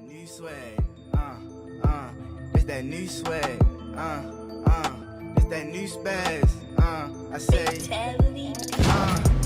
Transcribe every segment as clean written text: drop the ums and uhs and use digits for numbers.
new swag, it's that new swag, it's that new spaz, I say,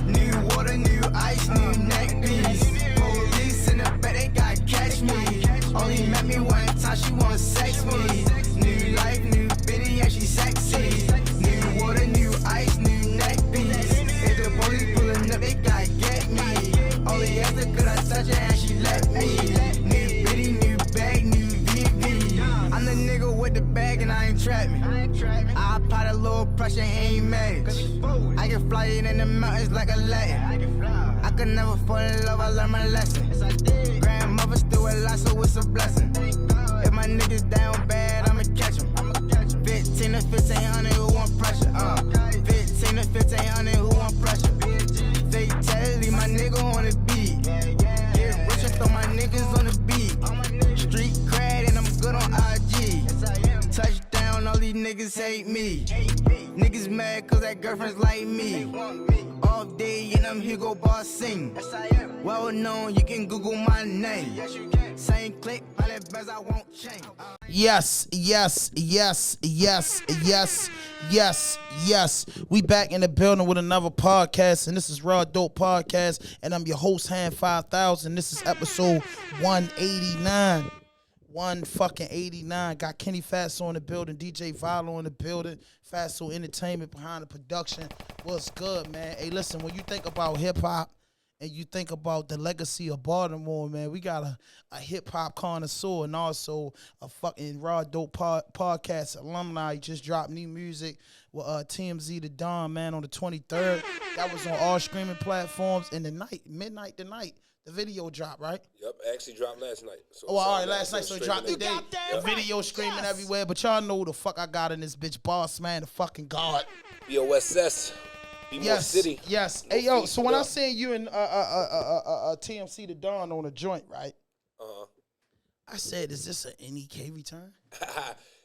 new water, new ice, new neck piece, police in the back, they gotta catch me, only met me one time, she wanna sex me, new life, new bitty, yeah, she sexy, new water, new ice, new neck piece, if the police pulling up, they gotta get me, only after could I touch her and she let me, new bitty, new bag, new VV, I'm the nigga with the bag and I ain't trap me, I apply a little pressure, ain't mad, I can fly it in the mountains like a Latin, I could never fall in love, I learned my lesson, grandmother still alive, so it's a blessing, if my niggas down bad, I'ma catch them, 15 to 1500, who want pressure, 15 to 1500, who want pressure, fatality, my nigga on the beat, get rich and throw my niggas on the beat, street cred and I'm good on IG, touchdown, all these niggas hate me, niggas mad cause that girlfriend's like me, all day and I'm Hugo Boss sing, well known, you can Google my name, same click, all that best I won't change. Yes. We back in the building with another podcast, and this is RawDope Podcast, and I'm your host, Hand 5000. This is episode 189. 189. Got Kenny Fatso in the building, DJ Vilo in the building, Fatso Entertainment behind the production. What's good, man? Hey, listen, when you think about hip-hop, and you think about the legacy of Baltimore, man, we got a hip-hop connoisseur and also a fucking RawDope Podcast alumni. He just dropped new music with TMZ The Don, man, on the 23rd. That was on all streaming platforms. And midnight tonight, the video dropped, right? Yep, actually dropped last night. So all right, last night, so it dropped today. The video streaming everywhere, but y'all know who the fuck I got in this bitch, BossMandagod. BOSS. City. Yes. Hey, yo, so when I seen you in TMC The Dawn on a joint, right? I said, is this an NEK return?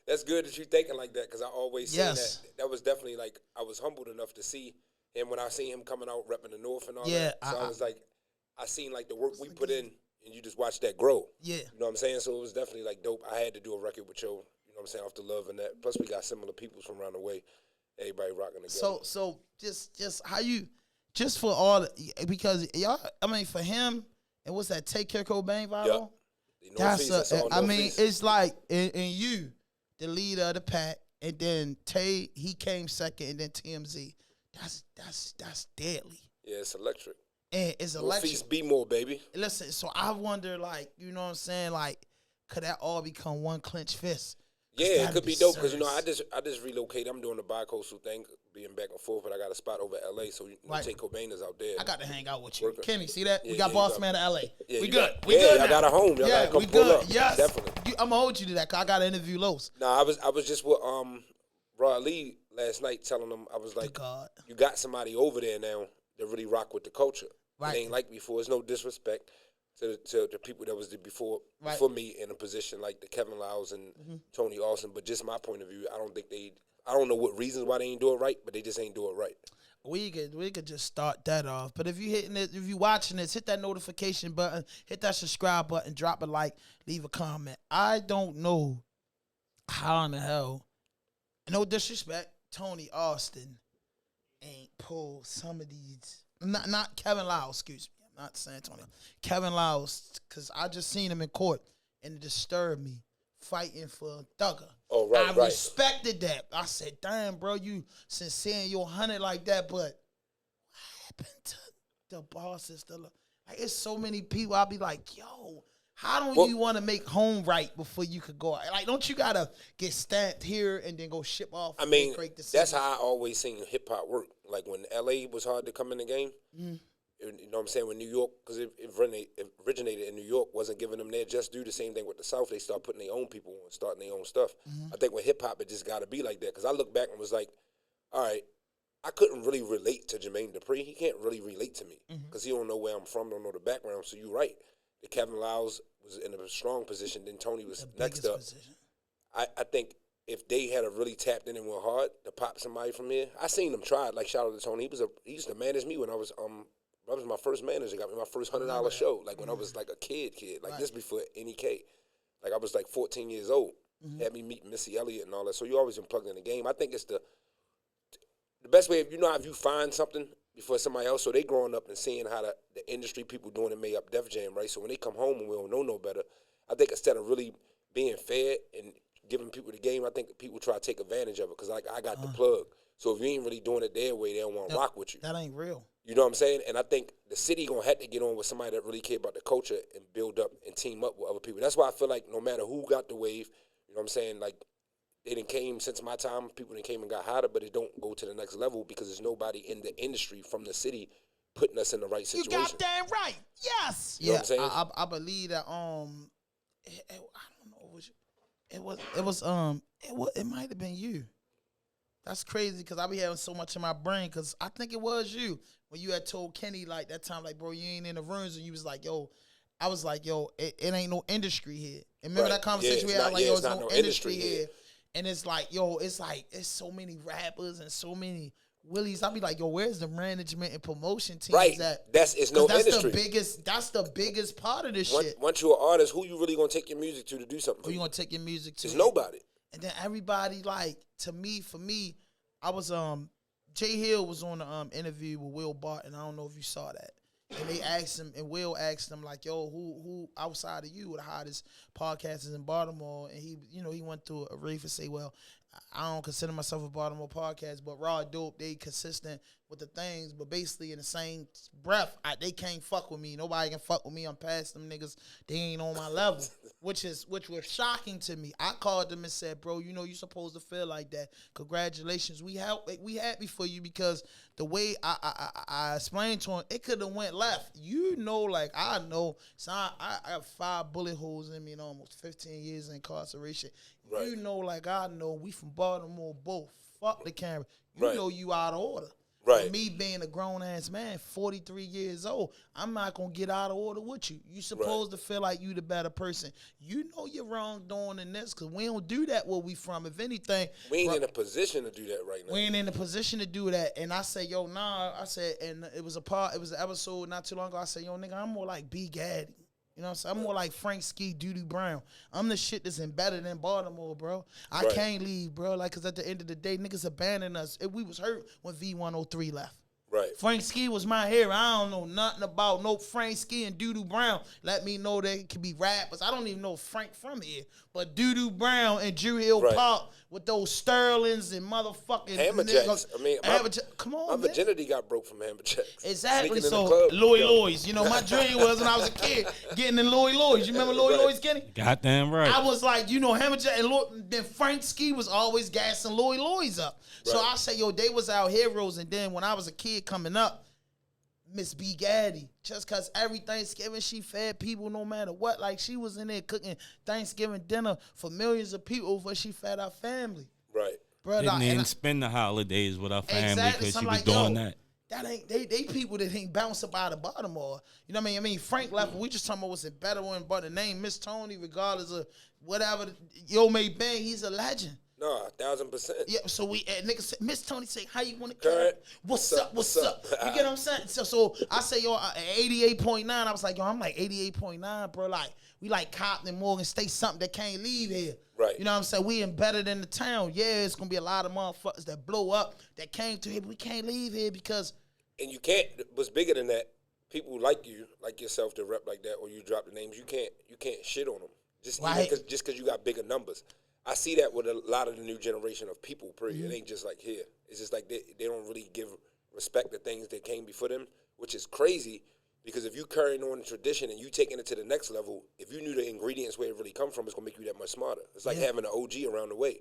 That's good that you thinking like that, because I always say that. That was definitely, like, I was humbled enough to see him when I seen him coming out repping the North and all that. So I was like, I seen, like, the work we put in, and you just watch that grow. Yeah. You know what I'm saying? So it was definitely, like, dope. I had to do a record with Joe, you know what I'm saying, off the love and that. Plus, we got similar people from around the way. Everybody rocking together. So just how you, just for all, because y'all, I mean, for him, and what's that, Take Care Cobain, Valo? Yep. It's like, and you, the leader of the pack, and then Tay, he came second, and then TMZ. That's deadly. Yeah, it's electric. And it's electric. Feast be more, baby. Listen, so I wonder, like, you know what I'm saying, like, could that all become one clenched fist? Yeah, it could be dope because, you know, I just relocated. I'm doing the bi-coastal thing, being back and forth, but I got a spot over L.A., so Take Cobain is out there. I got to hang out with you. Kenny, see that? We got Boss Man in L.A. Yeah, we good. Y'all got a home. Y'all got to come pull up. Yes. Definitely. I'm going to hold you to that because I got to interview Los. Nah, I was just with Rod Lee last night telling him, I was like, you got somebody over there now that really rock with the culture. Right. It ain't like before. There's no disrespect to the people that was before me in a position like the Kevin Lyles and Tony Austin, but just my point of view, I don't know what reasons why they ain't do it right, but they just ain't do it right. We could just start that off. But if you watching this, hit that notification button, hit that subscribe button, drop a like, leave a comment. I don't know how in the hell, no disrespect, Tony Austin ain't pulled some of these, not Kevin Lyles, excuse me. Not San Antonio. Kevin Lyles, because I just seen him in court, and it disturbed me, fighting for Thugger. Oh, right, I respected that. I said, damn, bro, you sincere and you're 100 like that, but what happened to the bosses? Like, it's so many people, I'll be like, yo, how don't you want to make home right before you could go? Like, don't you got to get stamped here and then go ship off? I mean, that's how I always seen hip-hop work. Like, when L.A. was hard to come in the game, you know what I'm saying, when New York, because it originated in New York, wasn't giving them their just due. The same thing with the South. They start putting their own people on, starting their own stuff. I think with hip-hop, it just got to be like that. Because I look back and was like, all right, I couldn't really relate to Jermaine Dupri. He can't really relate to me because he don't know where I'm from, don't know the background. So you're right. The Kevin Lyles was in a strong position. Then Tony was next up. I think if they had really tapped in and went hard to pop somebody from here, I seen them try it. Like, shout out to Tony. He used to manage me when I was that was my first manager. Got me my first $100 show. Like when I was like a kid, like this before NEK. Like I was like 14 years old. Had me meet Missy Elliott and all that. So you always been plugged in the game. I think it's the best way, if you find something before somebody else, so they growing up and seeing how the industry people doing it made up Def Jam, right? So when they come home and we don't know no better, I think instead of really being fair and giving people the game, I think people try to take advantage of it because like I got the plug. So if you ain't really doing it their way, they don't want to rock with you. That ain't real. You know what I'm saying? And I think the city gonna have to get on with somebody that really care about the culture and build up and team up with other people. That's why I feel like no matter who got the wave, you know what I'm saying? Like they done came since my time, people done came and got hotter, but it don't go to the next level because there's nobody in the industry from the city putting us in the right situation. You got damn right. Yes. You know what I'm saying? I believe that I don't know, it might have been you. That's crazy because I be having so much in my brain because I think it was you when you had told Kenny like that time, like, bro, you ain't in the rooms, and you was like, yo, I was like, yo, it ain't no industry here. And remember that conversation we had, like, yo, it's no industry here. And it's like, yo, it's so many rappers and so many willies. I be like, yo, where's the management and promotion teams at? It's no industry. That's the biggest part of this shit. Once you're an artist, who you really gonna take your music to do something? Who you gonna take your music to? There's nobody. And then everybody, like, for me, I was Jay Hill was on the interview with Will Barton. I don't know if you saw that. And they asked him, and Will asked him, like, yo, who outside of you are the hottest podcasters in Baltimore? And he went through a brief and say, well, I don't consider myself a Baltimore podcast, but RawDope, they consistent with the things, but basically in the same breath, they can't fuck with me. Nobody can fuck with me. I'm past them niggas. They ain't on my level, which was shocking to me. I called them and said, bro, you supposed to feel like that. Congratulations. We happy for you because the way I explained to him, it could have went left. Like I know. So I have 5 bullet holes in me and almost 15 years in incarceration. Right. Like I know we from Baltimore both. Fuck the camera. You know you out of order. Right. And me being a grown-ass man, 43 years old, I'm not going to get out of order with you. You supposed to feel like you the better person. You know you're wrong doing in this because we don't do that where we from. If anything. We ain't in a position to do that right now. We ain't in a position to do that. And I said, yo, nah. I said, and it was an episode not too long ago. I said, yo, nigga, I'm more like B. Gaddy. You know what I'm saying? I'm more like Frank Ski, Doodoo Brown. I'm the shit that's embedded in Baltimore, bro. I can't leave, bro. Like, because at the end of the day, niggas abandoned us. We was hurt when V103 left. Right. Frank Ski was my hero. I don't know nothing about no Frank Ski and Doodoo Brown. Let me know they could be rappers. I don't even know Frank from here. But Doodoo Brown and Drew Hill Park with those Sterlings and motherfucking Hammerjacks. I mean, come on, my virginity got broke from Hammerjacks. Exactly. So Lloyd's. My dream was when I was a kid getting in Lloyd's. You remember Lloyd's, Kenny? Goddamn right. I was like, Hammerjack, and then Frank Ski was always gassing Lloyd's up. So I said, yo, they was our heroes. And then when I was a kid coming up, Miss B. Gaddy, just because every Thanksgiving she fed people no matter what. Like, she was in there cooking Thanksgiving dinner for millions of people before she fed our family. Right. Brother, didn't even spend the holidays with our family because she was doing that. That ain't they people that ain't bounce up out of Baltimore. You know what I mean? Frank left. We just talking about what's better one, but the name Miss Tony, regardless of whatever Yo May Bang, he's a legend. No, 1,000%. Yeah, so niggas said, Miss Tony say, how you want to cut? What's up? You get what I'm saying? So I say, yo, 88.9. I was like, yo, I'm like 88.9, bro. Like, we like Compton, Morgan State, something that can't leave here. Right. You know what I'm saying? We embedded in the town. Yeah, it's going to be a lot of motherfuckers that blow up, that came to here, but we can't leave here because. And you can't, what's bigger than that, people like you, like yourself, to rep like that, or you drop the names, you can't shit on them. Just because you got bigger numbers. I see that with a lot of the new generation of people, period. Mm-hmm. It ain't just like here. It's just like they don't really give respect to things that came before them, which is crazy because if you carrying on the tradition and you taking it to the next level, if you knew the ingredients where it really come from, it's going to make you that much smarter. It's like having an OG around the way.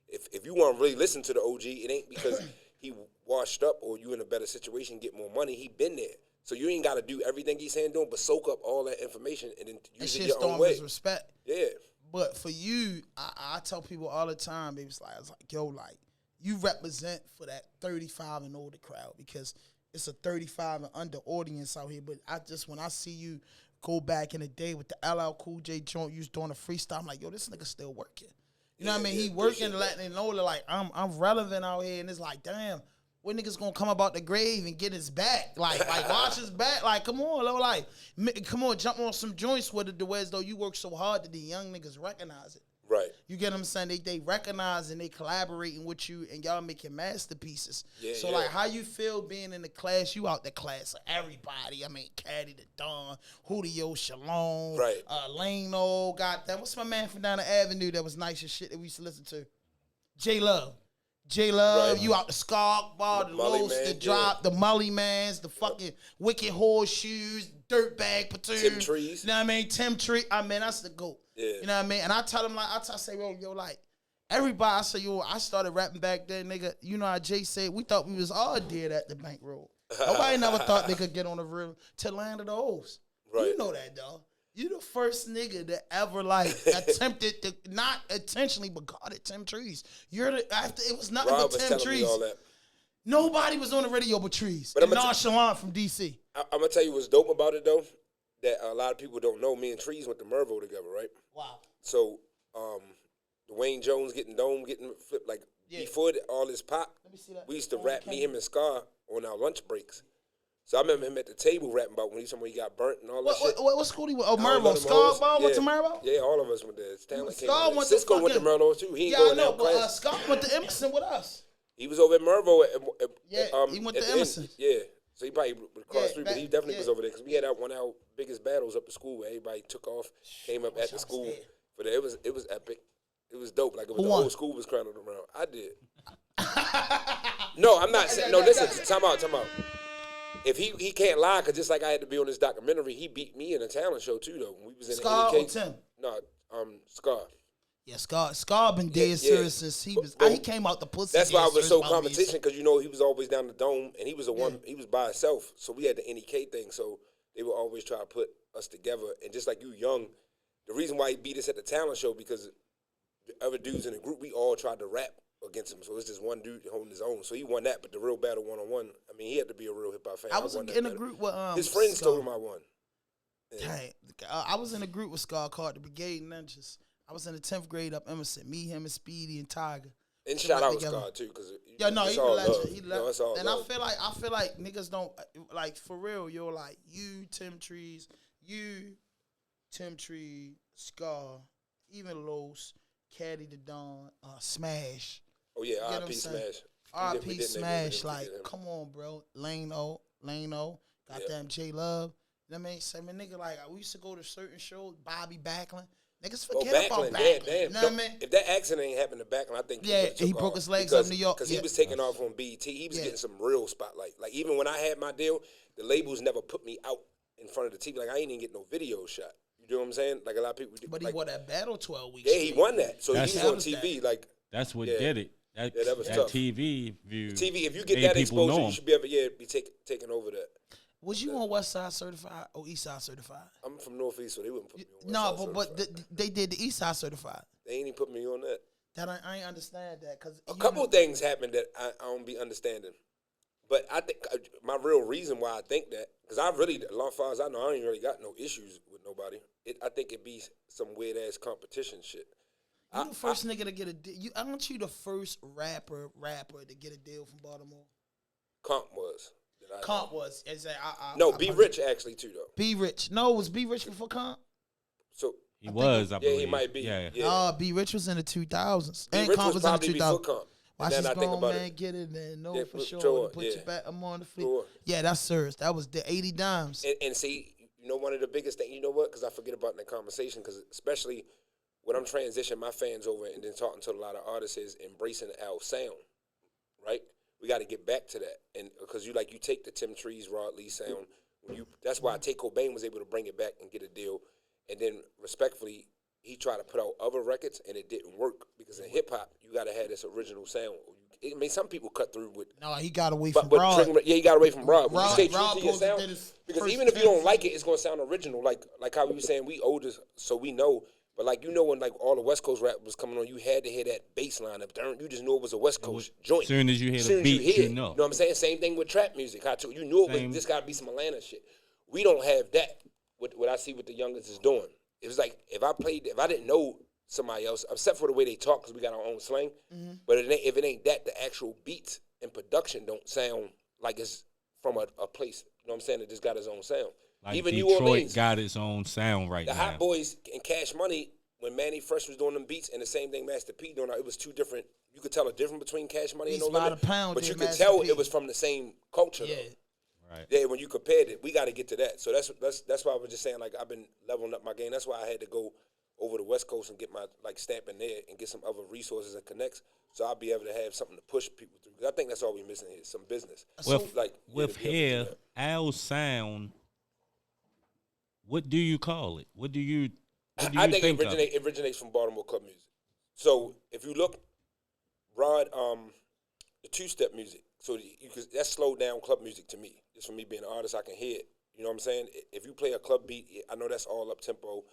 If you want to really listen to the OG, it ain't because he washed up or you in a better situation, get more money. He been there. So you ain't got to do everything he's saying doing, but soak up all that information and then use it your own way. Respect. Yeah. But for you, I tell people all the time, baby, I was like, yo, like, you represent for that 35 and older crowd because it's a 35 and under audience out here. But when I see you go back in the day with the LL Cool J joint, you was doing a freestyle, I'm like, yo, this nigga still working. You know what I mean? He working, letting it know that, like, I'm relevant out here. And it's like, damn, When niggas gonna come about the grave and get his back? Like watch his back. Like, come on, low, like, come on, jump on some joints with it the way as though you work so hard that the young niggas recognize it. Right. You get what I'm saying? They recognize and they collaborating with you and y'all making masterpieces. Yeah, so, like, how you feel being in the class? You out the class of everybody. I mean, Caddy the Don, Julio Shalom, Right. Lano, goddamn. What's my man from down the avenue that was nice as shit that we used to listen to? J Love. Right. You out the Scark Bar, the Mully Los, Man, the Drop, the Mully Mans, the fucking Wicked Horseshoes, Dirtbag Platoon. Tim Trees. You know what I mean? Tim Tree. I mean, that's the GOAT. Yeah. You know what I mean? And I tell them, like, I say, yo, like, everybody, I say, yo, I started rapping back then, nigga. You know how Jay said, we thought we was all dead at the bankroll. Nobody never thought they could get on the river to land of the O's. Right. You know that, dog. You the first nigga that ever, like, attempted to, not intentionally, but got it, Tim Trees. You're the, after, it was nothing Rob but was Tim telling me Trees. all that. Nobody was on the radio but Trees. But And I'ma Nonchalant from D.C. I'm going to tell you what's dope about it, though, that a lot of people don't know. Me and Trees went to Mervo together, right? Wow. So, Dwayne Jones getting flipped, like, before all this pop, Let me see that. we used to rap, me, him, and Scar on our lunch breaks. So I remember him at the table rapping about when he got burnt and all that shit. What school he went? Oh, I don't know Mervo. them Scar hoes. Ball went Yeah. to Mervo? Yeah, all of us went there. Stanley Scar came went to Cisco went to fucking- Mervo too. He ain't Yeah, going I know, that but class. Scott went to Emerson with us. He was over at Mervo. Yeah, he went to at the end. Emerson. Yeah, so he probably would cross Yeah, street, back- but he definitely yeah. was over there because we had one of our biggest battles up at school where everybody took off, came up wish at the I was school. there. But it was epic. It was dope. Like it was Who the won? whole school was crowded around. I did. No, I'm not saying. No, listen. Time out. If he can't lie, because just like I had to be on this documentary, he beat me in a talent show too, though. When we was in Scar the or Tim? No, Scar. Yeah, Scar been dead Yeah, serious since he was. But he came out the pussy. That's why I dead was serious so about competition, because he was always down the dome, and he was he was by himself. So we had the NEK thing, so they would always try to put us together. And just like you, young, the reason why he beat us at the talent show because the other dudes in the group, we all tried to rap against him. So it's just one dude holding his own. So he won that, but the real battle 1-on-1, I mean, he had to be a real hip hop fan. I was won that in a battle. group with His friends Scar. told him I won. Yeah. Dang, I was in a group with Scar called the Brigade Ninjas. I was in the 10th grade up Emerson. Me, him, and Speedy and Tiger. And They shout went out together. Scar too, because Yeah, no, it's he a all legend. love. He No, it's all and love. I feel like niggas don't like for real. You're like you, Tim Trees, Scar, even Los, Caddy the Don, Smash. Oh yeah, You get what R.I.P. I'm saying? Smash. We R.P. didn't Smash, forget like, him. come on, bro. Lano, goddamn J Love. You know what I mean? Say, man, nigga, like, we used to go to certain shows, Bobby Backlund. Niggas forget about Backlund. Damn. You know what I mean? If that accident ain't happened to Backlund, I think He broke his legs up in New York. Because Yeah. he was taking off on BET. He was getting some real spotlight. Like, even when I had my deal, the labels never put me out in front of the TV. Like, I ain't even get no video shot. You know what I'm saying? Like, a lot of people. But he like, won that battle 12 weeks. yeah, he won that. So he That's- was on That was TV. Like, That's what Yeah. did it. That was that tough. TV view. TV, if you get made that people know exposure, him. you should be able to be taking over that. Was you on West Side Certified or East Side Certified? I'm from Northeast, so they wouldn't put me on. No, West Side but Certified. they did the East Side Certified. They ain't even put me on that. That I ain't understand that because A couple things happened that I don't be understanding. But I think my real reason why I think that, because I really, as far as I know, I ain't really got no issues with nobody. I think it be some weird ass competition shit. You the first nigga to get a deal. Aren't you the first rapper to get a deal from Baltimore? Comp was. Comp was. No, Be Rich actually too though. Be Rich. No, was Be Rich before Comp? So He was, I believe. he might be. Yeah. Nah, Be Rich was in the 2000s. Be And Rich Comp was was in the probably before 2000s. Comp. Watch And this then I think grown about man it. get it and know Yeah, for for sure. sure, Put yeah. your back, I'm on the fleet. Sure. Yeah, that's serious. That was the 80 dimes. And see, you know, one of the biggest things, you know what? Because I forget about in the conversation, because especially when I'm transitioning my fans over and then talking to a lot of artists is embracing our sound, right? We got to get back to that, and because you take the Tim Trees, Rod Lee sound. That's why Tate Cobain was able to bring it back and get a deal, and then respectfully, he tried to put out other records and it didn't work because in hip hop you got to have this original sound. I mean, some people cut through with. No, he got away from But Rod. he got away from Rod. When you Rod- stay true Rod to your posted sound, that his because first even if you 10 don't like it, it's gonna sound original. Like how we were saying, we older, so we know. But when all the West Coast rap was coming on, you had to hear that bass line up there. You just knew it was a West Coast joint. Soon as you hear the Soon as beat, hear you it. know. You know what I'm saying? Same thing with trap music. You knew it was this got to be some Atlanta shit. We don't have that. What I see what the youngest is doing. It was like if I didn't know somebody else, except for the way they talk, because we got our own slang. But if it ain't that, the actual beats in production don't sound like it's from a place, you know what I'm saying, that just got its own sound. Like Even Detroit New Orleans got its own sound right the now. Hot Boys and Cash Money, when Manny Fresh was doing them beats, and the same thing Master P doing, it was two different. You could tell a difference between Cash Money and No Limit, but you could tell it was from the same culture. Yeah. Though. Right. Yeah, when you compared it, we got to get to that. So that's why I was just saying, like, I've been leveling up my game. That's why I had to go over the West Coast and get my stamp in there and get some other resources and connects, so I'll be able to have something to push people through. Because I think that's all we're missing here, some business. With here, our sound, what do you call it? What do you I think it originates from Baltimore club music. So if you look, Rod, the two-step music, so that's slowed down club music to me. Just for me being an artist, I can hear it. You know what I'm saying? If you play a club beat, I know that's all up-tempo,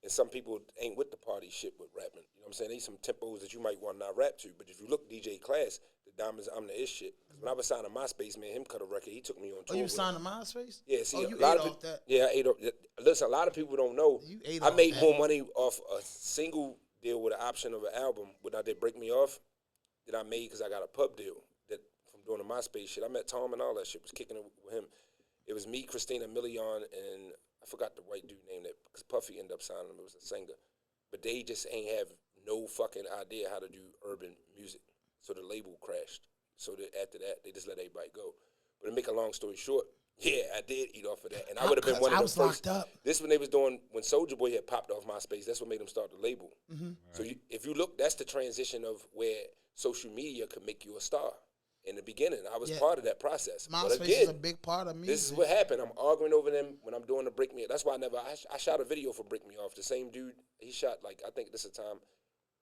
and some people ain't with the party shit with rapping. You know what I'm saying? There's some tempos that you might want to not rap to, but if you look DJ Class, the Diamonds, I'm the Ish shit. Because when I was signed to MySpace, man, him cut a record, he took me on tour. Oh, you signed to MySpace? Yeah, see, you ate off that? Yeah, I ate off. Listen, a lot of people don't know. I made more money off a single deal with an option of an album when I did Break Me Off that I made because I got a pub deal that from doing the MySpace shit. I met Tom and all that shit, was kicking it with him. It was me, Christina Milian, and I forgot the white dude name that, because Puffy ended up signing him. It was a singer. But they just ain't have no fucking idea how to do urban music. So the label crashed. So after that, they just let everybody go. But to make a long story short, yeah, I did eat off of that. And I would have been one of the first. Locked up. This when they was doing, when Soulja Boy had popped off MySpace, that's what made them start the label. Mm-hmm. So if you look, that's the transition of where social media could make you a star. In the beginning, I was part of that process. MySpace but again, is a big part of music. This is what happened. I'm arguing over them when I'm doing the Break Me Off. That's why I shot a video for Break Me Off. The same dude, he shot, I think this is the time,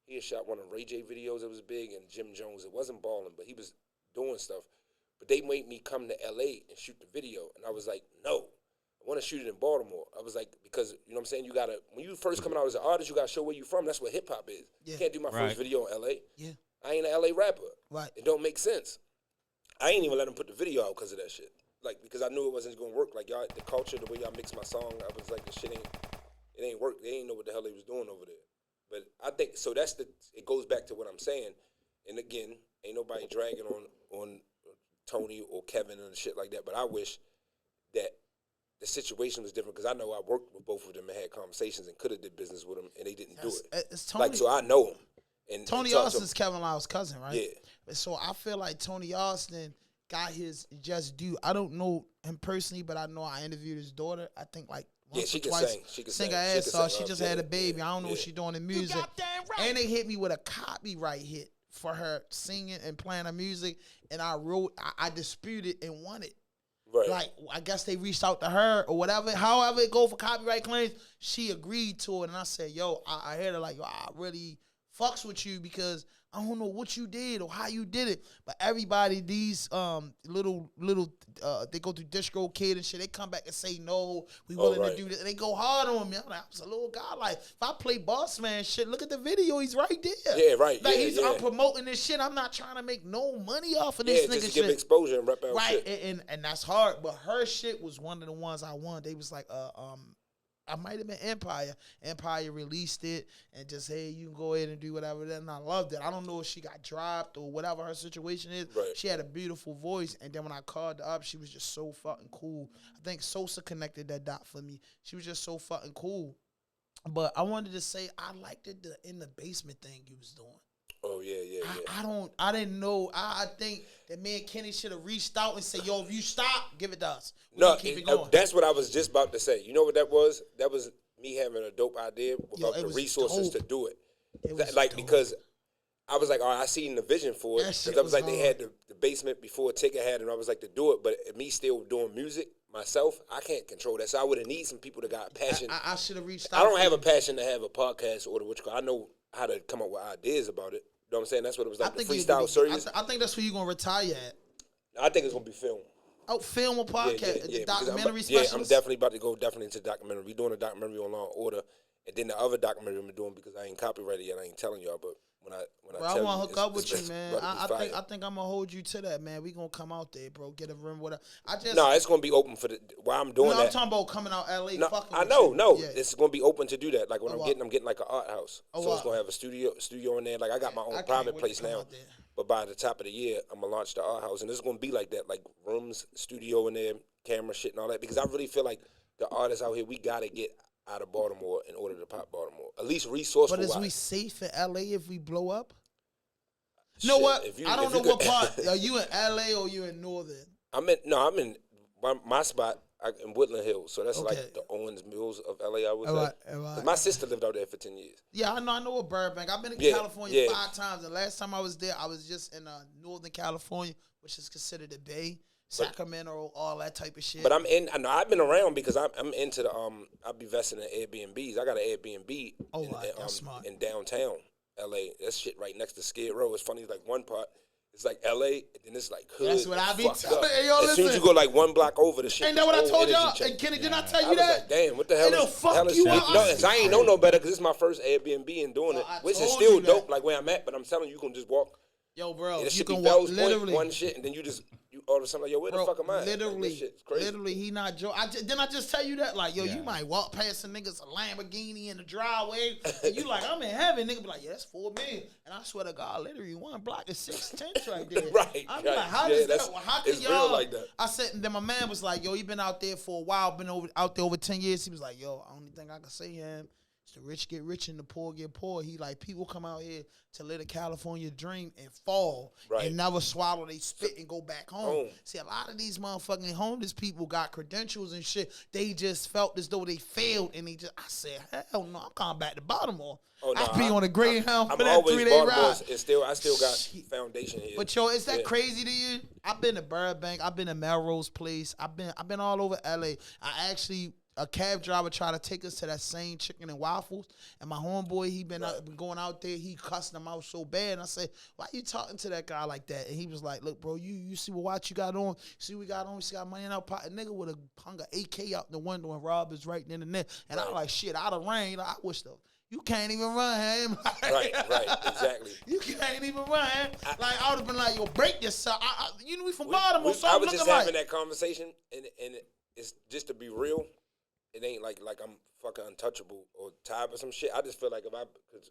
he had shot one of Ray J videos that was big, and Jim Jones. It wasn't balling, but he was doing stuff. But they made me come to L.A. and shoot the video. And I was like, no, I want to shoot it in Baltimore. I was like, because, you know what I'm saying, you got to, when you first coming out as an artist, you got to show where you from. That's what hip-hop is. Yeah. You can't do my first video in L.A. Yeah. I ain't an L.A. rapper. Right. It don't make sense. I ain't even let them put the video out because of that shit. Because I knew it wasn't going to work. Y'all, the culture, the way y'all mix my song, I was like, this shit ain't work. They ain't know what the hell they was doing over there. But I think, so it goes back to what I'm saying. And again, ain't nobody dragging on Tony or Kevin and shit like that. But I wish that the situation was different, because I know I worked with both of them and had conversations and could have did business with them, and they didn't do it. It's Tony, so I know him. And Tony Austin's Kevin Lyle's cousin, right? Yeah. So I feel like Tony Austin got his just due. I don't know him personally, but I know I interviewed his daughter. I think once or twice. She can sing her ass off. She just had a baby. I don't know what she's doing in music. Right. And they hit me with a copyright hit for her singing and playing her music, and I disputed and won it. Right. I guess they reached out to her or whatever. However it go for copyright claims, she agreed to it, and I said, yo, I heard her yo, I really fucks with you because I don't know what you did or how you did it. But everybody, these little they go through Distro Kid and shit, they come back and say, no, we willing to do this. And they go hard on me. I'm like, I was a little guy. If I play Boss Man shit, look at the video. He's right there. Yeah, right. I'm promoting this shit. I'm not trying to make no money off of this nigga just shit. Give exposure and rep out shit. Right, and that's hard. But her shit was one of the ones I won. They was like, I might have been Empire. Empire released it and just, hey, you can go ahead and do whatever. And I loved it. I don't know if she got dropped or whatever her situation is. Right. She had a beautiful voice. And then when I called her up, she was just so fucking cool. I think Sosa connected that dot for me. She was just so fucking cool. But I wanted to say I liked it, the in the basement thing you was doing. Oh, yeah. I didn't know. I think that me and Kenny should have reached out and said, yo, if you stop, give it to us. Keep it going. That's what I was just about to say. You know what that was? That was me having a dope idea without the resources to do it. Because I was like, all right, I seen the vision for it. Because I was like, hard. They had the basement before Tigger had it, and I was like, to do it. But me still doing music myself, I can't control that. So I would have need some people that got passion. I should have reached out. I don't have a passion to have a podcast or I know how to come up with ideas about it. You know what I'm saying? That's what it was like, the freestyle series. I think that's where you're going to retire at. I think it's going to be film. Oh, film or podcast? Yeah, the documentary specialist? Yeah, I'm definitely about to go into documentary. We're doing a documentary on Law and Order. And then the other documentary I'm doing, because I ain't copyrighted yet, I ain't telling y'all, but when I tell you, I want to hook up with you, man. I think I'm going to hold you to that, man. We going to come out there, bro. Get a room, whatever. No, it's going to be open for while I'm doing that. I'm talking about coming out L.A. No, it's going to be open to do that. Like, when I'm getting like an art house. So it's going to have a studio in there. Like, I got my own private place now. But by the top of the year, I'm gonna launch the art house, and it's gonna be like that, like rooms, studio in there, camera shit and all that. Because I really feel like the artists out here, we gotta get out of Baltimore in order to pop Baltimore. At least resourceful. But is we safe in LA if we blow up? You Shit, know what? if you- I don't if know you what could- part. Are you in LA or you in Northern? I'm in my spot in Woodland Hills, so that's Okay. like the Owens Mills of LA. I would All say. right, all right. 'Cause my sister lived out there for 10 years. Yeah, I know a Burbank. I've been in Yeah, California yeah. 5 times. The last time I was there, I was just in Northern California, which is considered the Bay, Sacramento, all that type of shit. But I know I've been around because I'm into the I'll be vesting in Airbnbs. I got an Airbnb Oh, right, that's smart. in downtown LA. That shit right next to Skid Row. It's funny, like one part it's like LA, and then it's like hood. That's what I be fucked telling- up. Hey, yo, as soon as listen. you go like one block over, the shit. Ain't that what I whole told energy y'all? change. And Kenny, didn't I tell I you was that? like, damn, what the hell Hey, no, is fuck hell is you, shit? I- No, I ain't know no better because this is my first Airbnb and doing it, I which is told still you that. dope, like where I'm at. But I'm telling you, you can just walk. Yo, bro, It you should be can walk Fells Point, literally. one shit, and then you all of a sudden like, yo, where the Bro, fuck am I? Like, literally, this shit's crazy. literally, he not joking. Didn't I just tell you that? Like, yo, Yeah. you might walk past some niggas a Lamborghini in the driveway, and you like, I'm in heaven. Nigga be like, yeah, that's $4 million. And I swear to God, literally, one block is 6 tenths right there. Right, I'm right. like, how Yeah, does that's- that? How can it's real y'all? like that. I said, and then my man was like, yo, he been out there for a while, out there over 10 years. He was like, yo, only thing I can say, him. The rich get rich and the poor get poor. He like, people come out here to live a California dream and fall Right. and never swallow they spit and go back home. Home. See, a lot of these motherfucking homeless people got credentials and shit. They just felt as though they failed, and I said, hell no, I'm coming back to Baltimore. Oh, no, I be on a Greyhound I'm for that always 3-day Baltimore. ride. I still got Shit. foundation here. But yo, is that Yeah. crazy to you? I've been to Burbank. I've been to Melrose Place. I've been all over LA. A cab driver tried to take us to that same chicken and waffles, and my homeboy, he been going out there. He cussed him out so bad, and I said, "Why you talking to that guy like that?" And he was like, "Look, bro, you see what watch you got on? See what we got on? We got money in our pocket. Nigga would have hung an AK out the window and robbed us right then and there." And I'm like, "Shit, out of rain. I wish though." You can't even run, him. Right, exactly. You can't even run. Like, I would have been like, yo, break yourself. You know, we from Baltimore, so I I'm was looking just like. having that conversation, and it's just to be real. It ain't like I'm fucking untouchable or tired or some shit. I just feel like if I could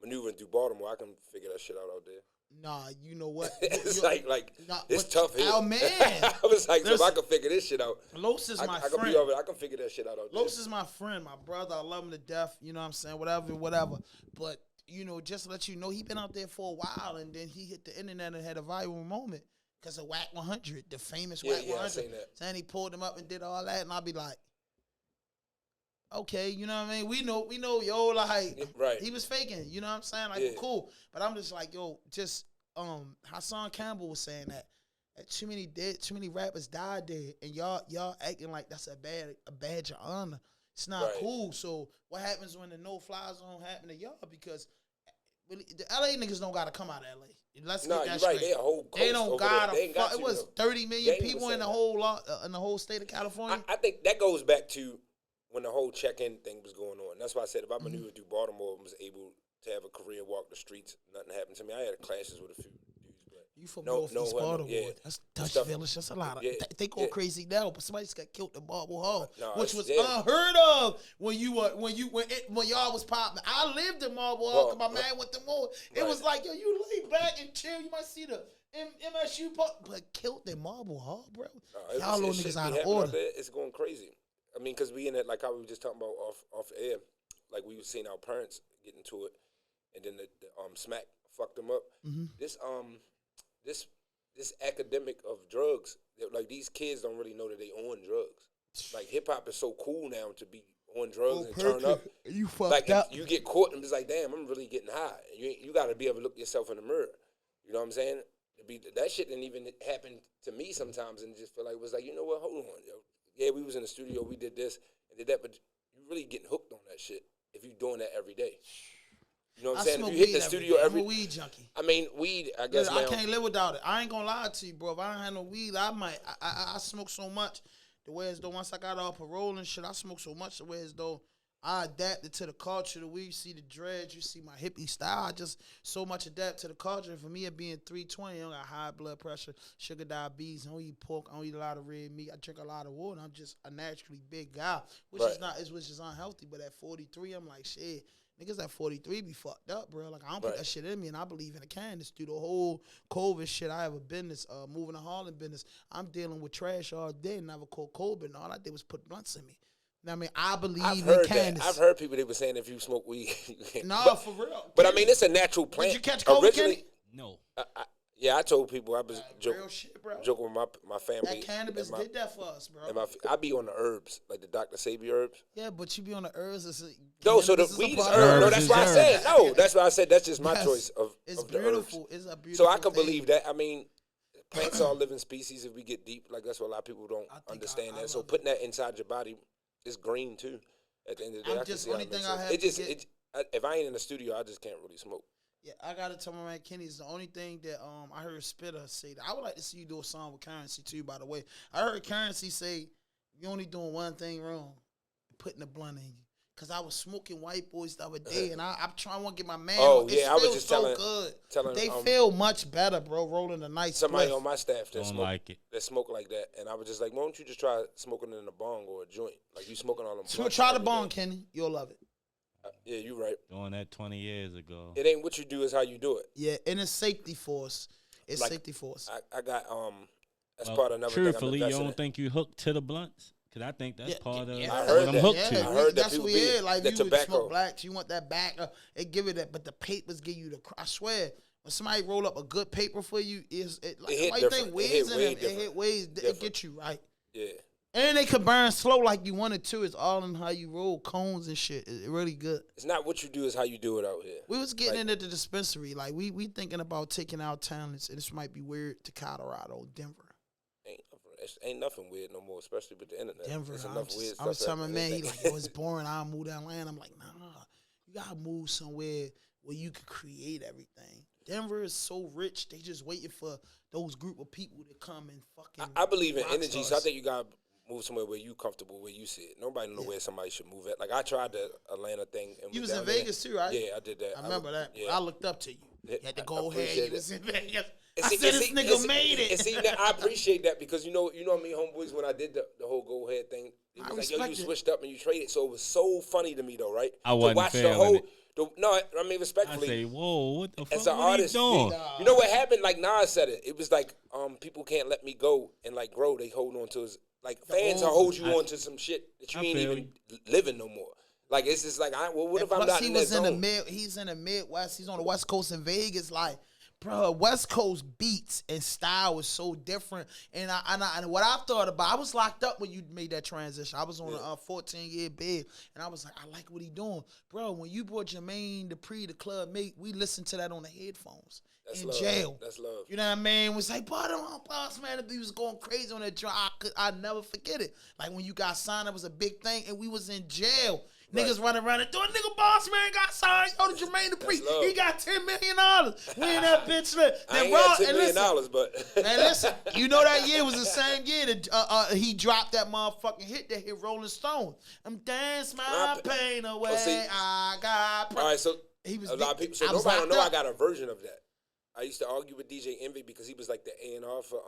maneuver through Baltimore, I can figure that shit out there. Nah, you know what? It's You're- like Nah, it's but tough here. our man. I was like, so if I Listen. can figure this shit out, Los is my I can friend. be over. I can figure that shit out there. Los is my friend, my brother. I love him to death. You know what I'm saying? Whatever. But, you know, just to let you know, he been out there for a while, and then he hit the internet and had a viral moment because of Whack 100, the famous Whack Yeah, I 100. seen that. Then he pulled him up and did all that, and I'll be like, okay, you know what I mean? We know, yo, like, Right. he was faking, you know what I'm saying? Like, Yeah. cool. But I'm just like, yo, just, Hassan Campbell was saying that too many rappers died there, and y'all acting like that's a badge of honor. It's not Right. cool. So what happens when the no-fly zone happen to y'all? Because really, the LA niggas don't gotta come out of LA. Let's No, get you're that right. straight. They a whole coast They don't over there. gotta They ain't got fuck. It to, was though. 30 million Gang was people in saying the that. whole state of California. I think that goes back to when the whole check-in thing was going on. That's why I said if I Mm-hmm. maneuvered through Baltimore and was able to have a career, walk the streets, nothing happened to me. I had clashes with a few dudes, but You from No, Northeast no, Baltimore? yeah. That's Dutch Stuff- Village. That's a lot of. Yeah, They go yeah. crazy now, but somebody just got killed in Marble Hall, No, which it's- was yeah. unheard of when y'all was popping. I lived in Marble Hall because my man went to more. It was like, yo, you lay back and chill. You might see the MSU park, but killed in Marble Hall, bro. Y'all little niggas out of order. It's going crazy. I mean, because we in it, like how we were just talking about off air, like we were seeing our parents get into it, and then the smack fucked them up. Mm-hmm. This academic of drugs, like these kids don't really know that they on drugs. Like hip hop is so cool now to be on drugs and turn up. You fucked Like up. if you get caught and it's like, damn, I'm really getting high. You got to be able to look yourself in the mirror. You know what I'm saying? That shit didn't even happen to me sometimes, and just feel like it was like, you know what? Hold on, yo. Yeah, we was in the studio, we did this and did that, but you really getting hooked on that shit if you doing that every day. You know what I'm saying? If smoke you hit weed the every studio day. every I'm a weed junkie. I mean, weed, I guess I now. can't live without it. I ain't gonna lie to you, bro. If I don't have no weed, I smoke so much. The way as though once I got off parole and shit, I smoke so much the way as though I adapted to the culture. The way you see the dreads, you see my hippie style. I just so much adapt to the culture. And for me, it being 320, I don't got high blood pressure, sugar diabetes. I don't eat pork. I don't eat a lot of red meat. I drink a lot of water. I'm just a naturally big guy, which is unhealthy. But at 43, I'm like, shit. Niggas at 43 be fucked up, bro. Like, I don't put Right. that shit in me, and I believe in the kindness. Through the whole COVID shit, I have a business, moving to Harlem business. I'm dealing with trash all day, and I never caught COVID, and all I did was put blunts in me. Now, I mean, I believe I've in heard kindness. that. I've heard people, they were saying if you smoke weed. Nah, for real. But I mean, it's a natural plant. Did you catch COVID, Originally, Kenny? No. yeah, I told people I was Real shit, bro. joking with my family. That cannabis did that for us, bro. And I be on the herbs, like the Dr. Sabi herbs. Yeah, but you be on the herbs. No, so the cannabis weed a is part of herb. No, Herbs that's is why I herbs. said no. That's why I said that's just my Yes. choice of It's of the beautiful. herbs. It's a beautiful So I can thing. believe that. I mean, plants are living species. If we get deep, like that's what a lot of people don't I think understand. I That. So love putting that inside your body is green too. At the end of the day, I'm I can just- see how only it makes thing I sense. have It to just get- if I ain't in the studio, I just can't really smoke. Yeah, I gotta tell my man Kenny, it's the only thing that I heard Spitter say that I would like to see you do a song with Currency too, by the way. I heard Currency say you only doing one thing wrong, putting a blunt in you. Cause I was smoking white boys the other day, and I'm trying to get my man. Oh, on. yeah, I It was feels just so telling- good. They telling, feel much better, bro. Rolling a nice Somebody spliff. on my staff that Don't smoke like it. that smoke like that, and I was just like, why don't you just try smoking in a bong or a joint? Like you smoking all them. So blunts try the every bong, day. Kenny. You'll love it. Yeah, you right. Doing that 20 years ago. It ain't what you do, is how you do it. Yeah, and it's safety for us. It's Like, safety for us. I got that's Well, part of another thing I'm truthfully, you investing don't in. think you hooked to the blunts? Because I think that's Yeah, part of yeah. I what heard I'm that. hooked Yeah, to. I heard that that's people what be- we is. Like the you would tobacco. smoke blacks, you want that back. It give it that, but the papers give you the. I swear, when somebody roll up a good paper for you, is it like It hit why you think different. It waves hit in way them? It different. hit waves. It Different. get you right, Yeah. and they could burn slow like you wanted to. It's all in how you roll cones and shit. It really good. It's not what you do, is how you do it out here. We was getting Like- into the dispensary, like we thinking about taking our talents, and this might be weird to Colorado, Denver. Ain't nothing weird no more, especially with the internet. Denver. There's I'm, enough just, weird I'm stuff telling my man, he happening. like, yo, it's boring. I'll move that land. I'm like, nah, you gotta move somewhere where you can create everything. Denver is so rich. They just waiting for those group of people to come and fucking. I believe in rock energy, so I stars. think you gotta move somewhere where you comfortable, where you sit. Nobody know where somebody should move at. Like I tried the Atlanta thing. And You was down in there. Vegas too, right? Yeah, I did that. I remember that. Yeah. I looked up to you. You had to I go ahead. appreciate You was in Vegas. And I see- said, and this see- nigga and see- made it. And see, now, I appreciate that because you know me, homeboys, when I did the whole go ahead thing, it I was like, yo, you respect it. switched up and you traded. So it was so funny to me though, right? I wasn't to watch the feeling whole. it. No, I mean I respectfully. say, whoa, what the fuck? As an What are you artist, doing? you know what happened? Like Nas said it. It was like people can't let me go and like grow. They hold on to his like fans will hold you on to some shit that you I ain't feel even living no more. Like it's just like, what if I'm Plus, not he in that was in the zone? he's in the Midwest. He's on the West Coast in Vegas. Like, bro, West Coast beats and style is so different. And and what I thought about, I was locked up when you made that transition. I was on a 14-year bid, and I was like, I like what he doing, bro. When you brought Jermaine Dupri to Club Mate, we listened to that on the headphones That's in love. jail. That's love. You know what I mean? It was like, but boss man, if he was going crazy on that joint, I never forget it. Like when you got signed, it was a big thing, and we was in jail. Niggas running around and doing, nigga, boss man got signed. Yo, to Jermaine Dupri, love. he got $10 million. We in that bitch lit. I ain't Raw, got $10 and million, listen, but and listen, you know that year was the same year that he dropped that motherfucking hit that hit Rolling Stone. I'm dance my pain away. see- I got. all right, so He was a lot of people. So I was nobody don't locked know I up. got a version of that. I used to argue with DJ Envy because he was like the A&R for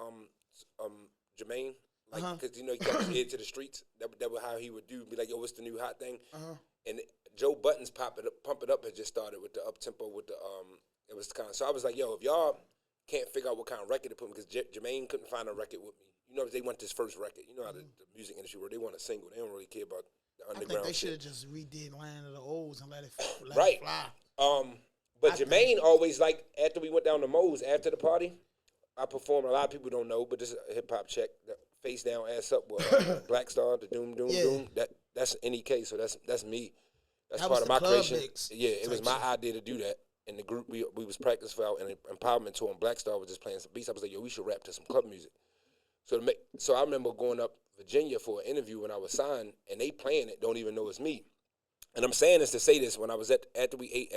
Jermaine. Like, because you know he kept his ear to the streets. That was how he would do. Be like, yo, what's the new hot thing? And Joe Budden's Pump It Up had just started with the up tempo with the It was kind of, so I was like, yo, if y'all can't figure out what kind of record to put me, because Jermaine couldn't find a record with me. You know, they want this first record. You know how the music industry where they want a single. They don't really care about the I think underground they should shit. have just redid Land of the Olds and let it Right. fly. But Jermaine always, like, after we went down to Moe's, after the party, I performed. A lot of people don't know, but this is a hip hop check. The face down, ass up with Black Star, the doom, doom, Yeah. doom. That's NEK, so that's me. That's That part was of the my club creation. mix Yeah, it was type my shit. idea to do that. In the group, we was practicing for an empowerment tour, and Black Star was just playing some beats. I was like, yo, we should rap to some club music. So I remember going up Virginia for an interview when I was signed, and they playing it, don't even know it's me. And I'm saying this to say this, when I was after we ate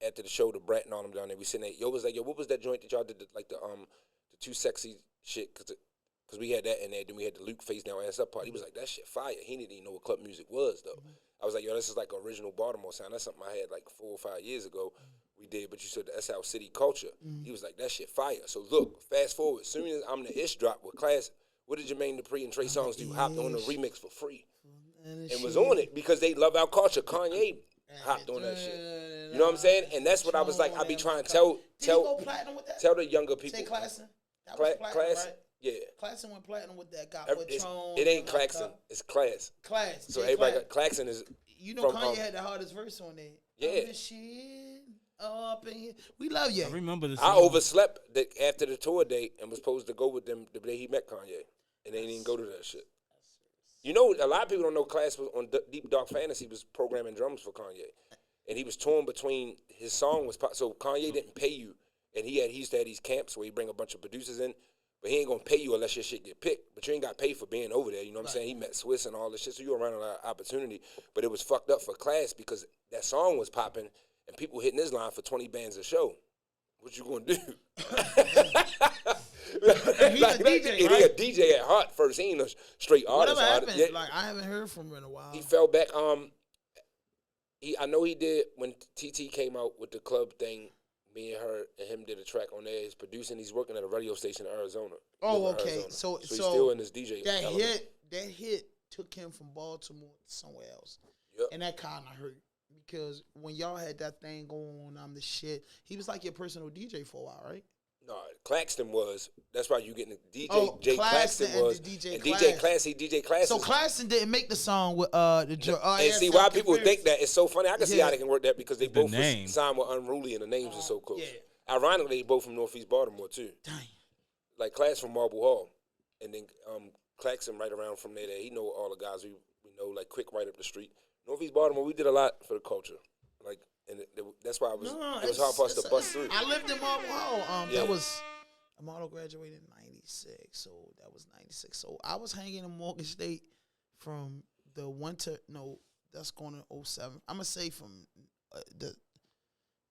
after the show, the Brat and all them down there, we sitting there, yo was like, yo, what was that joint that y'all did, the Too Sexy shit, cause we had that in there, then we had the Luke face down ass up part. He was like, that shit fire. He didn't even know what club music was though. I was like, yo, this is like original Baltimore sound. That's something I had like 4 or 5 years ago. We did, but you said that's our city culture. He was like, that shit fire. So look, fast forward, as soon as I'm the Ish drop with Class, what did Jermaine Dupri and Trey Songz do? Hopped on the remix for free. And was on it because they love our culture. Kanye hopped on that shit. You know what I'm saying? And that's what I was like. I be trying to tell the younger people. Say Claxton. That was platinum, right? Yeah. Claxton went platinum with that guy. It ain't Claxton. It's Class. Class. So everybody got Claxton is. You know, Kanye had the hardest verse on there. Yeah. The shit up in here. We love you. I remember this. I overslept after the tour date and was supposed to go with them the day he met Kanye, and they didn't even go to that shit. You know, a lot of people don't know Class was on Deep Dark Fantasy was programming drums for Kanye, and he was torn between his song was so Kanye didn't pay you, and he used to have these camps where he bring a bunch of producers in, but he ain't gonna pay you unless your shit get picked. But you ain't got paid for being over there. You know what I'm saying? He met Swiss and all this shit, so you were around a lot of opportunity. But it was fucked up for Class because that song was popping and people hitting his line for 20 bands a show. What you gonna do? And he's a DJ, right? He a DJ at heart first. He ain't a straight artist. Whatever happened? Yeah. Like I haven't heard from him in a while. He fell back. I know he did when TT came out with the club thing. Me and her and him did a track on there. He's producing. He's working at a radio station in Arizona. Oh, okay. Arizona. So he's still in his DJ. That hit took him from Baltimore to somewhere else. Yep. And that kind of hurt because when y'all had that thing going on, I'm the shit. He was like your personal DJ for a while, right? No, Claxton was. That's why you getting the DJ. Oh, Jay Claxton was. And DJ DJ Class. So Claxton didn't make the song with the. And see why people think that it's so funny. I can see how they can work that because they both name. signed with Unruly and the names are so close. Yeah. Ironically, they both from Northeast Baltimore too. Dang. Like Class from Marble Hall, and then Claxton right around from there. He know all the guys we know. Like Quick right up the street. Northeast Baltimore, we did a lot for the culture. Like. And that's why it was hard for us to bust through. I lived in Marble Hall. That was, Amado graduated in 96, so that was 96. So I was hanging in Morgan State from the winter, that's going to 07. I'm going to say from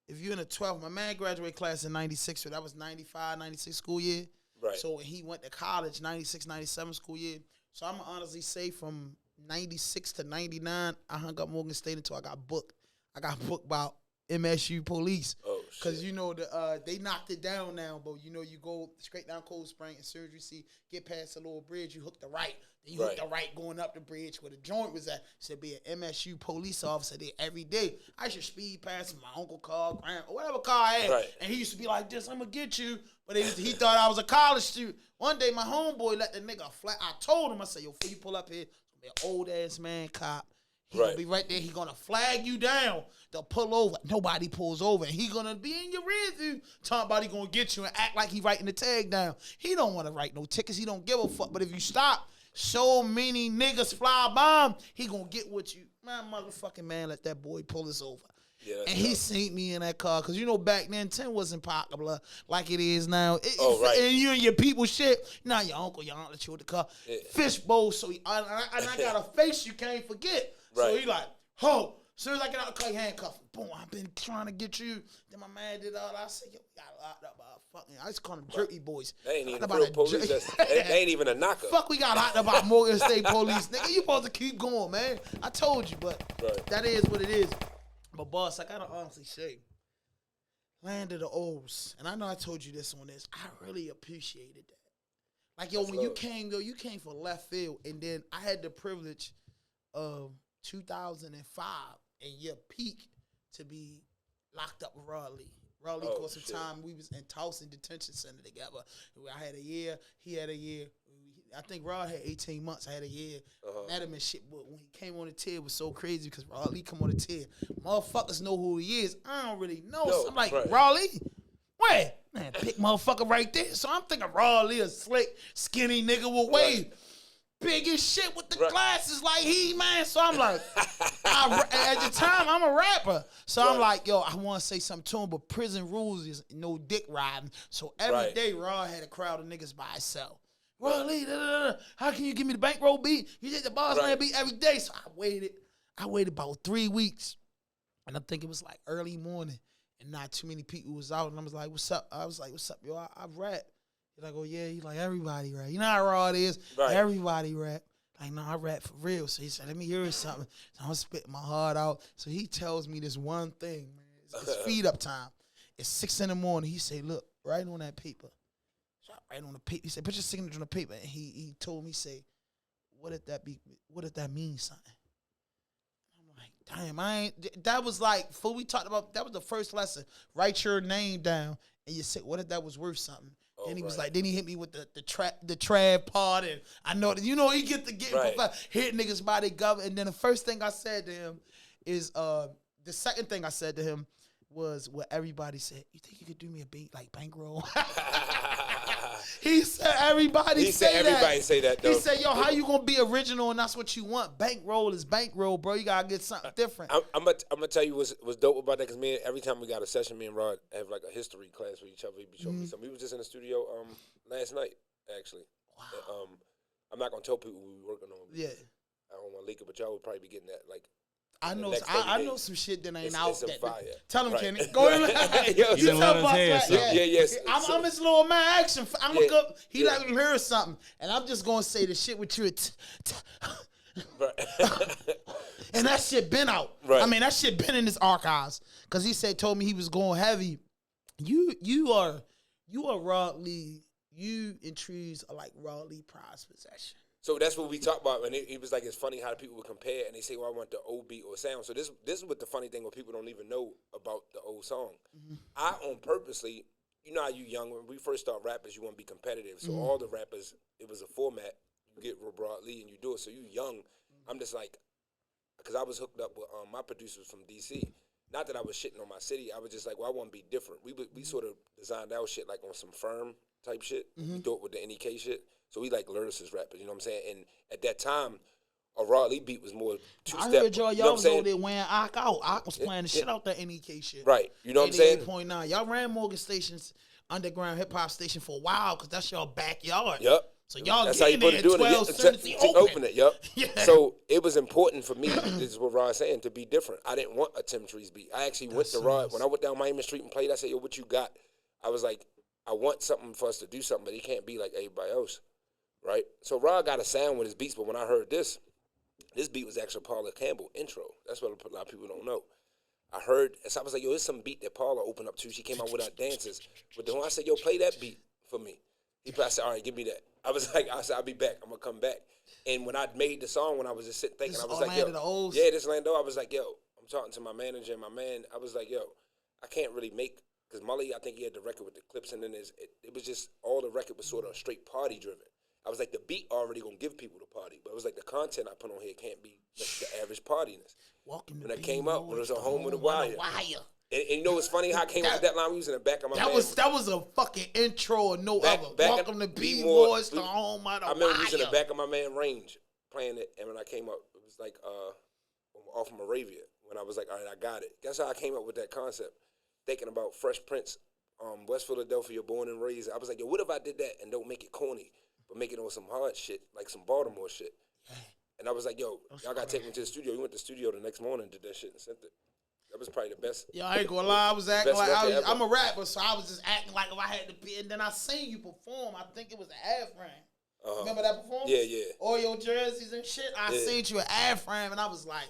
if you're in the 12th, my man graduated class in 96, so that was 95, 96 school year. Right. So he went to college, 96, 97 school year. So I'm going to honestly say from 96 to 99, I hung up Morgan State until I got booked. I got booked by MSU police. Oh, shit. Because, they knocked it down now, but, you go straight down Cold Spring as soon as you get past the little bridge, you hook the right. Then you hook the right going up the bridge where the joint was at. Should be an MSU police officer there every day. I should speed past my uncle car, grandpa, whatever car I had. Right. And he used to be like this, I'm going to get you. But he thought I was a college student. One day, my homeboy let the nigga flat. I told him, I said, yo, before you pull up here, it's going to be an old-ass man cop. He gonna be right there. He gonna flag you down. They'll pull over. Nobody pulls over. And he gonna be in your rear view. Talking about he gonna get you and act like he writing the tag down. He don't want to write no tickets. He don't give a fuck. But if you stop, so many niggas fly by him, he gonna get what you. My motherfucking man let that boy pull us over. Yeah, and he seen me in that car. Because, back then, 10 wasn't popular like it is now. Right. And you and your people shit. Now your uncle, your aunt let you with the car. Yeah. Fishbowl. So I got a face you can't forget. Right. So he like, ho. As soon as I get out the car, he handcuff him. Boom, I've been trying to get you. Then my man did all that. I said, yo, we got locked up by fucking, I just call them jerky boys. They ain't even real police. They ain't even a knocker. Fuck, we got locked up by Morgan State police. Nigga, you supposed to keep going, man. I told you, but that is what it is. But, boss, I got to honestly say, land of the O's, and I know I told you this on this, I really appreciated that. Like, yo, when you came for left field, and then I had the privilege of 2005 and your peak to be locked up with Raleigh. Raleigh for some time. We was in Towson Detention Center together. I had a year. He had a year. I think Rod had 18 months. I had a year. Met him and shit. But when he came on the tier, it was so crazy because Raleigh come on the tier. Motherfuckers know who he is. I don't really know. So I'm like, Raleigh? Where? Man, big motherfucker right there. So I'm thinking Raleigh, a slick, skinny nigga with wave. Big as shit with the glasses like he, man. So I'm like, at the time, I'm a rapper. So I'm like, yo, I want to say something to him, but prison rules is no dick riding. So every day, Rod had a crowd of niggas by himself. Raleigh, how can you give me the bankroll beat? You did the BossMandagod beat every day. So I waited about 3 weeks. And I think it was like early morning. And not too many people was out. And I was like, what's up? I was like, what's up, yo? I rap. He's like, oh, yeah. He's like, everybody rap. You know how Rod is? Right. Everybody rap. Like, no, I rap for real. So he said, let me hear something. So I'm spitting my heart out. So he tells me this one thing, man. It's feed up time. It's 6 in the morning. He said, look, write on that paper. So I write on the paper. He said, put your signature on the paper. And he told me, say, what if that means something? I'm like, damn, that was like, before we talked about, that was the first lesson. Write your name down. And you said, what if that was worth something? Then he was like, then he hit me with the trad part, and I know that, he get hit niggas by their government. And then the first thing I said to him is, the second thing I said to him was what everybody said. You think you could do me a beat like Bankroll? He said everybody say that. Though. He said, yo, how you gonna be original and that's what you want? Bankroll is bankroll, bro. You gotta get something different. I'm gonna tell you what's dope about that, because every time we got a session, me and Rod have like a history class with each other. He be showing me something. We was just in the studio last night, actually. Wow. I'm not gonna tell people we were working on. Yeah. I don't want to leak it, but y'all would probably be getting that like. I know some shit that ain't out. It's that fire. Tell him, Kenny. Go ahead. You tell Boss yes. I'm his little man action. I'm a good. He let me hear something, and I'm just gonna say the shit with you. And that shit been out. Right. I mean, that shit been in his archives, because he told me he was going heavy. You are Rod Lee. You and Trees are like Rod Lee prize possession. So that's what we talk about, and he was like, it's funny how people would compare, and they say, well, I want the old beat or sound. So this is what the funny thing, what people don't even know about the old song. Mm-hmm. I, on purposely, how you young, when we first start rappers, you want to be competitive. So all the rappers, it was a format. You get Rod Lee and you do it. So you young. I'm just like, because I was hooked up with my producers from D.C. Not that I was shitting on my city. I was just like, well, I want to be different. We sort of designed our shit like on some firm type shit. Mm-hmm. We do it with the NEK shit. So we like lyricist rappers, you know what I'm saying? And at that time, a Rod Lee beat was more two-step. I heard y'all was over there wearing Ock out. Ock was playing the shit out that NEK shit. Right. You know what I'm saying? 88.9. Y'all ran Morgan Station's underground hip-hop station for a while, because that's y'all backyard. Yep. So y'all that's getting there at 12, to open it. Yep. Yeah. So it was important for me, this is what Rod's saying, to be different. I didn't want a Tim Trees beat. I actually went to Rod. When I went down Miami Street and played, I said, yo, what you got? I was like, I want something for us to do something, but it can't be like everybody else. Right? So Rod got a sound with his beats, but when I heard this beat was actually Paula Campbell intro. That's what a lot of people don't know. I was like, yo, there's some beat that Paula opened up to. She came out with her dances. But then I said, yo, play that beat for me. I said, all right, give me that. I said, I'll be back. I'm going to come back. And when I made the song, when I was just sitting thinking, I was like, yo. This Lando. I was like, yo, I'm talking to my manager and my man. I was like, yo, I can't really make, because Mully, I think he had the record with the clips, and then it was just, all the record was sort of straight party driven. I was like, the beat already gonna give people the party, but it was like the content I put on here can't be like the average partiness. When it came out, when it was a Home with a Wire. And you know what's funny? How I came out with that line? We was in the back of my man. That was a fucking intro or no other. Welcome to B-Boys to Home with a Wire. I remember we was in the back of my man Range playing it, and when I came up, it was like off of Moravia. When I was like, all right, I got it. Guess how I came up with that concept? Thinking about Fresh Prince, West Philadelphia, born and raised. I was like, yo, what if I did that and don't make it corny? But make it on some hard shit, like some Baltimore shit. And I was like, yo, y'all got to take me to the studio. We went to the studio the next morning, did that shit, and sent it. That was probably the best. Yo, I ain't gonna lie. I was acting like I'm a rapper, so I was just acting like if I had to be. And then I seen you perform. I think it was an Ad-Frame. Remember that performance? Yeah. All your jerseys and shit. I seen you at Ad-Frame, and I was like,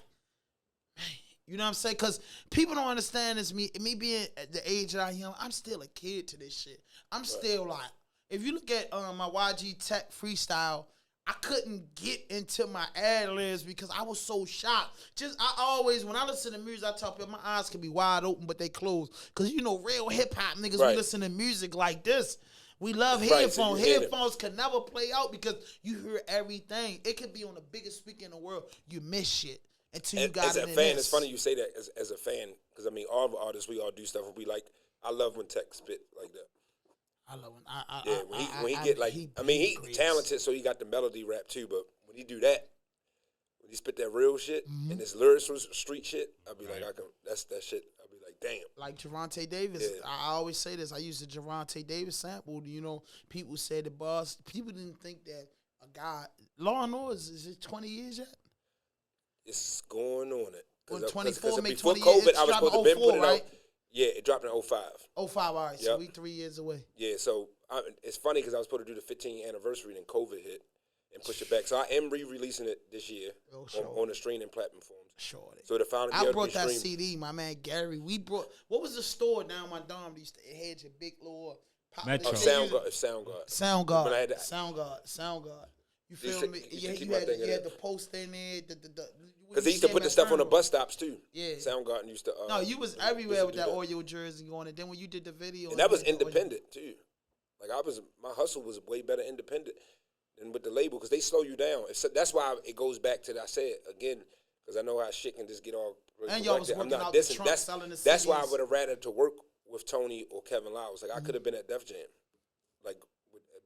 man, you know what I'm saying? Because people don't understand this. Me being at the age that I am, I'm still a kid to this shit. I'm still like, if you look at my YG Tech freestyle, I couldn't get into my ad-libs because I was so shocked. I always, when I listen to music, I tell people my eyes can be wide open, but they closed. Because, real hip-hop niggas, we listen to music like this. We love headphones. So headphones can never play out because you hear everything. It could be on the biggest speaker in the world. You miss shit until you got it in this. As a fan, it's funny you say that as a fan. Because, all the artists, we all do stuff. We like, I love when Tech spit like that. I love him. When he get like, he talented, so he got the melody rap too. But when he do that, when he spit that real shit and this lyrical street shit, I'll be like, that's that shit. I'll be like, damn. Like Javante Davis, I always say this. I used the Javante Davis sample. People said the boss. People didn't think that a guy. Law and Order is it 20 years yet? It's going on it. 24, make before 20 COVID, years. I was supposed to been putting right? out. Yeah, it dropped in 05. 05, all right. So we 3 years away. Yeah, so it's funny because I was supposed to do the 15th anniversary, then COVID hit and pushed it back. So I am re-releasing it this year on the streaming platforms. Sure. So the final I brought that CD, my man Gary. What was the store down my dorm? It had your big little Metro. Soundguard. Soundguard. You feel me? Yeah, you had the post in there. Because they used to put the stuff on the bus stops too. Yeah. Soundgarden used to. No, you was everywhere with that Oreo jersey on it. Then when you did the video, and that was independent too. Like my hustle was way better independent than with the label because they slow you down. That's why it goes back to I said again because I know how shit can just get all. And y'all was working out the trunk, selling the CDs. That's why I would have rather to work with Tony or Kevin Lyles. Like I could have been at Def Jam, like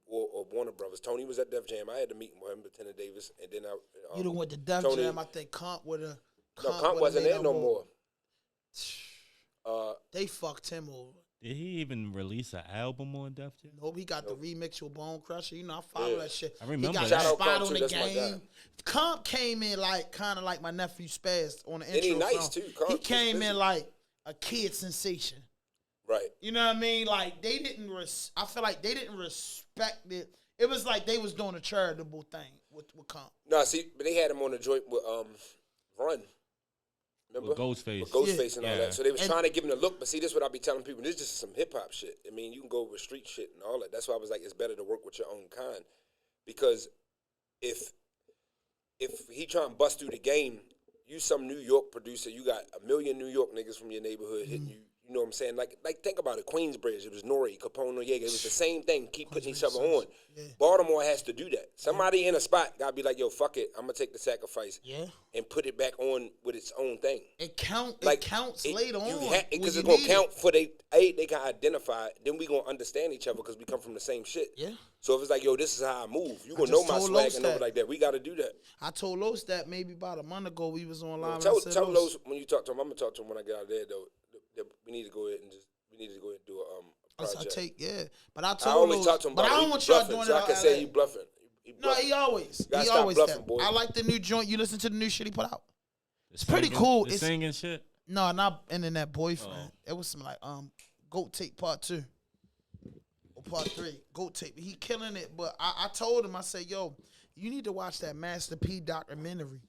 or Warner Brothers. Tony was at Def Jam. I had to meet with him, Lieutenant Davis, and then you done went to Def Jam. I think Comp would have. No, Comp wasn't there no more. They fucked him over. Did he even release an album on Def Jam? Nope, he got the remix with Bone Crusher. You know, I follow that shit. I remember he got that. a spot on the game. Comp came in kind of like my nephew Spaz on the intro. And he nice too. He came in like a kid sensation. Right. You know what I mean? Like they didn't. I feel like they didn't respect it. It was like they was doing a charitable thing with Comp. No, see, but they had him on the joint with Run. Remember? With Ghostface. With Ghostface and all that. So they was trying to give him the look, but see, this is what I be telling people. This is just some hip hop shit. I mean, you can go with street shit and all that. That's why I was like, it's better to work with your own kind, because if he trying to bust through the game, you some New York producer, you got a million New York niggas from your neighborhood hitting you. You know what I'm saying? Like think about it. Queensbridge, it was Nori, Capone, Noriega. It was the same thing. Keep putting each other on. Yeah. Baltimore has to do that. Somebody in a spot got to be like, yo, fuck it. I'm going to take the sacrifice and put it back on with its own thing. It counts later on. Because it's going to count for they can identify it. Then we going to understand each other because we come from the same shit. Yeah. So if it's like, yo, this is how I move. You going to know my swag and know like that. We got to do that. I told Los that maybe about a month ago we was online. Tell Los when you talk to him. I'm going to talk to him when I get out of there, though. We need to go ahead and do a project. But I told only talk to him about but I don't want y'all doing it. So I can say he bluffing. No, he always bluffing, boy. I like the new joint. You listen to the new shit he put out. It's pretty cool. It's singing shit. No, not Internet Boyfriend. It was some like Goat Tape Part 2 or Part 3. Goat Tape. He killing it. But I told him, I said, yo, you need to watch that Master P documentary.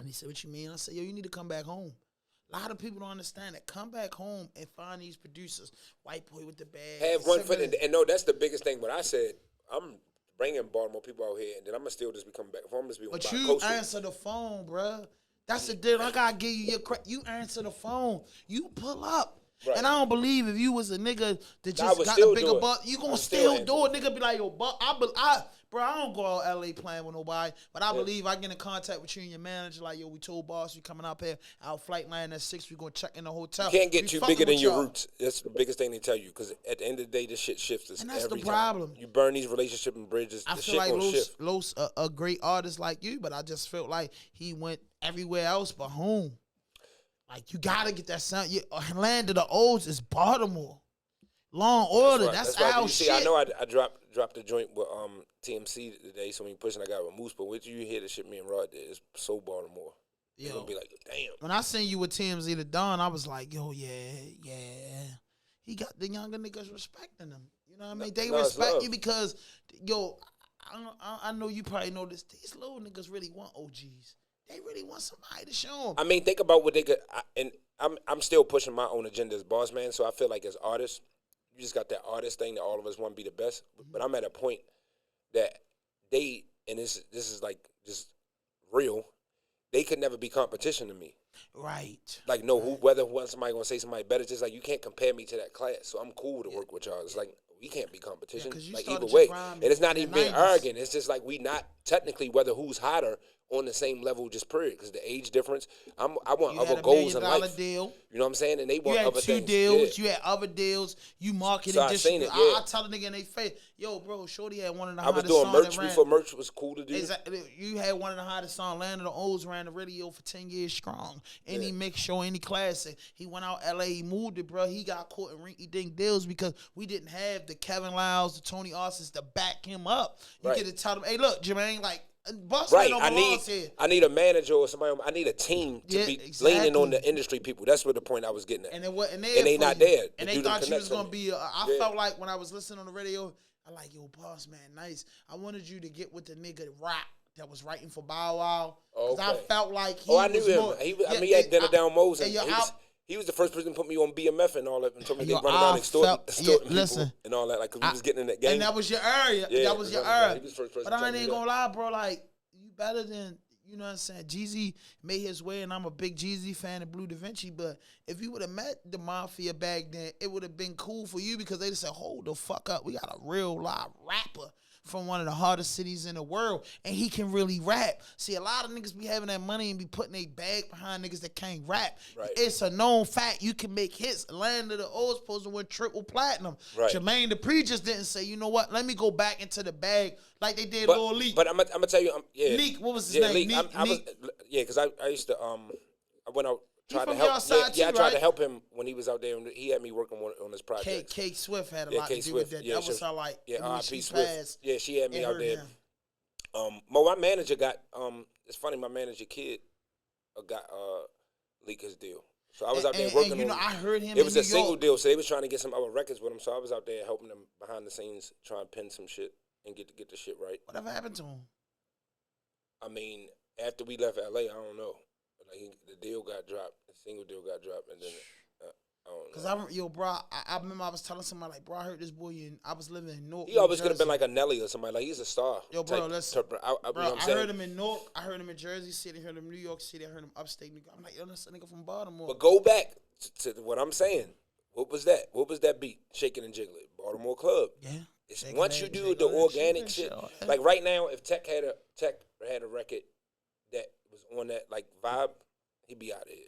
And he said, what you mean? I said, yo, you need to come back home. A lot of people don't understand that. Come back home and find these producers. White boy with the bag. Have one foot in. And no, that's the biggest thing. What I said, I'm bringing Baltimore people out here, and then I'm going to still just be coming back. I'm just be but you answer the phone, bruh. That's the deal. I got to give you your credit. You answer the phone. You pull up. Right. And I don't believe if you was a nigga that just got a bigger butt, you going to still do it. Nigga be like, yo, but bro, I don't go out LA playing with nobody, but I believe I get in contact with you and your manager, like, yo, we told boss we coming up here, our flight line at 6, we going to check in the hotel. You can't get too bigger than your roots. That's the biggest thing they tell you, because at the end of the day, this shit shifts us. And that's every the problem. Time. You burn these relationship and bridges, I the feel shit like gonna shift. Los a great artist like you, but I just felt like he went everywhere else but home. Like, you got to get that sound. Land of the Olds is Baltimore. Long Order, that's our shit. I know I dropped the joint with TMC today, so when you pushing, I got with Moose, but wait till you hear the shit me and Rod did, it's so Baltimore. You're going to be like, damn. When I seen you with TMZ the Dawn, I was like, yo, yeah. He got the younger niggas respecting him. You know what I mean? They respect you because, yo, I know you probably know this. These little niggas really want OGs. They really want somebody to show them. I mean, think about what they could, and I'm still pushing my own agenda as boss man, so I feel like as artists, you just got that artist thing that all of us want to be the best. But I'm at a point that they, and this is like just real, they could never be competition to me. Right. Like, no, whether somebody going to say somebody better, just like you can't compare me to that class. So I'm cool to work with y'all. It's like, we can't be competition. Like, either way. And it's not even being arrogant. It's just like we not technically whether who's hotter on the same level, just period. Because the age difference, I want other goals in life. Deal. You know what I'm saying? And they want other things. You had 2 deals. Yeah. You had other deals. You marketed. So I seen it, yeah. I tell a nigga in their face, yo, bro, Shorty had one of the I hottest was doing songs merch before merch was cool to do. Exactly. You had one of the hottest songs. Land of the Olds ran the radio for 10 years strong. Any mix show, any classic. He went out LA, he moved it, bro. He got caught in rinky-dink deals because we didn't have the Kevin Lyles, the Tony Austins to back him up. You get to tell them, hey, look, Jermaine, like, right, I need a manager or somebody. I need a team to be leaning on the industry people. That's what the point I was getting at. And they not there. And they thought you was gonna be. I felt like when I was listening on the radio, I like, yo, boss man, nice. I wanted you to get with the nigga Rock that was writing for Bow Wow. Because I felt like he I knew him. He had Dinner Down Moses. He was the first person to put me on BMF and all that, and told me they Yo, run around extorting people listen, and all that, like, 'cause we was getting in that game. And that was your area. Yeah, that was your area. He was the first person But I to ain't tell me gonna lie, bro. Like, you better than, you know what I'm saying? Jeezy made his way, and I'm a big Jeezy fan of Blue Da Vinci. But if you would have met the Mafia back then, it would have been cool for you because they'd have said, hold the fuck up. We got a real live rapper from one of the hardest cities in the world, and he can really rap. See, a lot of niggas be having that money and be putting their bag behind niggas that can't rap. Right. It's a known fact. You can make hits. Land of the O's supposed to win triple platinum. Right. Jermaine Dupri just didn't say, you know what, let me go back into the bag like they did But, Lil Leak. but I'm gonna tell you, Leak, what was his name? Leak. Leak. Because I used to I went out. He Tried to from help. your side I too, tried right? to help him when he was out there, and he had me working on his project. K Swift had a Yeah, lot K to do Swift. with that. Yeah, That was how, like, when R.I.P. she Swift. passed, Yeah, she had me it out hurt there. him. My manager got it's funny. My manager kid got Leak his deal. So I was out there working and, you know, on. I heard him. It was in a New single York. deal, so they was trying to get some other records with him. So I was out there helping them behind the scenes, trying to pin some shit and get the shit right. Whatever happened to him? I mean, after we left LA, I don't know. Like the deal got dropped, the single deal got dropped, and then I don't know. Bro, I remember I was telling somebody, like, bro, I heard this boy I was living in Newark. He always New could have been Jersey. like a Nelly or somebody. Like, he's a star. Yo, bro, type- listen. type- I, you know Bro, what I'm I saying? heard him in Newark. I heard him in Jersey City. I heard him in New York City. I heard him upstate New York. I'm like, yo, that's a nigga from Baltimore. But go back to what I'm saying. What was that? What was that beat? Shaking and Jiggling. Baltimore Club. Yeah. It's, Shaking once that, you do shaking the that, organic shaking shit, that. like right now, if Tech had a record that was on that like vibe, he'd be out of here.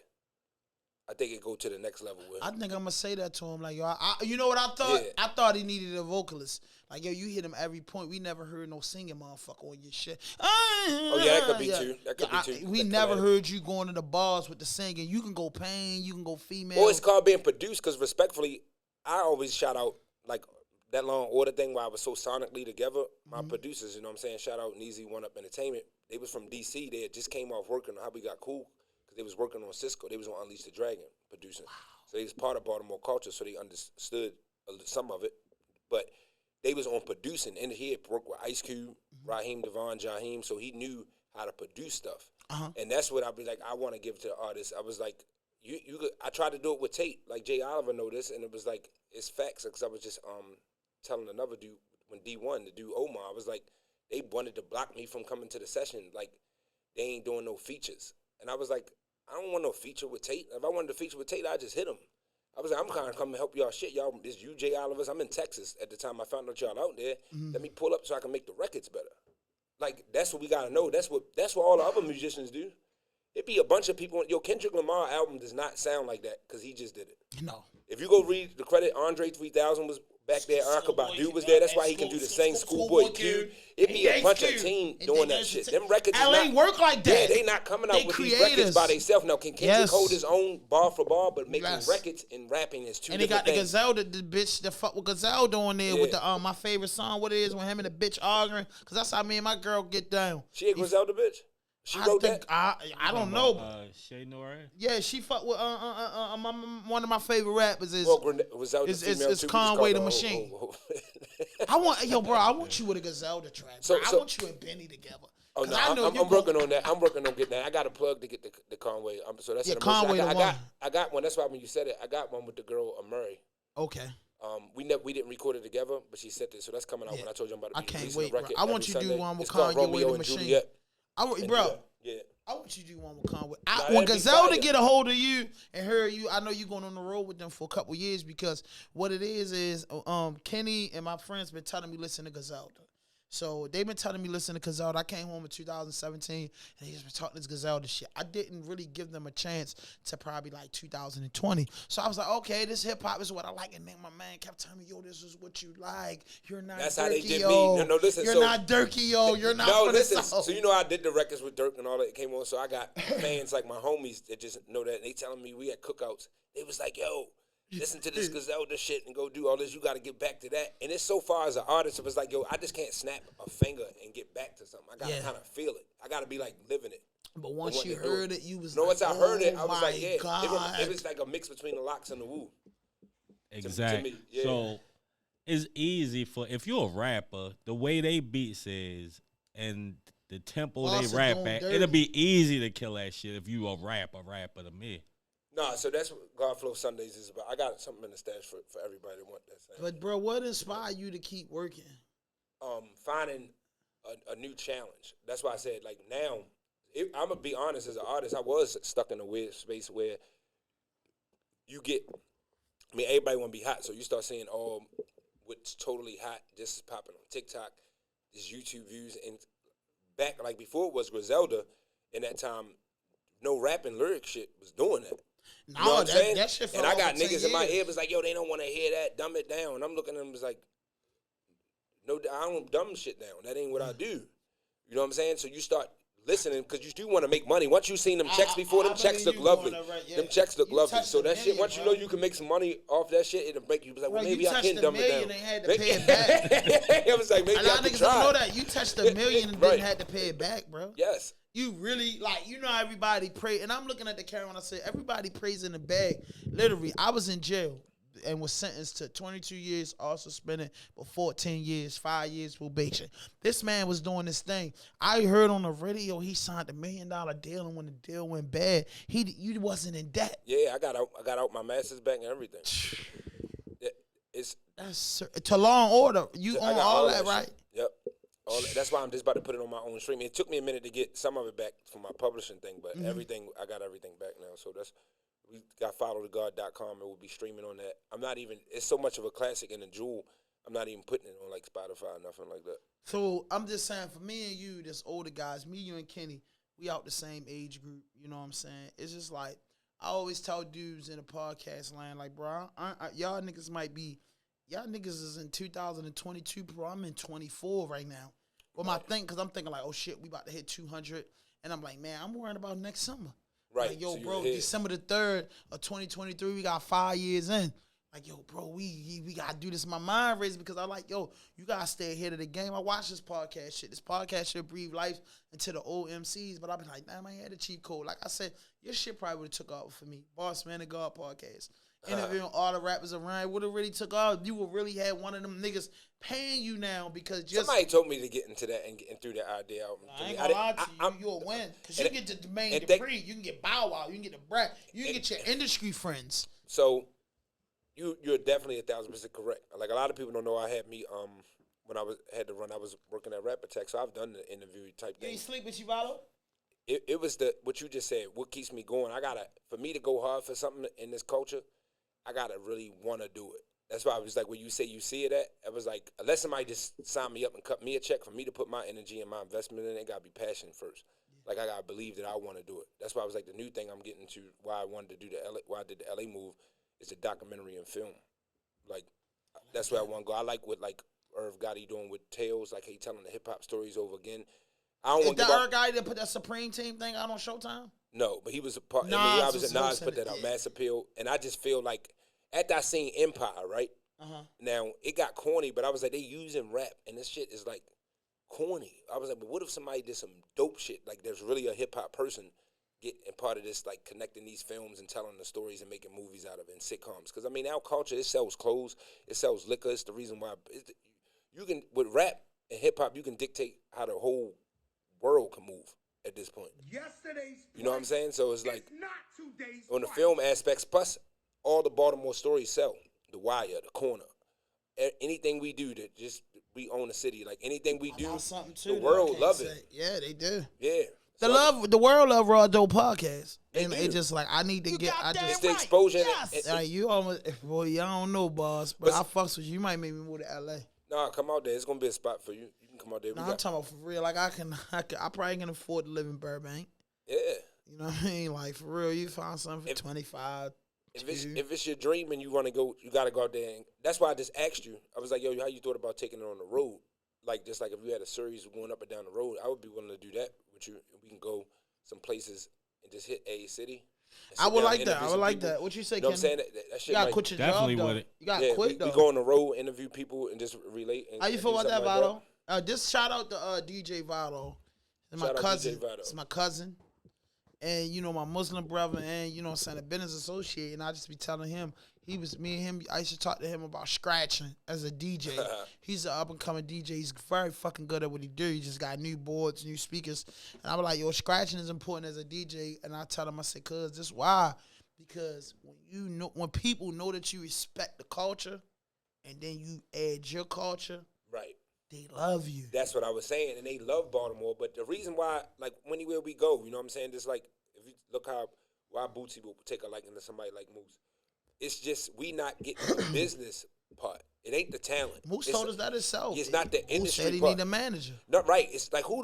I think it go to the next level with him. I think I'm gonna say that to him. Like, yo, you know what I thought? Yeah. I thought he needed a vocalist. Like, yo, you hit him every point. We never heard no singing motherfucker on your shit. Oh yeah, that could be too. That could be too. We That never could heard you going to the bars with the singing. You can go pain. You can go female. Well, it's called being produced because respectfully, I always shout out like that Long Order thing where I was so sonically together. My producers, you know what I'm saying? Shout out Neezy One Up Entertainment. They was from DC. They had just came off working on How We Got Cool because they was working on Cisco. They was on Unleash the Dragon producing. Wow. So they was part of Baltimore culture, so they understood some of it. But they was on producing, and he had worked with Ice Cube, Raheem Devon, Jaheim, so he knew how to produce stuff. And that's what I'd be like, I want to give to the artists. I was like, I tried to do it with Tate, like Jay Oliver know this, and it was like, it's facts, because I was just telling another dude, when D1, the dude Omar, I was like, they wanted to block me from coming to the session, like, they ain't doing no features. And I was like, I don't want no feature with Tate. If I wanted to feature with Tate, I'd just hit him. I was like, I'm kind of coming to help y'all shit. Y'all, this you, Jay Oliver's. I'm in Texas at the time I found out y'all out there. Let me pull up so I can make the records better. Like, that's what we got to know. That's what all the other musicians do. It be a bunch of people. Yo, Kendrick Lamar album does not sound like that because he just did it. No. If you go read the credit, Andre 3000 was back there. Erykah Badu was there. That's why he can do the same Schoolboy Q. It be a bunch of team doing that shit. Them records LA work like that. Yeah, they not coming out with these records by themselves. Now, can Kendrick hold his own bar for bar, but making records and rapping is two different things. And they got the Gazelle, the bitch that fuck with Gazelle doing there with the my favorite song. What it is when him and the bitch arguing? Because that's how me and my girl get down. She a Gazelle the bitch? She wrote that? I don't know. Shay Nora? Yeah, she fuck with one of my favorite rappers is is Conway the Machine. I want you with a Gazelle to track. I want you and Benny together. Oh no, I'm working on that. I'm working on getting that. I got a plug to get the Conway. So that's Conway. I got one. That's why when you said it, I got one with the girl Murray. Okay. We didn't record it together, but she said this, so that's coming out when I told you I'm about to be releasing the record. I want you to do one with Conway the Machine. I want you to do one with Conway. When Gazelle to get a hold of you and hear you, I know you going on the road with them for a couple years because what it is Kenny and my friends been telling me listen to Gazelle. So they've been telling me listen to Gazelle. I came home in 2017 and they just been talking this Gazelle shit. I didn't really give them a chance to probably like 2020. So I was like, okay, this hip hop is what I like. And then my man kept telling me, yo, this is what you like. You're not That's Durky, how they did yo. me. No, listen. You're not Durky, yo. You're not No, for listen. the South. So you know I did the records with Dirk and all that came on. So I got fans like my homies that just know that. And they telling me we had cookouts. They was like, yo, listen to this Gazelle shit and go do all this. You got to get back to that. And it's so far as an artist, it was like, yo, I just can't snap a finger and get back to something. I got to kind of feel it. I got to be like living it. But once you heard it, you was like, once I heard it, I was like, yeah. It was like a mix between the Locks and the Wu. Exactly. To me, yeah. So it's easy for, if you're a rapper, the way they beats is and the tempo they rap at, it'll be easy to kill that shit if you a rapper to me. Nah, so that's what God Flow Sundays is about. I got something in the stash for everybody that want that. Same. But bro, what inspired you to keep working? Finding a new challenge. That's why I said like now. I'm gonna be honest. As an artist, I was stuck in a weird space where you get. I mean, everybody want to be hot, so you start seeing what's totally hot. This is popping on TikTok. This YouTube views and back like before it was Griselda. In that time, no rapping lyric shit was doing that. No, you know what I'm saying? That shit. And I got niggas in my ear was like, yo, they don't want to hear that. Dumb it down. And I'm looking at them was like, no, I don't dumb shit down. That ain't what I do. You know what I'm saying? So you start listening because you do want to make money. Once you seen them checks before, them checks look lovely. Them checks look lovely. So that shit, once you know you can make some money off that shit, it'll make you be like, well, maybe I can dumb it down. They had to pay it back. I was like, maybe a lot I of can niggas try. don't know that. You touched $1 million and didn't have to pay it back, bro. Yes. You really, like, you know, everybody pray. And I'm looking at the camera when I say everybody prays in the bag. Literally, I was in jail and was sentenced to 22 years, all suspended, but 14 years, 5 years probation. This man was doing this thing. I heard on the radio he signed $1 million deal, and when the deal went bad, you wasn't in debt. Yeah, I got out my master's back and everything. That's to law and order. You own all that, right? Shit. Yep. That's why I'm just about to put it on my own stream. It took me a minute to get some of it back from my publishing thing, but everything, I got everything back now. So we got followthegod.com and we'll be streaming on that. It's so much of a classic and a jewel, I'm not even putting it on like Spotify or nothing like that. So I'm just saying, for me and you, this older guys, me, you, and Kenny, we out the same age group. You know what I'm saying? It's just like, I always tell dudes in the podcast land, like, bro, y'all niggas is in 2022, bro. I'm in 24 right now. Well, my thing, because I'm thinking like, oh shit, we about to hit 200. And I'm like, man, I'm worrying about next summer. Right. Like, yo, so bro, December the 3rd of 2023, we got 5 years in. Like, yo, bro, we got to do this. My mind raised because I'm like, yo, you got to stay ahead of the game. I watch this podcast shit. This podcast should breathe life into the old MCs. But I be like, damn, I ain't had a cheat code. Like I said, your shit probably would have took off for me. BossMandagod Podcast. Interviewing all the rappers around, would have really took off. You would really had one of them niggas paying you now because just somebody told me to get into that and threw that idea out. I ain't gonna lie to you, you'll win because you get the Jermaine Dupri, you can get Bow Wow, you can get the Brat, you can get your industry friends. So you're definitely 1,000% correct. Like a lot of people don't know, I had me when I had to run. I was working at Rap Attack, so I've done the interview type thing. You ain't sleep with Chivalo? It was what you just said. What keeps me going? For me to go hard for something in this culture, I gotta really want to do it. That's why I was like, when you say you see it at, I was like, unless somebody just sign me up and cut me a check, for me to put my energy and my investment in it, gotta be passion first. Like I gotta believe that I want to do it. That's why I was like, the new thing I'm getting to, why I wanted to do why I did the LA move, is the documentary and film. Like that's where I want to go. I like what like Irv Gotti doing with Tales, like he telling the hip hop stories over again. I don't want to. Is that Irv Gotti that put that Supreme Team thing out on Showtime? No, but he was a part. Nas, I was at Nas put that out, Mass Appeal, and I just feel like after I seen Empire, right? Now it got corny, but I was like, they using rap, and this shit is like corny. I was like, but what if somebody did some dope shit? Like there's really a hip hop person getting part of this, like connecting these films and telling the stories and making movies out of it and sitcoms. Because I mean, our culture, it sells clothes, it sells liquor. It's the reason why you can with rap and hip hop, you can dictate how the whole world can move at this point. You know what I'm saying? So it's like on the film aspects, plus all the Baltimore stories sell. The Wire, the Corner, anything we do that just we own the city. Like anything we do, the world love it. Yeah, they do. Yeah, the world love RawDope Podcast, and it's just like I need to get. It's the exposure. Like you almost, boy, y'all don't know, boss, but I fucks with you. You might make me move to LA. Nah, come out there. It's gonna be a spot for you. You can come out there. Nah, I'm talking about for real. Like I probably can afford to live in Burbank. Yeah. You know what I mean? Like for real, you find something for 25. If it's your dream and you want to go, you got to go out there. And that's why I just asked you. I was like, yo, how you thought about taking it on the road? Like, just like if you had a series going up and down the road, I would be willing to do that with you. We can go some places and just hit a city. I would like that. I would like that. What you say, you know what I'm saying? That shit you got to quit your job, though. You got to quit, though. We go on the road, interview people, and just relate. And, how you feel about that, Vado? Just shout out to DJ Vado. It's my cousin. It's my cousin. And, you know, my Muslim brother and, you know what I'm saying, a business associate. And I just be telling him, me and him, I used to talk to him about scratching as a DJ. He's an up-and-coming DJ. He's very fucking good at what he do. He just got new boards, new speakers. And I was like, yo, scratching is important as a DJ. And I tell him, I said, cuz, this why. Because when people know that you respect the culture, and then you add your culture, right? They love you. That's what I was saying, and they love Baltimore. But the reason why, like, anywhere we go, you know what I'm saying? Just like if you look why Bootsy will take a liking to somebody like Moose. It's just we not getting the business part. It ain't the talent. Moose told us that himself. It's not the industry Moose said he part. need a manager. Not right. It's like who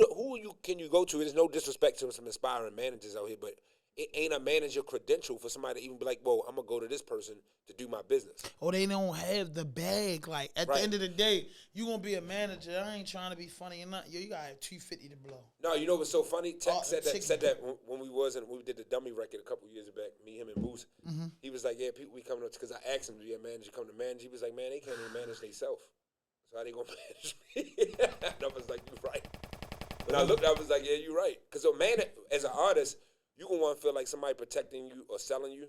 can you go to? There's no disrespect to some aspiring managers out here, but it ain't a manager credential for somebody to even be like, well, I'm gonna go to this person to do my business. Or they don't have the bag. Like at Right. the end of the day, you gonna be a manager. I ain't trying to be funny or not. Yo, you got to have $250 to blow. No, you know what's so funny? Tech Oh, said that when we did the dummy record a couple years back, me, him, and Moose. Mm-hmm. He was like, yeah, people we coming up because I asked him to be a manager, come to manage. He was like, man, they can't even manage themselves. So how they gonna manage me? And I was like, you right. When I looked, I was like, yeah, you right. Because a man, as an artist, you gonna want to feel like somebody protecting you or selling you,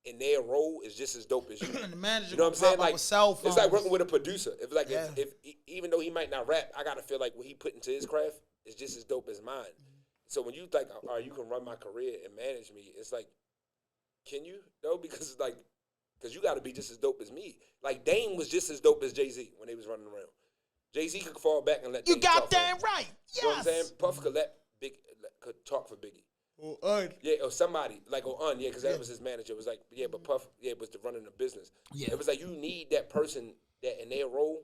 and their role is just as dope as you. And the manager, You know what I'm saying? Like it's like working with a producer. If like Yeah. if even though he might not rap, I gotta feel like what he put into his craft is just as dope as mine. So when you like, all right, you can run my career and manage me, it's like, can you though? Because it's like, because you gotta be just as dope as me. Like Dame was just as dope as Jay-Z when they was running around. Jay-Z could fall back and let you Dame got talk damn for him. right. Yes. You know what I'm saying? Puff could could talk for Biggie. Yeah, or somebody like yeah, because that was his manager. It was like, yeah, but Puff, was the running the business. Yeah. It was like you need that person that in their role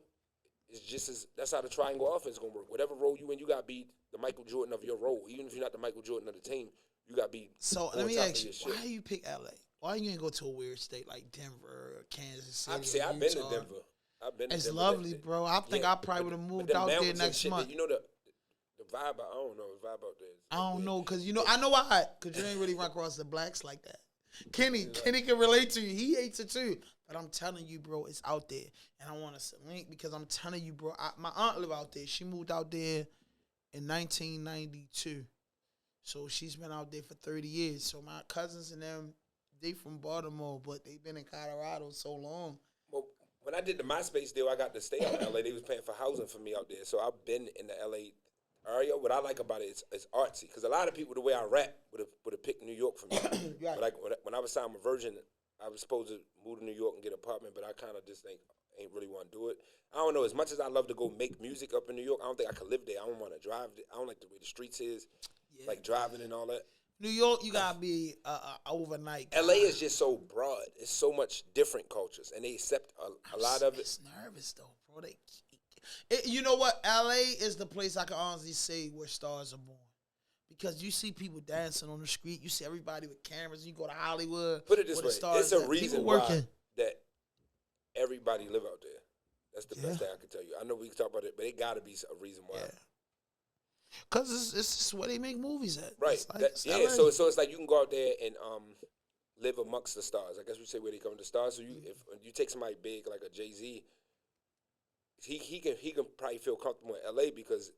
is just as that's how the triangle offense is gonna work. Whatever role you in, you gotta be the Michael Jordan of your role. Even if you're not the Michael Jordan of the team, you gotta be. So on let me top ask of you, your shit. why you pick LA? Why you ain't go to a weird state like Denver or Kansas City? I've been to Denver. I've been. It's to Denver. lovely, bro. I think I probably would have moved out there next month. You know the vibe. I don't know the vibe out there. I don't know, cause I know why. Cause you ain't really run across the blacks like that. Kenny can relate to you. He hates it too. But I'm telling you, bro, it's out there, and I want to link because I'm telling you, bro. My aunt live out there. She moved out there in 1992, so she's been out there for 30 years. So my cousins and them, they from Baltimore, but they've been in Colorado so long. Well, when I did the MySpace deal, I got to stay out in LA. They was paying for housing for me out there, so I've been in the LA area. What I like about it is artsy, because a lot of people, the way I rap, would have picked New York for me. Right. But like when I was signed with Virgin, I was supposed to move to New York and get an apartment, but I kind of just ain't really want to do it. I don't know. As much as I love to go make music up in New York, I don't think I could live there. I don't want to drive. I don't like the way the streets is, like driving and all that. New York, you gotta be overnight guy. LA is just so broad. It's so much different cultures, and they accept a lot of it. It's nervous though, bro. You know what? LA is the place I can honestly say where stars are born. Because you see people dancing on the street, you see everybody with cameras. You go to Hollywood. Put it this way: it's a reason why working. that everybody live out there. That's the best thing I can tell you. I know we can talk about it, but it got to be a reason why. Yeah. Cause it's just where they make movies at. Right. Like, so it's like you can go out there and live amongst the stars. I guess we say where they come to stars. So if you take somebody big like a Jay-Z, he can probably feel comfortable in LA because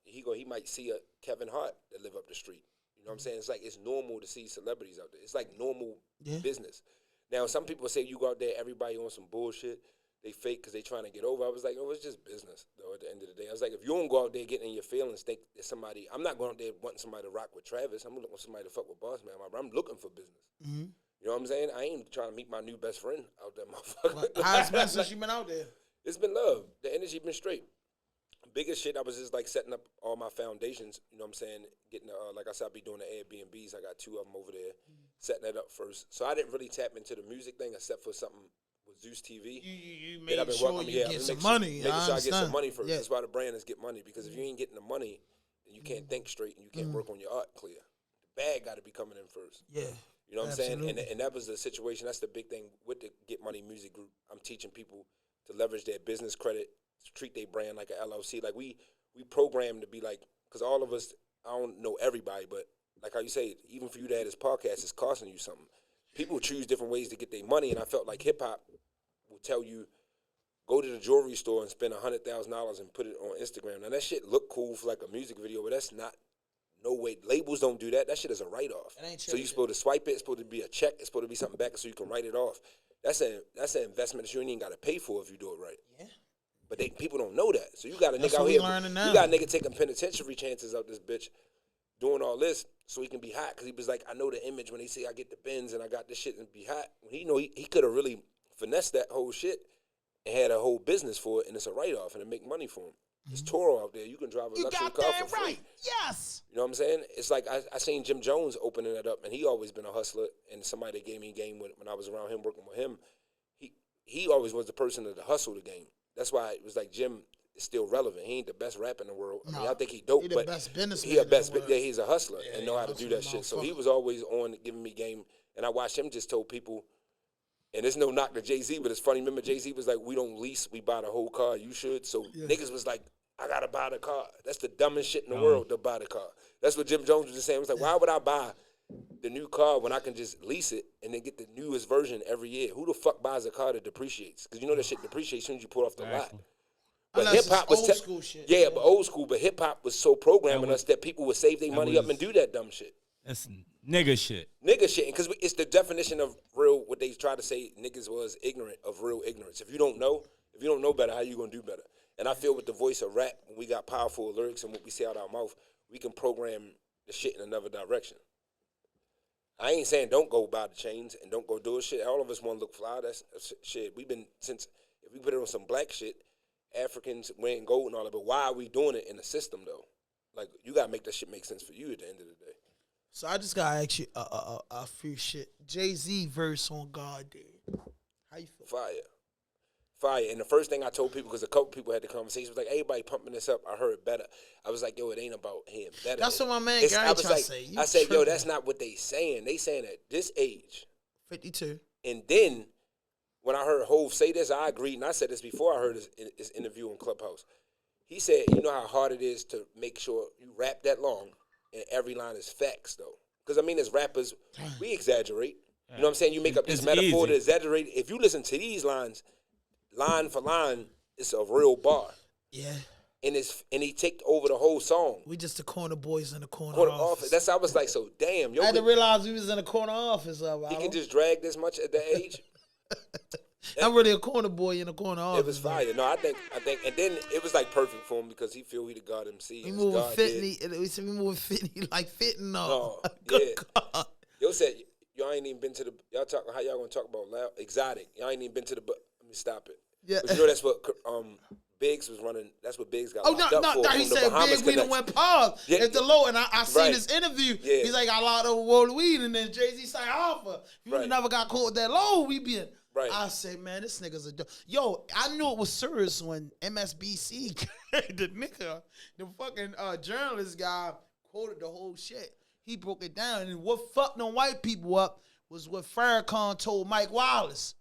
he might see a Kevin Hart that live up the street. You know what I'm saying? It's like it's normal to see celebrities out there. It's like normal business. Now some people say you go out there, everybody on some bullshit. They fake because they trying to get over. I was like, oh, it's just business, though, at the end of the day. I was like, if you don't go out there getting in your feelings, think that somebody, I'm not going out there wanting somebody to rock with Travis. I'm looking for somebody to fuck with BossMan. I'm looking for business. Mm-hmm. You know what I'm saying? I ain't trying to meet my new best friend out there, motherfucker. How's it been since you been out there? It's been love. The energy been straight. Biggest shit, I was just like setting up all my foundations. You know what I'm saying? Getting, like I said, I be doing the Airbnbs. I got 2 of them over there, setting that up first. So I didn't really tap into the music thing except for something with Zeus TV. You made sure you get some money. Making sure I get some money first. Yeah. That's why the brand is get money. Because if you ain't getting the money, then you can't think straight and you can't work on your art clear. The bag got to be coming in first. Yeah. You know what I'm saying? Absolutely. And that was the situation. That's the big thing with the Get Money Music Group. I'm teaching people to leverage their business credit, to treat their brand like an LLC. Like we program to be like, because all of us, I don't know everybody, but like how you say, even for you to have this podcast, it's costing you something. People choose different ways to get their money, and I felt like hip-hop will tell you, go to the jewelry store and spend $100,000 and put it on Instagram. Now, that shit look cool for like a music video, but that's not, no way. Labels don't do that. That shit is a write-off. So you're supposed to swipe it. It's supposed to be a check. It's supposed to be something back so you can write it off. That's an investment that you ain't even got to pay for if you do it right. Yeah. But people don't know that. So you got a nigga out here. You got a nigga taking penitentiary chances out this bitch doing all this so he can be hot. Because he was like, I know the image when they say I get the Benz and I got this shit and be hot. He could have really finessed that whole shit and had a whole business for it, and it's a write-off, and it make money for him. It's Toro out there. You can drive a luxury car for free. Right. Yes. You know what I'm saying? It's like I seen Jim Jones opening that up, and he always been a hustler. And somebody that gave me a game when I was around him working with him, he always was the person to hustle the game. That's why it was like Jim is still relevant. He ain't the best rapper in the world. I mean, I think he dope, he the but best businessman he's a hustler and know how to do that shit. So he was always on giving me game, and I watched him just told people. And there's no knock to Jay-Z, but it's funny. Remember, Jay-Z was like, we don't lease, we buy the whole car. You should. So niggas was like, I got to buy the car. That's the dumbest shit in the world, to buy the car. That's what Jim Jones was just saying. He was like, why would I buy the new car when I can just lease it and then get the newest version every year? Who the fuck buys a car that depreciates? Because you know that shit depreciates as soon as you pull it off the lot. But hip-hop was old school shit. Yeah, but old school. But hip-hop was so programming us that people would save their money up and do that dumb shit. That's nigga shit. Nigga shit, because it's the definition of real. What they try to say, niggas was ignorant of real ignorance. If you don't know better, how you gonna do better? And I feel with the voice of rap, when we got powerful lyrics and what we say out our mouth, we can program the shit in another direction. I ain't saying don't go buy the chains and don't go do it shit. All of us want to look fly. That's shit. We've been since if we put it on some black shit, Africans wearing gold and all that. But why are we doing it in the system though? Like you gotta make that shit make sense for you at the end of the day. So I just gotta ask you a few shit. Jay-Z verse on God Day. How you feel? Fire. And the first thing I told people, because a couple people had the conversation, was like, everybody pumping this up. I heard it better. I was like, yo, it ain't about him. That's what my man Gary tried to say. I said, yo, that's not what they saying. They saying at this age. 52. And then when I heard Hov say this, I agreed, and I said this before I heard his interview on Clubhouse. He said, you know how hard it is to make sure you rap that long and every line is facts, though. Because, I mean, as rappers, we exaggerate. You know what I'm saying? You make up this metaphor to exaggerate. If you listen to these lines, line for line, it's a real bar. Yeah. And he take over the whole song. We just the corner boys in the corner office. That's I was like, so damn. Yo, I had to realize we was in the corner office. He can just drag this much at that age. I'm really a corner boy in the corner office. It was fire. No, I think, and then it was like perfect for him because he feel he the God MC. We moving fitney. We said we moving fitney like fitting up. No, yeah. God. Yo said y'all ain't even been to the. Y'all talk how y'all gonna talk about loud exotic. Y'all ain't even been to the. Let me stop it. Yeah, but you know that's what Biggs was running. That's what Biggs got. Locked up for. He said Big we done went pause. Yeah, it's the low, and I seen this interview. Yeah. He's like I locked up a roll of weed, and then Jay-Z said Alpha. If you never got caught with that low, we be in. Right. I say, man, this nigga's a yo. I knew it was serious when MSBC, the fucking journalist guy quoted the whole shit. He broke it down, and what fucked them white people up was what Farrakhan told Mike Wallace.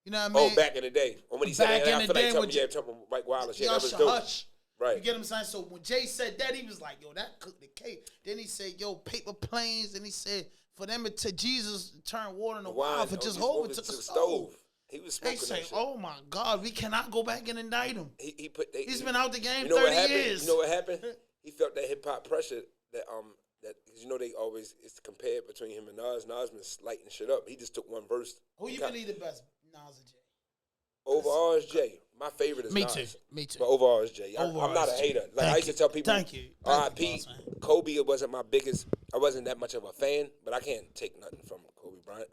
You know what I mean? Oh, back in the day. When he said that, I feel like talking about Mike Wallace. Yeah, that was dope. Hush. Right. You get what I'm saying? So when Jay said that, he was like, yo, that cooked the cake. Then he said, yo, paper planes. And he said, for them to Jesus turn water into wine, for just hold it to the stove. He was smoking they say, that shit. oh my God, we cannot go back and indict him. He's been out the game you know 30 years. You know what happened? He felt that hip hop pressure that you know they always it's compared between him and Nas. Nas been lighting shit up. He just took one verse. Who you believe the best, Nas or Jay? Overall is Jay. My favorite is Nas. Me too. But overall is Jay. I'm not a hater. Like I used to tell people, Thank you. R.I.P. Kobe wasn't my biggest. I wasn't that much of a fan, but I can't take nothing from Kobe Bryant.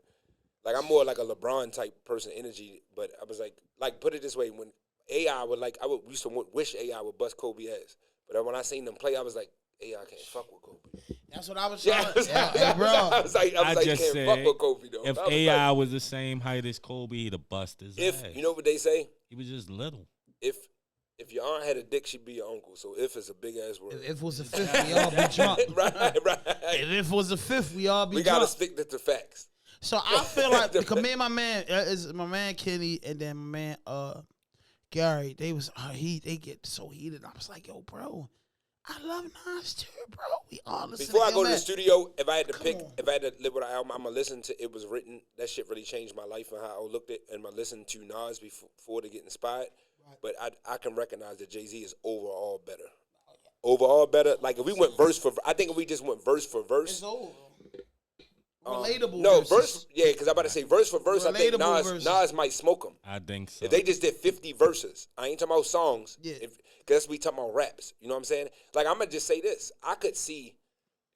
Like I'm more like a LeBron type person energy. But I was like put it this way: when AI would we used to wish AI would bust Kobe ass. But when I seen them play, I was like, AI can't fuck with Kobe. That's what I was trying to say. Bro. I was like, you can't fuck with Kobe, though. If AI was the same height as Kobe, he'd have bust his ass. You know what they say? He was just little. If your aunt had a dick, she'd be your uncle. So if it's a big-ass word. If it was a fifth, we all be drunk. Right. If it was a fifth, we all be drunk. We got to stick to the facts. So I feel like, because me and my man Kenny and then my man Gary, they get so heated. I was like, yo, bro, I love Nas too, bro. We all listen. Before I go to the studio, if I had to live with an album, I'm gonna listen to It Was Written. That shit really changed my life and how I looked at it. And I listened to Nas before to get inspired. Right. But I can recognize that Jay-Z is overall better. Overall better. Like if we went verse for, I think if we just went verse for verse. It's over. Relatable. No, verse. Yeah, because I'm about to say verse for verse. Relatable I think Nas might smoke him. I think so. If they just did 50 verses, I ain't talking about songs. Yeah. Because we talking about raps. You know what I'm saying? Like I'm gonna just say this. I could see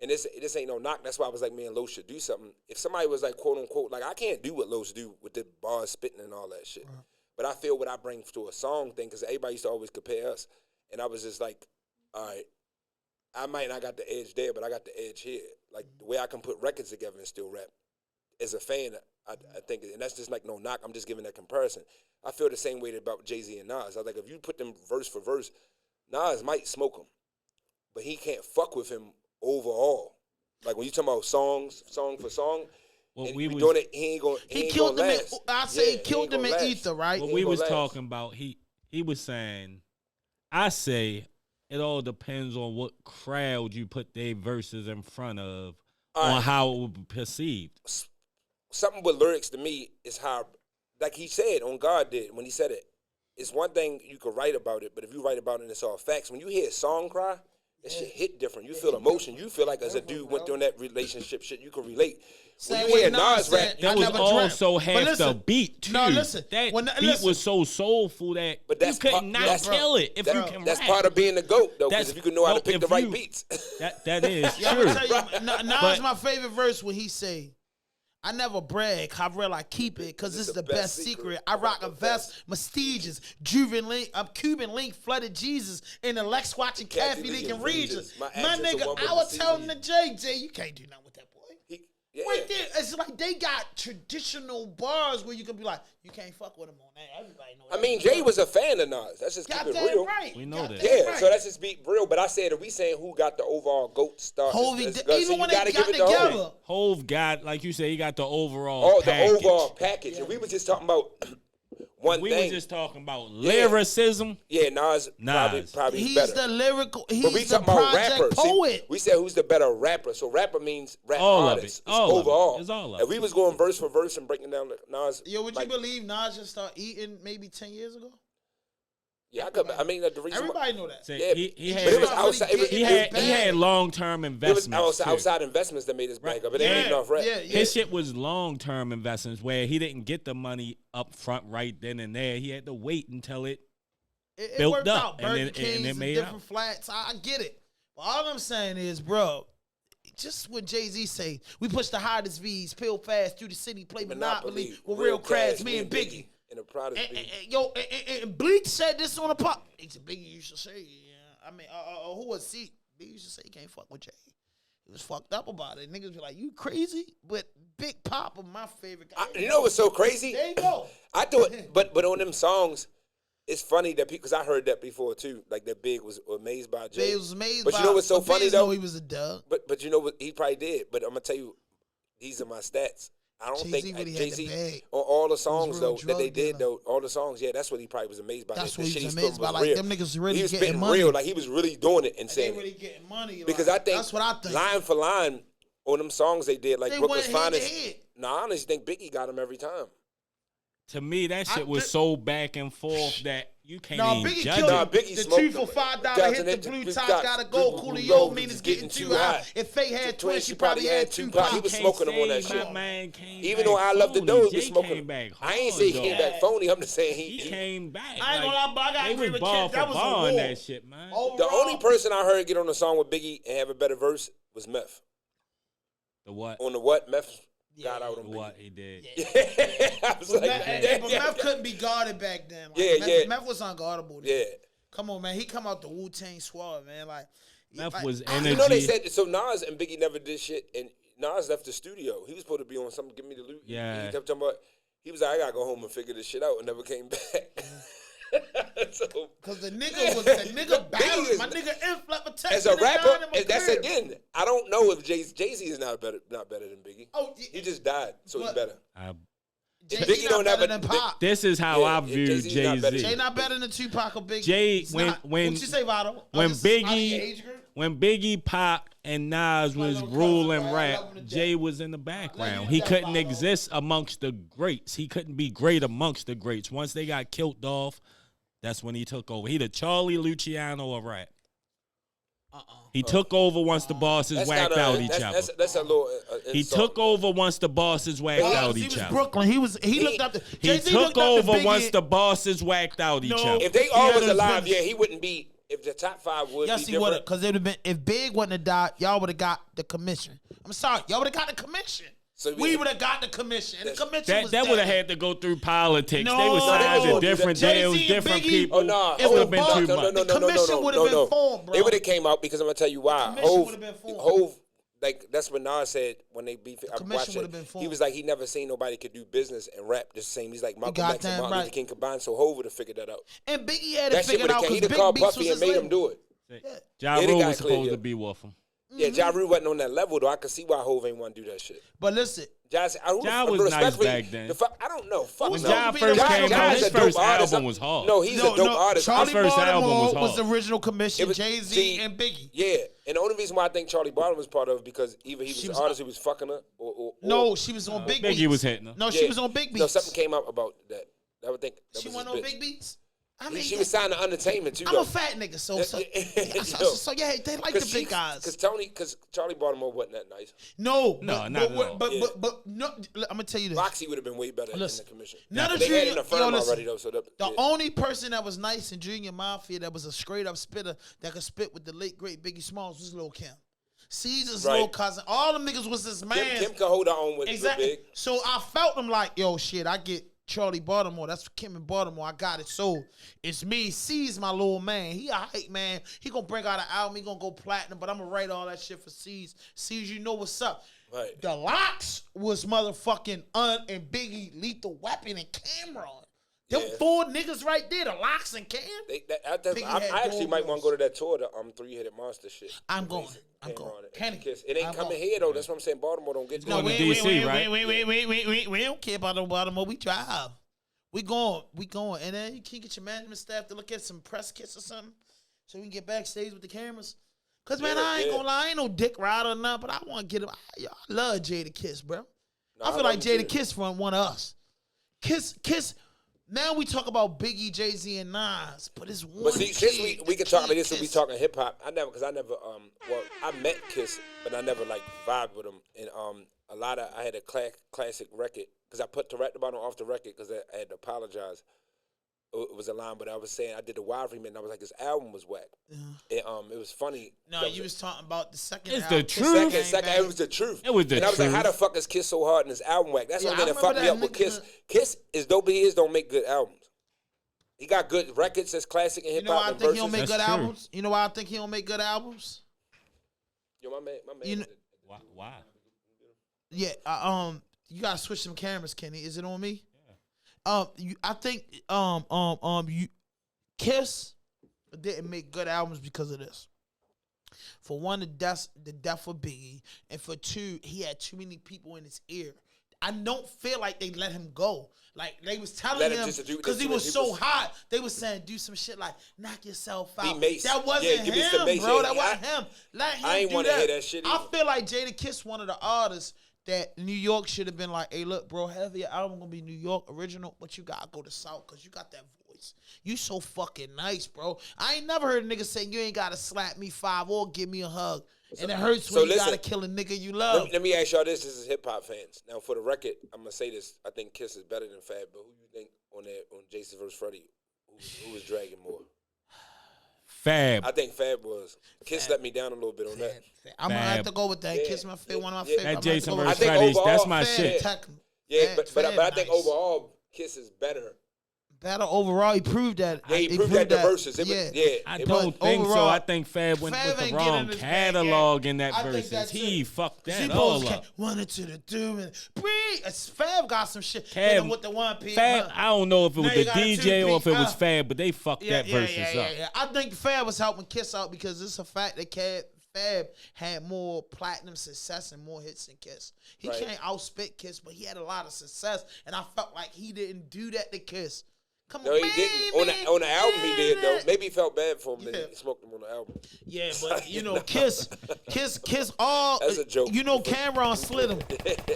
And this ain't no knock. That's why I was like, man, Los should do something. If somebody was like, quote unquote, like I can't do what Los do with the bars spitting and all that shit. But I feel what I bring to a song thing, because everybody used to always compare us. And I was just like, all right, I might not got the edge there, but I got the edge here. Like the way I can put records together and still rap. As a fan, I think, and that's just like no knock. I'm just giving that comparison. I feel the same way about Jay-Z and Nas. I was like, if you put them verse for verse, Nas might smoke him, but he can't fuck with him overall. Like when you talking about song for song, Well, and we we was, doing it, he killed gonna them. last. I say he killed them in last. ether, right? what He we ain't was gonna last. talking about, he was saying, I say it all depends on what crowd you put their verses in front of, All on right. how it will be perceived. Something with lyrics to me is how, like he said, on God did when he said it. It's one thing you could write about it, but if you write about it and it's all facts, when you hear a song cry, that shit hit different. You feel emotion. You feel like as a dude went through that relationship shit, you can relate. When Same you hear way Nas Nas said, rap, That I was never dreamt. also But half the listen, beat too. no, listen. That When- beat listen. was so soulful that But you that's could part- not that's- kill it if you can that's rap. part of being the GOAT, though, because That's- if you can know how to no, pick the if right you- beats. That is Yeah, I'm true. gonna tell you, Nas But- my favorite verse when he say, I never brag, I real I keep it, cause it's the best secret. I rock a vest, Mestiges, Cuban link, flooded Jesus, in the Lex watching Kathy Lee and Regis. My My accent's a nigga, woman I was with telling the seasoning. Jay, you can't do nothing with that boy. Yeah. Right there, it's like they got traditional bars where you can be like, you can't fuck with him on that. Everybody know that. I mean, Jay was a fan of Nas. That's just keep it goddamn real. right. We know that. Goddamn Yeah, right. so that's just be real. But I said, are we saying who got the overall GOAT star? Hovey, It's- even so you when they gotta got give it to Hovey. together. Hove got, like you said, he got the overall Oh, package. the overall package. And we was just talking about one We thing. were just talking about lyricism. Yeah, Nas. Nas. Probably He's better. the lyrical, But we he's the talking about project rapper. poet. See, we said who's the better rapper. So rapper means rap All of artist. it. It's All of it. overall. It's all of If it. we was going verse for verse and breaking down Nas. Yo, would like, you believe Nas just started eating maybe 10 years ago? Yeah, I could. I mean, the reason. Everybody know that. Say, Yeah, he but had, it was outside. It was, he it had, was, he had long-term it was investments. too. outside investments that made his bag up. It ain't enough rap. Yeah, yeah. His shit was long-term investments where he didn't get the money up front right then and there. He had to wait until it. It built worked up, out. and Burger then- and Kings it and made different out. flats. I get it. But all I'm saying is, bro, just what Jay-Z say, we push the hottest V's, pill fast through the city, play Monopoly with real crabs, me and Biggie. And the proudest And Bleach said this on the pop. He said, Biggie used to say, yeah. I mean, who was he? Biggie used to say he can't fuck with Jay. He was fucked up about it. Niggas be like, you crazy? But Big Papa, my favorite guy. You know what's so crazy? There you go. I thought, but on them songs, it's funny that because I heard that before too. Like that Big was amazed by Jay. Jay was amazed But by you know what's so Big funny, know though? he was a dub. But you know what? He probably did. But I'm gonna tell you, these are my stats. I don't Jay-Z think really had the Jay-Z bag. on all the songs real though that they drug did dealer. though, all the songs, yeah, that's what he probably was amazed by. That's The what he shit was spitting amazed by. was Like, real. them niggas really he was getting spitting money. real, like he was really doing it and They saying really it. getting money. Because like, I think that's what I think. line for line on them songs they did, like They Brooklyn's went head to Finest. head. Nah, I honestly think Biggie got him every time. To me, that shit was so back and forth that you can't No, even Biggie judge killed it. Nah, it. Biggie The smoked 2 for them. $5 Doesn't hit the it? blue Blue top, top, gotta go. blue Coolio mean was it's getting getting too too high. high. If Faye had Twin, twins, she probably had Tupac. He Tupac. was smoking them on that My shit. man came Even back though I love the phony. dude, Jay we smoking. came back I ain't hard, say he came though. back phony. I'm just saying He came back. I ain't gonna lie, but I gotta they agree was with ball Kid. for That was a ball war. on that shit, man. The only person I heard get on the song with Biggie and have a better verse was Meth. The what? On the what? Meth got out on What Biggie. he did. I was But like, Meth couldn't be guarded back then. Like, Yeah, Meth was unguardable. Then. yeah. Come on, man. He come out the Wu-Tang Squad, man. Like, Meth like, was You energy. know they said so. Nas and Biggie never did shit, and Nas left the studio. He was supposed to be on something. Give me the loot. Yeah. He kept talking about. He was like, I gotta go home and figure this shit out, and never came back. So, Cause the nigga battled is- my nigga Inflap protected as a rapper, down in my that's crib. again. I don't know if Jay-Z is not better than Biggie. Oh, He just died, so he But- better. Jay-Z Biggie not don't better ever- than Pop. This is how Yeah, I view Jay-Z's not better. Jay Jay-Z. not better than Tupac or Biggie. Jay, He's when- not. when- What'd you say, Vado? when This is out of Biggie- your age group? When Biggie, Pac, and Nas was little ruling cousin, right? I love rap, him to death. Jay was in the background. you He know couldn't that, exist amongst the greats. He couldn't be great amongst the greats. Once they got killed off, that's when he took over. He the Charlie Luciano of rap. He took over once the bosses That's whacked kinda- out each that's- other. That's a little. He took over once the bosses whacked out He each was other. Brooklyn. He looked up. He took over once the bosses whacked out each other. If they He all had was his alive, business. yeah, he wouldn't be if the top 5 would yes, be he would have, different. because it would have been, if Big wouldn't have died, y'all would have got the commission. I'm sorry, y'all would have got the commission. So we would have got the commission. And the commission was That would have dead. had to go through politics. No, they would sign no, to different Jay-Z deals, and different Biggie- people. Oh, no. It would have been No, too no, much. The commission would have been formed, bro. It would have came out because I'm gonna tell you why. commission would've been formed. Hove, like that's what Nas said when they beef. I commission watched would've it. been formed. He was like he never seen nobody could do business and rap the same. He's like Malcolm X and goddamn Martin Luther right. King combined. So Hove would have figured that out. And Biggie had That it shit figured would have out came. because He'd have Big called Beats Puffy was and his made him label. do it. Ja Yeah, they Rule got was clear, supposed yeah. to be with him. Yeah, Ja Rule wasn't on that level though. I could see why Hove ain't want to do that shit. But listen, Ja was nice back then. I don't know. Fuck Who's no. Ja first Ja- came Ja out, is his a dope first artist. album was hard. No, he's a dope artist. Charlie His first album Baltimore was hard. was the original commission, It was- Jay-Z see, and Biggie. Yeah, and the only reason why I think Charlie Baltimore was part of it because either he She was was- an artist who was fucking her, or No, she was on Big Beats. Biggie was hitting her. No, Yeah. she was on Big Beats. No, something came up about that. I would think that She was went his on bitch. Big Beats. I mean, She was signed to Entertainment too. I'm though. a fat nigga, so Yo. yeah, they like the big guys. Because Charlie Baltimore wasn't that nice. No, No, but, not at all. but no, I'm gonna tell you this. Roxy would have been way better Listen, in the commission. none of They had Junior- in the yo, firm listen, already though. So The yeah. only person that was nice in Junior Mafia that was a straight up spitter that could spit with the late great Biggie Smalls was Lil Kim. Caesar's Right. little cousin. All them niggas was his man. Kim could hold her own with Exactly. Big. So I felt them like, yo, shit, I get Charlie Baltimore. That's Kim and Baltimore. I got it. So it's me. C's my little man. He a hype man. He gonna bring out an album. He gonna go platinum, but I'm gonna write all that shit for C's. C's, you know what's up. Right. The Locks was motherfucking and Biggie, Lethal Weapon, and Cameron. Them Yeah. 4 niggas right there, the Locks and Cam. I had actually might gold want to go to that tour, the 3-headed monster shit. I'm going. I'm Came going. on it. Kenny, Kiss. It ain't I'm coming going. here though. That's what I'm saying. Baltimore don't get No, going to we DC, right? We don't care about no Baltimore. We drive. We going. And then you can get your management staff to look at some press kits or something so we can get backstage with the cameras. Because, man, I ain't gonna lie. I ain't no dick rider or nothing, but I want to get him. I love Jada Kiss, bro. I feel like Jada Kiss from one of us. Kiss. Now we talk about Biggie, Jay-Z, and Nas, but it's one. But see, since we can talk about this, Kiss. we talking hip hop. I never I met Kiss, but I never like vibed with him. And I had a classic record because I put the rap bottom off the record because I had to apologize. It was a line, but I was saying I did the wild remix, and I was like, his album was whack. And it was funny. No, you was talking about the second. It's album. the truth. Second, it was the truth. It was the and I was like, truth. how the fuck is Kiss so hard in his album whack? That's Yeah, one thing I that fucked me remember up with that Kiss. nigga- Kiss, as dope as he is, don't make good albums. He got good records that's classic in You hip know why hop I and think verses. he don't make That's good true. albums? You know why I think he don't make good albums? Yo, my man. You know- Why? Yeah, you gotta switch some cameras, Kenny. Is it on me? I think you Kiss didn't make good albums because of this. For one, the death of Biggie, and for 2, he had too many people in his ear. I don't feel like they let him go. Like they was telling Let him him just do- because he too was many so people. hot. They was saying do some shit like knock yourself out. Be Mace. That wasn't Yeah, give me some him, Mace. bro. Yeah, That wasn't him. Let him I ain't do wanna hear that shit I either. feel like Jada Kiss one of the artists that New York should have been like, hey, look, bro, half of your album gonna be New York original, but you gotta go to South because you got that voice. You so fucking nice, bro. I ain't never heard a nigga say you ain't gotta slap me 5 or give me a hug. And it hurts so when you listen, gotta kill a nigga you love. Let me ask y'all this. This is hip hop fans. Now, for the record, I'm gonna say this. I think Kiss is better than Fab. But who you think on Jason vs. Freddie? Who was dragging more? Fab. I think Fab was. Kiss let me down a little bit on that. I'm gonna have Fab. to go with that. Yeah, Kiss my favorite, one of my yeah. favorite. That I'm gonna have to Jason go with vs. I think Freddy's, that's overall, my Fab, shit. Tech- Yeah, Fab- but I Fab think nice. overall, Kiss is better. Better overall, he proved that. Yeah, he proved that the verses. Yeah. It I was- don't think so. overall, I think Fab went Fab with the ain't getting wrong his bag catalog yet. in that I think verses. that's He it. fucked He that all supposed up. one into the doom and breathe. Fab got some shit. Cab- Hit him with the 1P. Fab, I don't know if it was Now you the got a DJ or if it 2P, was Fab, but they fucked that verses up. Yeah. I think Fab was helping Kiss out because it's a fact that Fab had more platinum success and more hits than Kiss. He Right. can't outspit Kiss, but he had a lot of success, and I felt like he didn't do that to Kiss. Come No, on, he didn't. On the album, he did though. Maybe he felt bad for him that Yeah. he smoked him on the album. Yeah, but you know, Kiss, all. That's a joke. You know, Cameron slid him.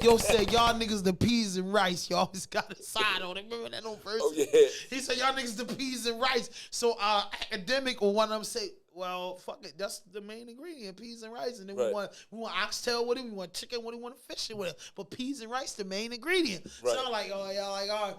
Yo said, y'all niggas the peas and rice. Y'all always got a side on it. Remember that old verse? Oh yeah. He said, y'all niggas the peas and rice. So Academic or one of them say, well, fuck it. That's the main ingredient, peas and rice. And then Right. we want oxtail with it. We want chicken with it. We want fish with it. But peas and rice, the main ingredient. Right. So I'm like, oh, y'all like, all right.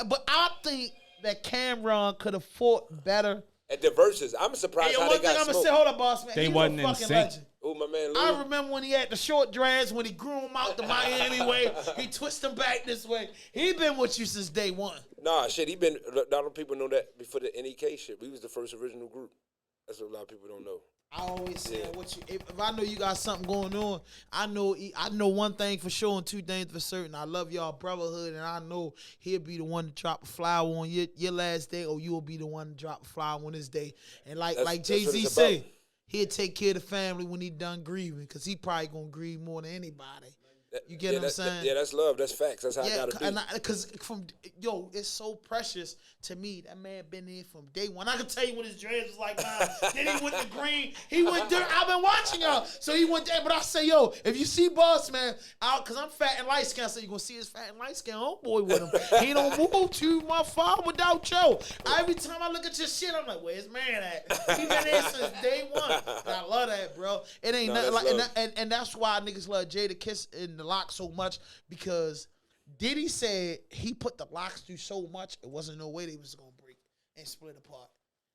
But I think that Cameron could have fought better At the verses, I'm surprised Hey, how one they thing got I'm gonna smoked. say, hold up, boss man. They He was wasn't a in fucking sync. legend. Oh, my man, Lou. I remember when he had the short dreads, when he grew him out the Miami way, he twisted them back this way. He been with you since day one. Nah, shit, he been. A lot of people know that before the NEK shit. We was the first original group. That's what a lot of people don't know. I always say what you. If I know you got something going on, I know one thing for sure and two things for certain. I love y'all Brotherhood, and I know he'll be the one to drop a flower on your last day, or you will be the one to drop a flower on his day. And like Jay-Z say, he'll take care of the family when he done grieving, because he probably gonna grieve more than anybody. You get what I'm saying? Yeah, that's love. That's facts. That's how I gotta be. Because it's so precious to me. That man been there from day one. I can tell you when his dreads was like mine. Then he went to green. He went there. I've been watching y'all. So he went there. But I say, yo, if you see Boss Man out, because I'm fat and light skinned, so you gonna see his fat and light skinned homeboy with him. He don't move to my farm without Joe. Every time I look at your shit, I'm like, where's man at? He been there since day one. And I love that, bro. It ain't nothing like, and that's why niggas love Jada Kiss in the Lock so much, because Diddy said he put the Locks through so much, it wasn't no way they was gonna break and split apart.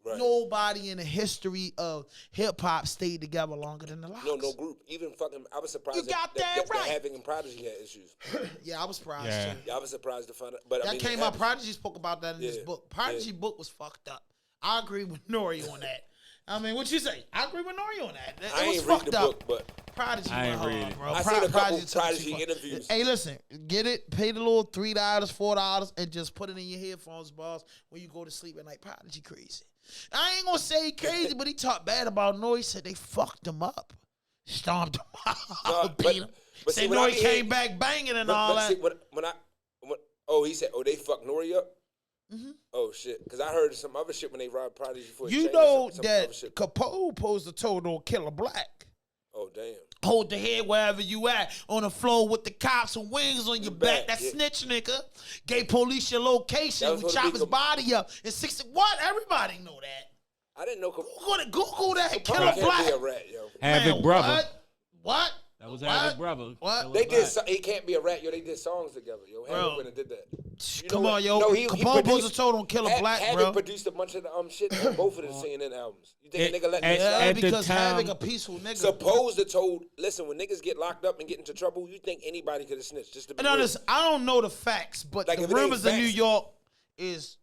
Right. Nobody in the history of hip hop stayed together longer than the Locks. No group. Even fucking, I was surprised you got that right. Having and Prodigy had issues. Yeah, I was surprised too. Yeah, I was surprised to find out. But that came out. Prodigy spoke about that in his book. Prodigy book was fucked up. I agree with Nori on that. I mean, what you say? I agree with Nori on that. It was fucked up. Book, but Prodigy I went ain't read hard, it. bro. I seen a couple Prodigy interviews. Hey, listen, get it, pay the little $3, $4, and just put it in your headphones, boss, when you go to sleep at night. Prodigy crazy. I ain't gonna say he crazy, but he talked bad about Nori. Said they fucked him up, stomped him out, beat him. Said Nori came back banging and all that. He said, they fucked Nori up. Mm-hmm. Oh shit! Because I heard some other shit when they robbed Prodigy before. You know that Capone posed a told on Killer Black. Oh damn! Hold the head wherever you at, on the floor with the cops and wings on your back. That snitch nigga gave police your location. We chop his body up in 60. What? Everybody know that. I didn't know. Google that. Capone Killer Black. Be a rat, yo. Havoc brother. What? That was Havoc brother. What? They did. He can't be a rat, yo. They did songs together, yo. Havoc went and did that. Come on, yo. Capone posed a told on Killer Black, bro. Havoc produced a bunch of the shit on both of the CNN albums. You think a nigga let me because Havoc a peaceful nigga. Supposed to told, listen, when niggas get locked up and get into trouble, you think anybody could have snitched just to be real. I don't know the facts, but the rumors in New York is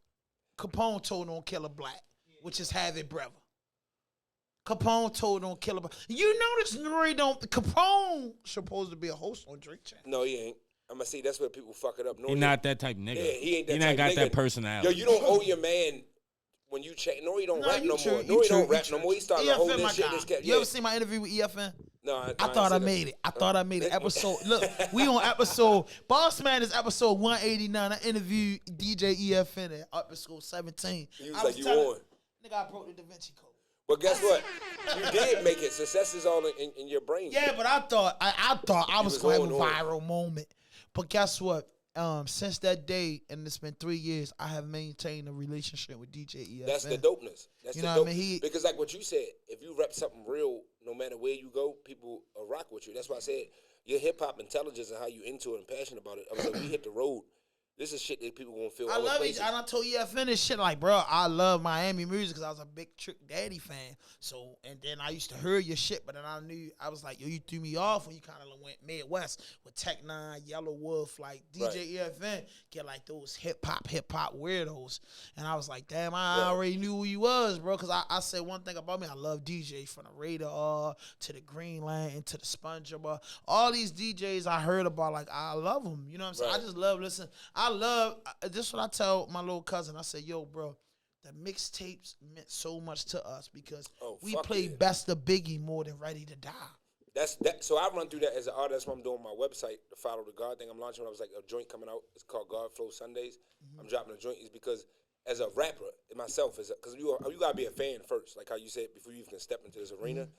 Capone told on Killer Black, which is Havoc brother. Capone told on Killer Black. You notice Nori don't. Capone supposed to be a host on Drink Channel. No, he ain't. I'm gonna see that's where people fuck it up. He not that type of nigga. Yeah, he ain't that he type not got nigga. that personality. Yo, you don't owe your man when you check. Nori don't rap no more. Nori don't rap no more. He started holding this shit. You ever seen my interview with EFN? No, I thought I made it. I thought I made it. Episode. Look, we on episode. Boss Man is episode 189. I interviewed DJ EFN at episode 17. You was like, you on. Nigga, I broke the Da Vinci Code. But guess what? You did make it. Success is all in your brain. Yeah, but I thought I was going to have a viral moment. But guess what? Since that day, and it's been 3 years, I have maintained a relationship with DJ EFN. That's the dopeness. That's you the know dope. what I mean? Because like what you said, if you rep something real, no matter where you go, people will rock with you. That's why I said your hip hop intelligence and how you into it and passionate about it. I was like, we hit the road. This is shit that people gonna feel. I love it, and I told EFN this shit like, bro, I love Miami music because I was a big Trick Daddy fan. So, and then I used to hear your shit, but then I was like, yo, you threw me off when you kind of went Midwest with Tech Nine, Yellow Wolf, like DJ EFN get like those hip hop weirdos, and I was like, damn, I already knew who you was, bro, because I said one thing about me, I love DJ from the Radar to the Green Lantern to the SpongeBob, all these DJs I heard about, like I love them, you know what I'm saying? I just love listening. This is what I tell my little cousin. I said, yo, bro, the mixtapes meant so much to us because we played Best of Biggie more than Ready to Die. That's that. So I run through that as an artist. That's what I'm doing on my website, the Follow the God thing I'm launching. I was like, a joint coming out. It's called God Flow Sundays. Mm-hmm. I'm dropping a joint is because as a rapper, myself, because you got to be a fan first, like how you said, before you even step into this arena. Mm-hmm.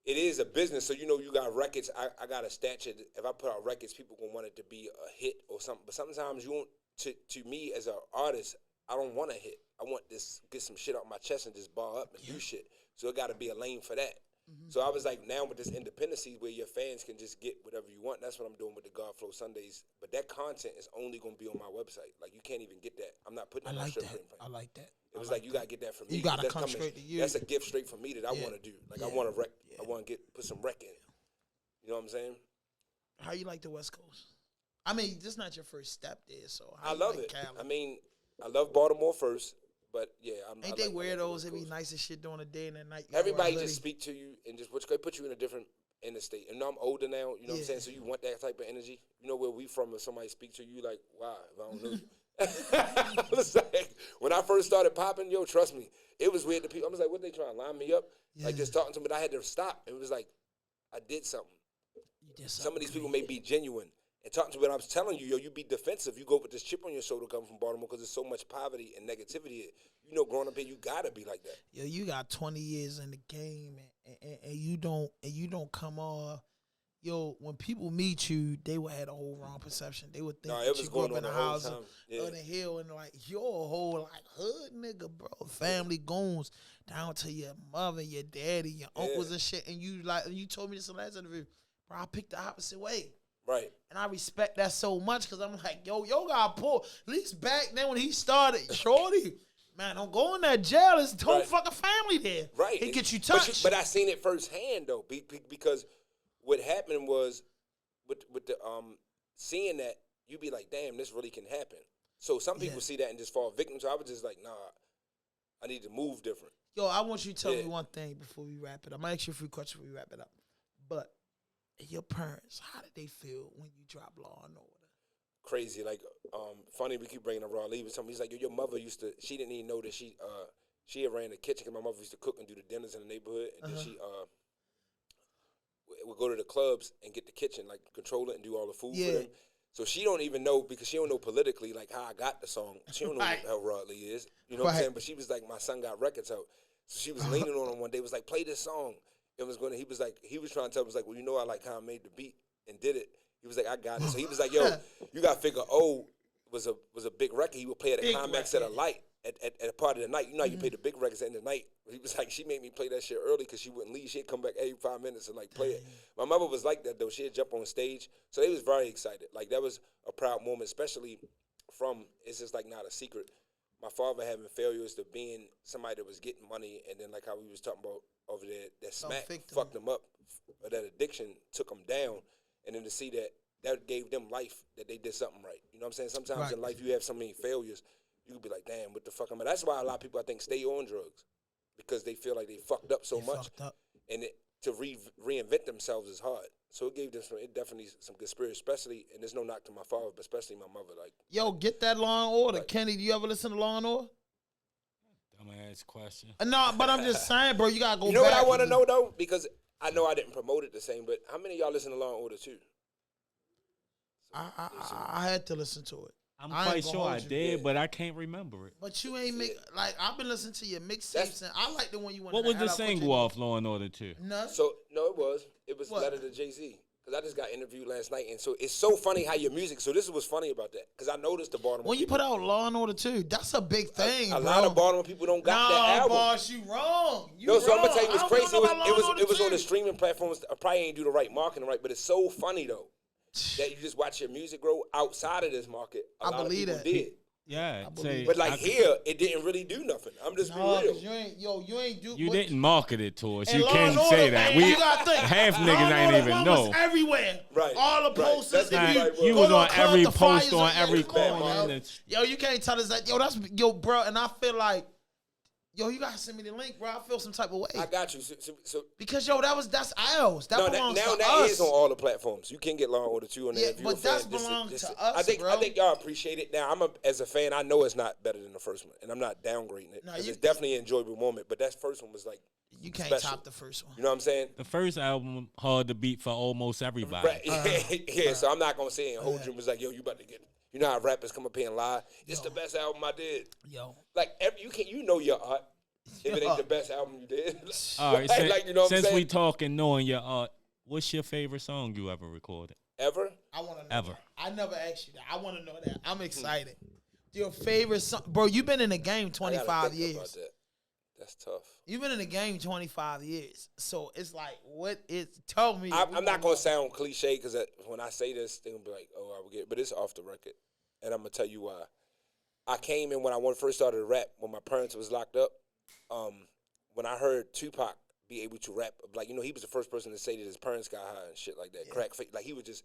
It is a business, so you know you got records. I got a stature. If I put out records, people gonna want it to be a hit or something. But sometimes you want to me as an artist, I don't want a hit. I want this get some shit off my chest and just bar up and do shit. So it got to be a lane for that. Mm-hmm. So I was like, now with this independency where your fans can just get whatever you want. That's what I'm doing with the God Flow Sundays. But that content is only gonna be on my website. Like you can't even get that. I'm not putting it on my strip print. I like that. If was like, you gotta get that from me. You gotta come straight to you. That's a gift straight from me that I want to do. Like I want to wreck. I want to put some wreck in. You know what I'm saying? How you like the West Coast? I mean, this is not your first step there, so I love it. Cali? I mean, I love Baltimore first, but yeah, ain't they weirdos? It be nice as shit during the day and at night. Everybody just speak to you and just put you in a different interstate. And now I'm older now, you know what I'm saying? So you want that type of energy. You know where we from? If somebody speak to you, like, wow, if I don't know you. I was like, when I first started popping, yo, trust me, it was weird to people. I was like, what, they trying to line me up? Like just talking to me, but I had to stop. It was like, I did something. Some of these people may be genuine. And talking to me, but I was telling you, yo, you be defensive. You go with this chip on your shoulder coming from Baltimore because there's so much poverty and negativity. You know, growing up here, you gotta be like that. Yo, you got 20 years in the game, and you don't come off. Yo, when people meet you, they would have a whole wrong perception. They would think that you grew up in a house on the hill and like you're a whole like hood nigga, bro. Family goons down to your mother, your daddy, your uncles and shit. And you told me this in the last interview, bro. I picked the opposite way. Right. And I respect that so much because I'm like, yo got pulled. At least back then when he started, shorty, man, don't go in that jail. There's a whole fucking family there. Right. It get you touched. But I seen it firsthand though, because what happened was with the seeing that, you be like, damn, this really can happen. So some people see that and just fall victim. So I was just like, nah, I need to move different. Yo, I want you to tell me one thing before we wrap it up. I'm gonna ask you a few questions before we wrap it up. But your parents, how did they feel when you dropped Law and Order? Crazy, like funny. We keep bringing up Raw Lee with something. He's like, yo, your mother used to. She didn't even know that she had ran the kitchen because my mother used to cook and do the dinners in the neighborhood, and then she would go to the clubs and get the kitchen, like control it and do all the food for them. So she don't even know because she don't know politically like how I got the song. She don't know how Raw Lee is. You know what I'm saying? But she was like, my son got records out, so she was leaning on him one day. Was like, play this song. It was going. He was trying to tell me, was like, well, you know, I like how I made the beat and did it. He was like, I got it. So he was like, yo, you got to figure O was a big record. He would play at a climax at a light at a part of the night. You know how you play the big records at the night. He was like, she made me play that shit early because she wouldn't leave. She'd come back every 5 minutes and like play it. My mother was like that though. She'd jump on stage. So they was very excited. Like that was a proud moment, especially from, it's just like not a secret, my father having failures to being somebody that was getting money, and then like how we was talking about over there, that smack fucked them up, or that addiction took them down, and then to see that gave them life, that they did something right. You know what I'm saying? Sometimes in life you have so many failures, you could be like, damn, what the fuck am I? That's why a lot of people, I think, stay on drugs, because they feel like they fucked up so much, and to reinvent themselves is hard. So it gave them definitely some good spirit, especially, and there's no knock to my father, but especially my mother. Like, yo, get that Law and Order. Like, Kenny, do you ever listen to Law and Order? Dumbass question. No, but I'm just saying, bro, you gotta go back. You know what I want to know, though? Because I know I didn't promote it the same, but how many of y'all listen to Law and Order too? I had to listen to it. I'm quite sure I did, but I can't remember it. But you ain't like, I've been listening to your mixtapes, and I like the one you went. What was the single off Law and Order 2? No. So no, it was Letter to Jay-Z. Because I just got interviewed last night, and so it's so funny how your music. So this is what's funny about that, because I noticed the Baltimore. When you put out Law and Order 2, that's a big thing. A lot of Baltimore people don't got that album. Boss, you wrong. So I'm gonna tell you, it's crazy. It was on the streaming platforms. I probably ain't do the right marketing right, but it's so funny though that you just watch your music grow outside of this market. A lot of people did. Yeah, but like here, it didn't really do nothing. I'm just being real. You didn't market it to us. You can't say that. We half niggas ain't even know. Everywhere, right? All the posters. You was on every post on every corner. Yo, you can't tell us that. Yo, bro, and I feel like, yo, you gotta send me the link, bro. I feel some type of way. I got you. So because that's ours. That belongs to us. Now that is on all the platforms. You can get Law and Order 2 on there. Yeah, but that belongs to us, I think y'all appreciate it. Now as a fan, I know it's not better than the first one, and I'm not downgrading it. It's definitely an enjoyable moment. But that first one was like, you can't special. top the first one. You know what I'm saying? The first album hard to beat for almost everybody. Right. So I'm not gonna say it and hold you was like, yo, you about to get. You know how rappers come up here and lie. It's the best album I did. Yo, like you know your art. If it ain't the best album you did. All right, you know since we talking knowing your art, what's your favorite song you ever recorded? Ever? I want to know. Ever. That. I never asked you that. I want to know that. I'm excited. Your favorite song? Bro, you've been in the game 25 years. About that. That's tough. You've been in the game 25 years. So it's like, tell me. I'm not going to sound cliche because when I say this, they're going to be like, oh, I will get, but it's off the record. And I'm going to tell you why. I came in when I first started to rap, when my parents was locked up. When I heard Tupac be able to rap, like, you know, he was the first person to say that his parents got high and shit like that. Yeah. Crack, like, he would just,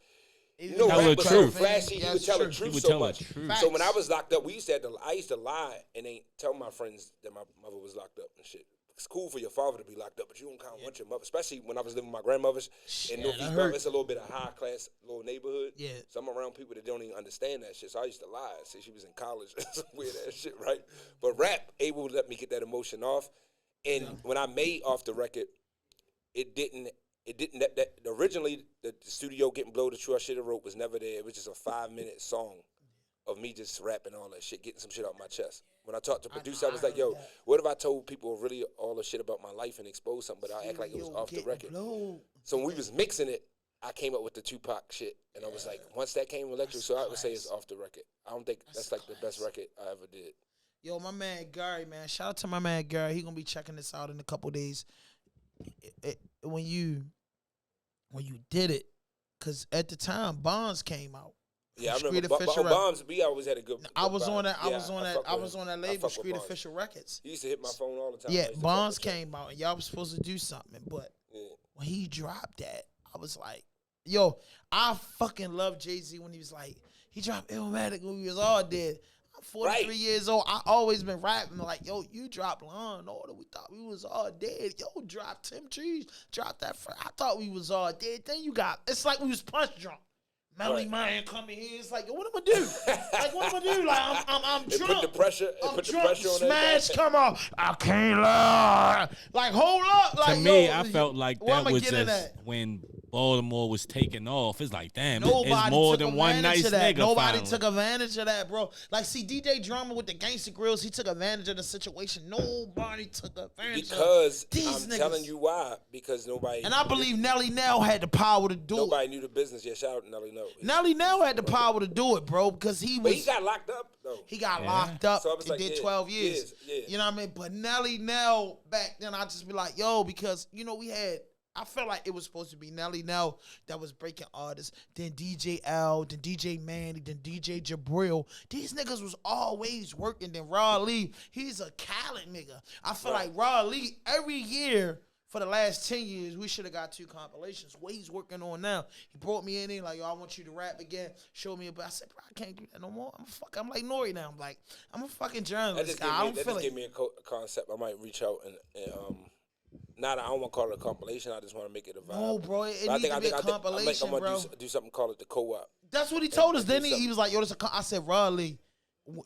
you know, rap was so flashy, he would tell the truth so much. So when I was locked up, I used to lie and ain't tell my friends that my mother was locked up and shit. It's cool for your father to be locked up, but you don't kind of want your mother, especially when I was living with my grandmother's in Northeast Baltimore. It's a little bit of high class little neighborhood. Yeah. So I'm around people that don't even understand that shit. So I used to lie, say she was in college, some weird ass shit, right? But rap able to let me get that emotion off. And when I made Off the Record, it didn't that originally the studio Getting Blow the True I should have wrote was never there. It was just a 5-minute song of me just rapping all that shit, getting some shit out my chest. When I talked to the producer, I was like, yo, what if I told people really all the shit about my life and expose something, but I act like it was off the record? So when we was mixing it, I came up with the Tupac shit. And I was like, once that came electric, so I would say it's off the record. I don't think that's like the best record I ever did. Yo, my man Gary, man. Shout out to my man Gary. He gonna be checking this out in a couple days. When you did it, because at the time Bonds came out. Yeah, I remember Bombs. We always had a good. I was on that. I was on that label, Street Official Records. He used to hit my phone all the time. Yeah, Bonds came out, and y'all was supposed to do something. But when he dropped that, I was like, "Yo, I fucking love Jay-Z when he was like, he dropped Illmatic when we was all dead." I'm 43 years old. I always been rapping like, "Yo, you dropped Law and Order. We thought we was all dead. Yo, drop Tim Trees. Drop that. I thought we was all dead. Then you got. It's like we was punch drunk." Melly Man coming here. It's like, yo, what am I do? Like, what am I do? Like, I'm drunk. Put the pressure. I'm drunk. On Smash, come on. I can't lie. Like, hold up. Like, to me, I felt like that was just when Baltimore was taking off. It's like, damn, it's more than one nice nigga. Nobody took advantage of that, bro. Like, see, DJ Drama with the Gangsta Grills, he took advantage of the situation. Nobody took advantage of these I'm niggas. telling you why. Because nobody. And I believe Nelly Nell had the power to do it. Nobody knew the business. Yeah, shout out to Nelly Nell. Nelly Nell had the power to do it, bro, because he was. But he got locked up, though. He got locked up. So he did 12 years. You know what I mean? But Nelly Nell back then, I just be like, yo, because, you know, we had. I felt like it was supposed to be Nelly Nell that was breaking artists, then DJ L, then DJ Manny, then DJ Jabril. These niggas was always working. Then Raw Lee, he's a Khaled nigga. I feel like Raw Lee, every year for the last 10 years, we should have got 2 compilations. What he's working on now. He brought me in there like, yo, I want you to rap again. Show me I said, bro, I can't do that no more. I'm like Nori now. I'm like, I'm a fucking journalist. That just gave me a concept. I might reach out and I don't want to call it a compilation. I just want to make it a vibe. No, bro. It needs to be a compilation, I'm bro. Do something called it the co-op. That's what he told us. Then he was like, yo, I said, Raw Lee,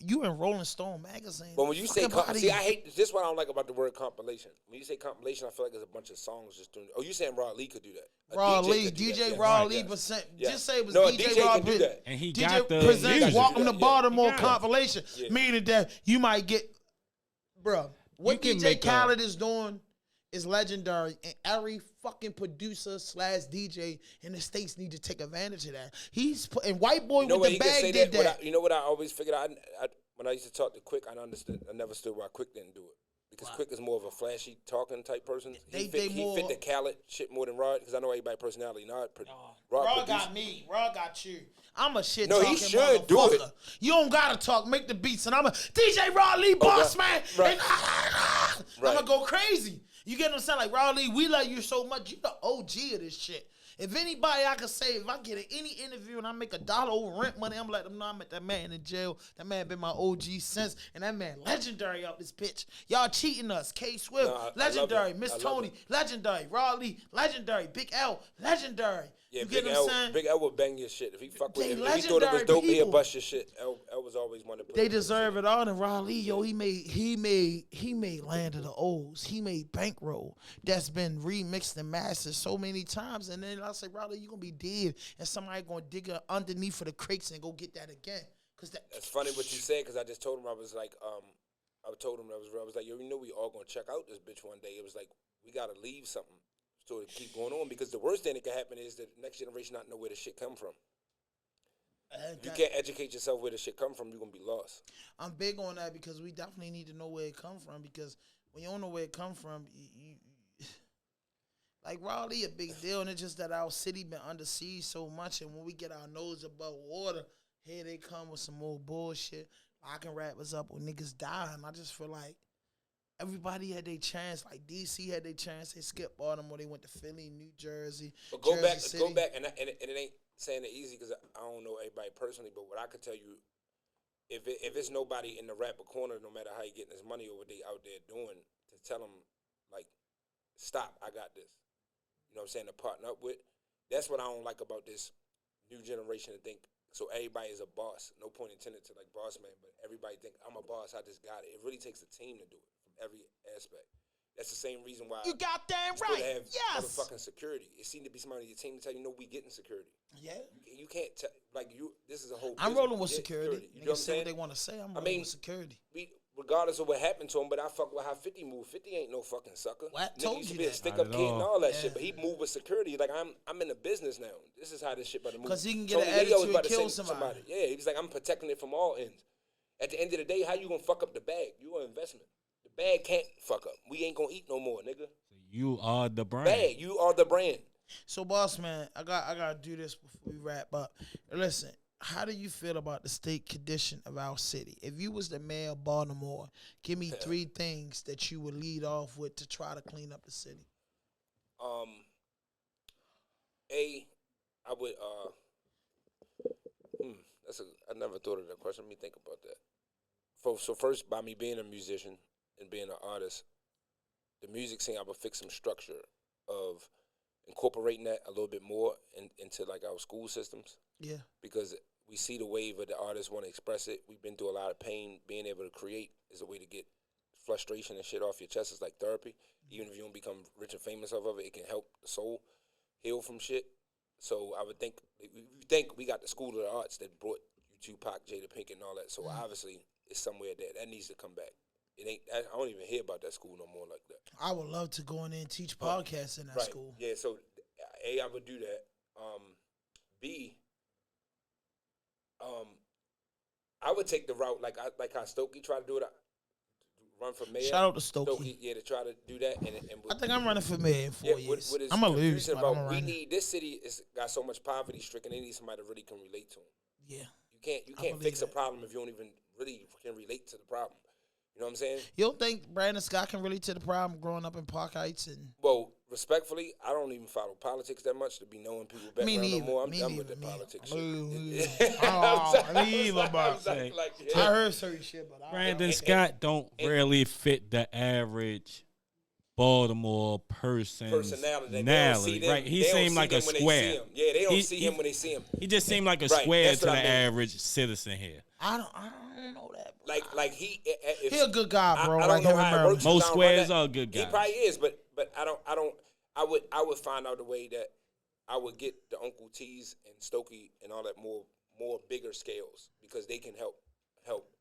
you in Rolling Stone magazine. But when you say see, I hate this. What I don't like about the word compilation. When you say compilation, I feel like there's a bunch of songs just doing. Oh, you saying Raw Lee could do that? Raw Lee, DJ Raw Lee, just say it was DJ Raw Lee. And he DJ got the presents Welcome to Baltimore compilation, meaning that you might get, bro. What DJ Khaled is doing is legendary, and every fucking producer / DJ in the States need to take advantage of that. And White Boy with the bag did that. You know what I always figured out? When I used to talk to Quick, I never understood why Quick didn't do it. Because Quick is more of a flashy talking type person. He fit the Khaled shit more than Rod, because I know everybody's personality. Rod got me. Rod got you. I'm a shit talking he should do it. You don't gotta talk, make the beats, and I'm a DJ Rod Lee, boss man. Right. And I'm gonna go crazy. You get what I'm saying? Like, Raw Lee, we love you so much. You the OG of this shit. If anybody I could say, if I get in any interview and I make $1 over rent money, I'm letting them know I met that man in jail. That man been my OG since, and that man legendary out this bitch. Y'all cheating us. K Swift, legendary. Miss Tony, legendary. Raw Lee, legendary. Big L, legendary. Yeah, you get what I'm saying? Big L would bang your shit. If he fuck with it, if he thought it was dope, he'd bust your shit. L was always one to put. They deserve it all. And Raw Lee, yo, he made Land of the O's. He made Bankroll. That's been remixed and mastered so many times. And then I say, Raw Lee, you gonna be dead, and somebody gonna dig underneath for the crates and go get that again. That's funny what you said, because I just told him I was like, I was like, yo, you know, we all gonna check out this bitch one day. It was like, we gotta leave something so it keep going on, because the worst thing that can happen is that the next generation not know where the shit come from. If you can't educate yourself where the shit come from, you're gonna be lost. I'm big on that, because we definitely need to know where it come from, because when you don't know where it come from, you like Raw Lee a big deal, and it's just that our city been under siege so much, and when we get our nose above water, here they come with some more bullshit. locking rappers up or niggas dying. I just feel like everybody had their chance. Like DC had their chance. They skipped Baltimore. They went to Philly, New Jersey. But go Jersey back, City. and it ain't saying it easy because I don't know everybody personally. But what I could tell you, if it's nobody in the rapper corner, no matter how he getting his money or what they out there doing, to tell them like, stop, I got this. You know what I'm saying? To partner up with. That's what I don't like about this new generation to think. So everybody is a boss. No point intended to like boss man, but everybody think I'm a boss. I just got it. It really takes a team to do it from every aspect. That's the same reason why You got damn you right. have Yes. motherfucking security. It seemed to be somebody on your team to tell you, no, we getting security. Yeah. You can't tell, like you. This is a whole. I'm business. rolling with Yeah, security. You know what I'm Niggas say saying? what they want to say. I'm rolling with security. Regardless of what happened to him, but I fuck with how 50 moved. 50 ain't no fucking sucker. What? Nigga Told used to you be a that. stick Not up at kid and all. all that Yeah. shit, but he moved with security. Like I'm in the business now. This is how this shit about to move. 'Cause he can get Tony an Yayo attitude was about and to kill say somebody. Yeah, he was like, I'm protecting it from all ends. At the end of the day, how you gonna fuck up the bag? You an investment. The bag can't fuck up. We ain't gonna eat no more, nigga. You are the brand. Bag, you are the brand. So, boss man, I gotta do this before we wrap up. Listen, how do you feel about the state condition of our city? If you was the mayor of Baltimore, give me 3 things that you would lead off with to try to clean up the city. I would I never thought of that question. Let me think about that. So first, by me being a musician and being an artist, the music scene, I would fix some structure of incorporating that a little bit more into like our school systems. Yeah. Because we see the wave of the artists want to express it. We've been through a lot of pain. Being able to create is a way to get frustration and shit off your chest. It's like therapy. Even if you don't become rich and famous off of it, it can help the soul heal from shit. So I would think, we got the School of the Arts that brought you Tupac, Jada Pinkett, and all that. So obviously it's somewhere that needs to come back. It ain't. I don't even hear about that school no more like that. I would love to go in there and teach podcasts in that Right. school. Yeah. So A, I would do that. B, I would take the route like how Stokey tried to do it. Run for mayor. Shout out to Stokey. Yeah, to try to do that. And I think I'm running for mayor in 4 years. I'm going to lose, but I'm about, going to we run. need, this city is got so much poverty stricken, they need somebody that really can relate to them. Yeah. You I can't believe fix a that. problem if you don't even really can relate to the problem. You know what I'm saying? You don't think Brandon Scott can relate to the problem growing up in Park Heights? And Well, respectfully, I don't even follow politics that much to be knowing people background no more. I'm done with the politics shit. Me either, I'm but sorry, like, I yeah. heard certain shit, but I Brandon Scott don't really fit the average Baltimore personality. They don't see them. Right? He They don't seemed see like a them when they square. see him. Yeah, they don't He- see he- him when they see him. He just seemed like a Right, square that's to what the I mean. average citizen here. I don't know that. Bro. Like he He a good guy, bro. I like don't know him and how it Maryland. works. Most I don't squares run are good He guys. probably is, but I would find out a way that I would get the Uncle T's and Stokey and all that more bigger scales because they can help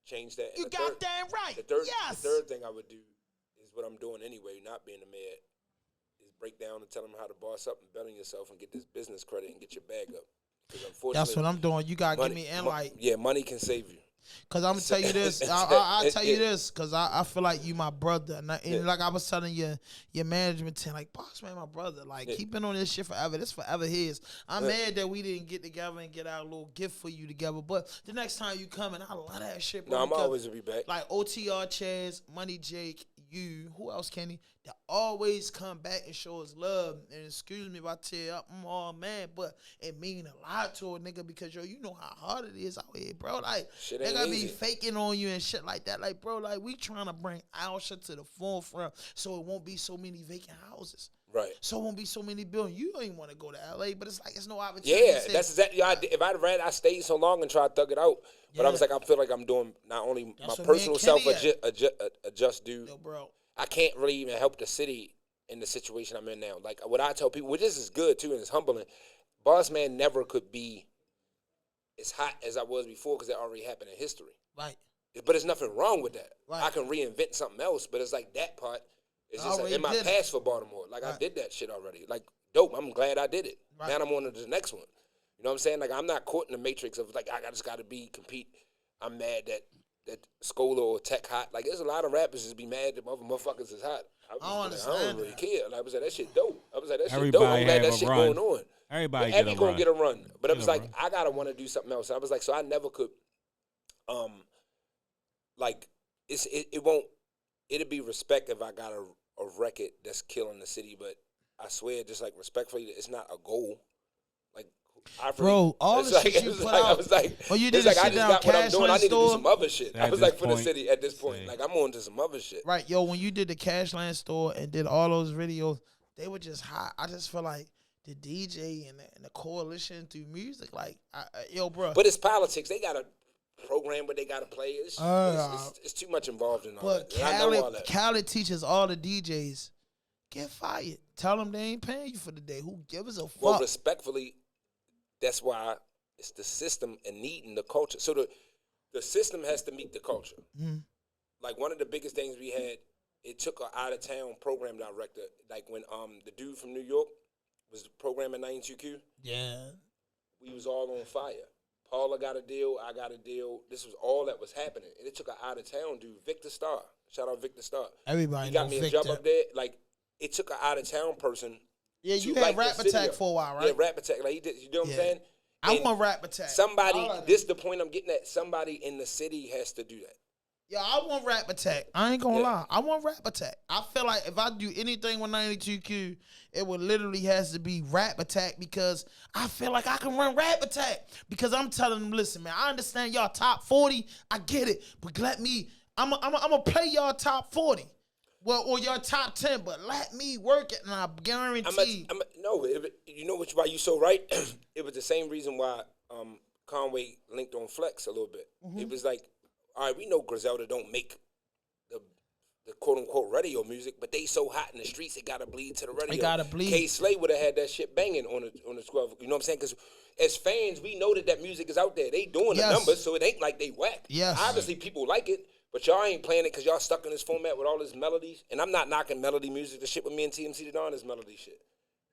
change that. And You the got third- damn right. The third Yes. thing I would do is what I'm doing anyway, not being the mayor, is break down and tell them how to boss up and bet on yourself and get this business credit and get your bag up. Because unfortunately, That's what I'm doing. You got to give me inlight. Yeah, money can save you. Because I'm going to tell you this. I'll tell you this because I feel like you my brother. And like I was telling your management team, like, boss man, my brother. Like, keep it on this shit forever. This forever his. I'm mad that we didn't get together and get our little gift for you together. But the next time you come in, I love that shit, bro. No, I'm because, always will be back. like OTR Chaz, Money Jake, you, who else, Kenny? They always come back and show us love. And excuse me if I tell you, I'm all mad, but it mean a lot to a nigga because, yo, you know how hard it is out here, bro. Like, Shit they ain't gotta easy. be faking on you and shit like that. Like, bro, like, we trying to bring our shit to the forefront so it won't be so many vacant houses. Right. So it won't be so many buildings. You don't even want to go to LA, but it's like, it's no opportunity. Yeah, to say, that's exactly. If I'd read, I stayed so long and tried to thug it out. But I was like, I feel like I'm doing not only That's my what me personal and self Kenny adjust due. yo, bro. I can't really even help the city in the situation I'm in now. Like what I tell people, which this is good too and it's humbling. Boss Man never could be as hot as I was before because it already happened in history. Right. But there's nothing wrong with that. Right. I can reinvent something else, but it's like that part is just Already in my did it. past for Baltimore. Like I Right. did that shit already. Like dope. I'm glad I did it. Right. Now I'm on to the next one. You know what I'm saying? Like I'm not caught in the matrix of like I just got to compete. I'm mad that Scola or Tech hot. Like there's a lot of rappers just be mad that motherfuckers is hot. I don't don't really understand care. Like I was like that shit dope. I was like that shit Everybody dope. I'm glad have that a shit run. going on. Everybody Every get a gonna run. get a run. But I Get was a like run. I gotta want to do something else. I was like so I never could like it won't. It'll be respect if I got a record that's killing the city, but I swear, just like respectfully, it's not a goal. Like, bro, all the shit you put out. I was like, when you did the shit I just got what I'm doing. I need to do some other shit. I was like, for the city at this point, like I'm on to some other shit. Right, yo, when you did the Cashland store and did all those videos, they were just hot. I just feel like the DJ and the coalition through music, like, yo, bro. But it's politics. They got to program what they got to play. It's too much involved in all that. I know all that. Khaled teaches all the DJs, get fired. Tell them they ain't paying you for the day. Who gives a fuck? Well, respectfully, that's why it's the system and needing the culture. So the system has to meet the culture. Mm-hmm. Like, one of the biggest things we had, it took an out-of-town program director. Like, when the dude from New York was programming 92Q. Yeah. We was all on fire. Paula got a deal. I got a deal. This was all that was happening. And it took an out-of-town dude, Victor Starr. Shout out Victor Starr. Everybody he got knows me a Victor. job up there. Like, it took an out-of-town person. Yeah, you had Rap Attack for a while, right? Yeah, Rap Attack. Like, he did, you know what I'm saying? I want Rap Attack. Somebody, this is the point I'm getting at. Somebody in the city has to do that. Yo, I want Rap Attack. I ain't gonna lie. I want Rap Attack. I feel like if I do anything with 92Q, it would literally has to be Rap Attack because I feel like I can run Rap Attack. Because I'm telling them, listen, man, I understand y'all top 40. I get it. But let me, I'm gonna play y'all top 40. Well, or your top 10, but let me work it, and I guarantee. You know why you so right? It was the same reason why Conway linked on Flex a little bit. Mm-hmm. It was like, all right, we know Griselda don't make the quote-unquote radio music, but they so hot in the streets, it got to bleed to the radio. It got to bleed. K-Slay would have had that shit banging on the 12. You know what I'm saying? Because as fans, we know that music is out there. They doing the numbers, so it ain't like they whack. Yes. Obviously, people like it, but y'all ain't playing it because y'all stuck in this format with all this melodies. And I'm not knocking melody music. The shit with me and TMC did on is melody shit.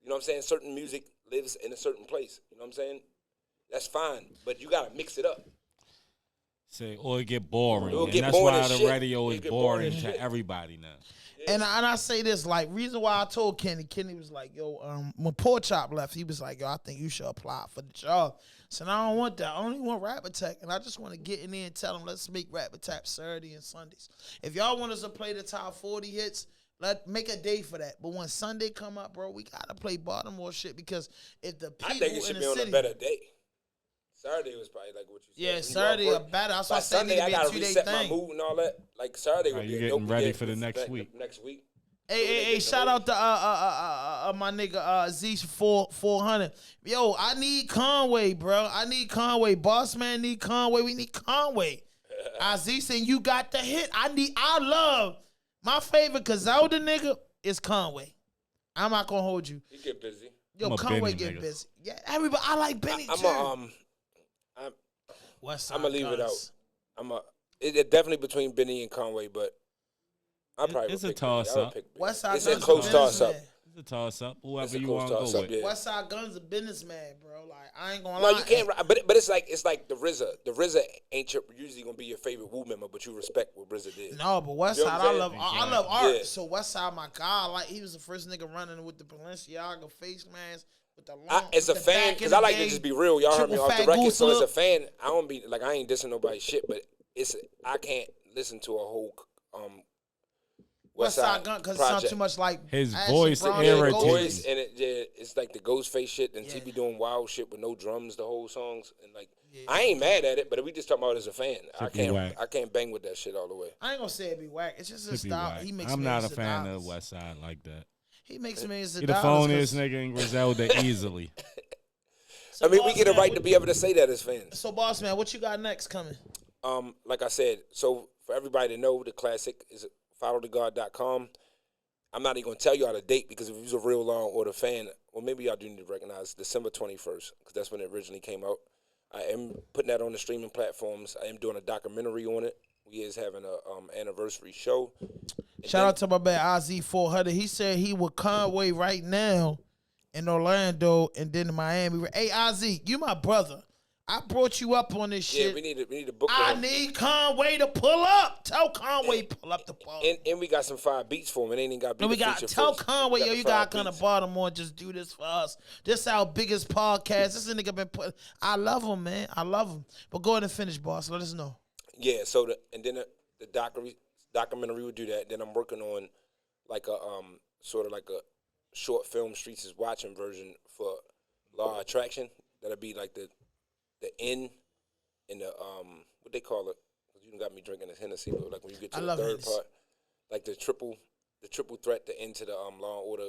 You know what I'm saying? Certain music lives in a certain place. You know what I'm saying? That's fine, but you got to mix it up. Say, or it get boring. It'll and get that's boring why as the shit. radio is boring to everybody now. Yeah. And I say this, like, reason why I told Kenny was like, yo, when Poor Chop left, he was like, yo, I think you should apply for the job. So now I don't want that. I only want Rap Attack. And I just want to get in there and tell them, let's make Rap Attack Saturday and Sundays. If y'all want us to play the top 40 hits, make a day for that. But when Sunday come up, bro, we got to play Baltimore shit because if the people I think it should in be the on city, a better day. Saturday was probably like what you said. Yeah, Saturday a better. That's why Sunday I gotta reset thing. my mood and all that. Like Saturday would be you getting ready for the next week. Next week. Hey! Shout out to my nigga Z 400. Yo, I need Conway, bro. I need Conway. Boss man need Conway. We need Conway. Z saying you got the hit. I love my favorite Griselda nigga is Conway. I'm not gonna hold you. He get busy. Yo, Conway get busy. Yeah, everybody. I like Benny too. I'm gonna leave it out. It's definitely between Benny and Conway, but I probably it's a toss up. It's a close toss up. It's a toss up. Whoever you want to go with. Yeah. Westside Gunn's a businessman, bro. Like I ain't gonna lie. No, you can't. But it's like the RZA. The RZA ain't usually gonna be your favorite Wu member, but you respect what RZA did. No, but Westside, I love art. Yeah. So Westside, my God, like he was the first nigga running with the Balenciaga face mask. As a fan, because I like to just be real. Y'all heard me off the record. So as a fan, I don't be like I ain't dissing nobody's shit, but I can't listen to a whole Westside Gunn because it sounds too much like his voice irritates. And it's like the Ghostface shit. And he be doing wild shit with no drums the whole songs. And like I ain't mad at it, but if we just talking about it as a fan, I can't bang with that shit all the way. I ain't gonna say it be whack. It's just a style. He makes. I'm not a fan of Westside like that. He makes millions of dollars. The phone is nigga in Griselda easily. So I mean, we get a right to be able to say that as fans. So, boss man, what you got next coming? Like I said, so for everybody to know, the classic is followthegod.com. I'm not even going to tell you all the date because if you're a real Law & Order fan, well, maybe y'all do need to recognize December 21st because that's when it originally came out. I am putting that on the streaming platforms. I am doing a documentary on it. We is having a anniversary show. Shout out to my man IZ400. He said he with Conway right now in Orlando and then in Miami. Hey, IZ, you my brother. I brought you up on this shit. Yeah, we need to book I need Conway to pull up. Tell Conway pull up the ball. And we got some fire beats for him. It ain't even got to be the feature tell first. Conway, yo, you got to come to Baltimore and just do this for us. This our biggest podcast. This nigga been put. I love him, man. I love him. But go ahead and finish, boss. Let us know. Yeah, so then the documentary would do that. Then I'm working on like a sort of like a short film Streets is Watching version for Law of Attraction. That'll be like the end in the what they call it. You got me drinking this Hennessy, but like when you get to the third part, like the triple threat, the end to the Law and Order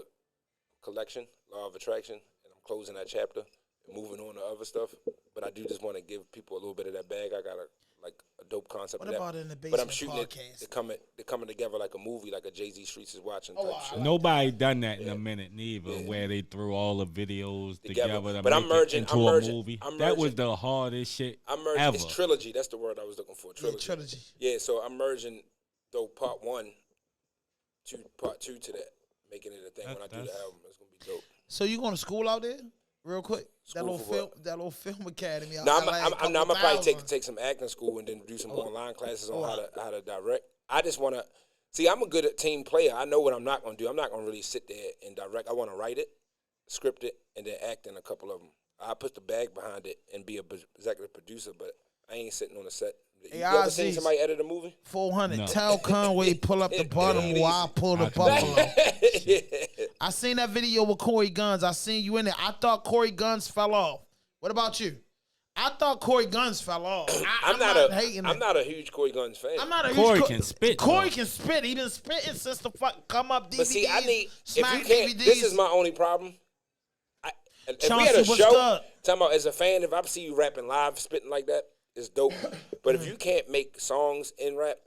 collection, Law of Attraction, and I'm closing that chapter and moving on to other stuff. But I do just want to give people a little bit of that bag. I got a dope concept. What of about that. in the But basement I'm shooting podcast? it. They're coming together like a movie, like a Jay-Z Streets is Watching type shit. Nobody done that in a minute neither, where they threw all the videos together to but make it into a movie. That was the hardest shit ever. It's trilogy. That's the word I was looking for. Trilogy. Yeah, trilogy. Yeah, so I'm merging though part 1 to part 2 to that, making it a thing when I do the album. It's gonna be dope. So you going to school out there, real quick? That little film academy. No, I'm gonna probably take some acting school and then do some online classes on how to direct. I just wanna see. I'm a good team player. I know what I'm not gonna do. I'm not gonna really sit there and direct. I want to write it, script it, and then act in a couple of them. I put the bag behind it and be a executive producer, but I ain't sitting on the set. You ever seen somebody edit a movie? 400. No. Tell Conway pull up the bottom while I pull the buffalo. Yeah. I seen that video with Corey Guns. I seen you in there. I thought Corey Guns fell off. What about you? I thought Corey Guns fell off. I'm not a huge Corey Guns fan. I'm not a huge Corey can spit. Corey can spit. He been spitting since the fuck come up DVDs. But see, I need if you can't. DVDs. This is my only problem. If Chauncey, we had a show, good? talking about as a fan, if I see you rapping live, spitting like that, it's dope. But if you can't make songs in rap,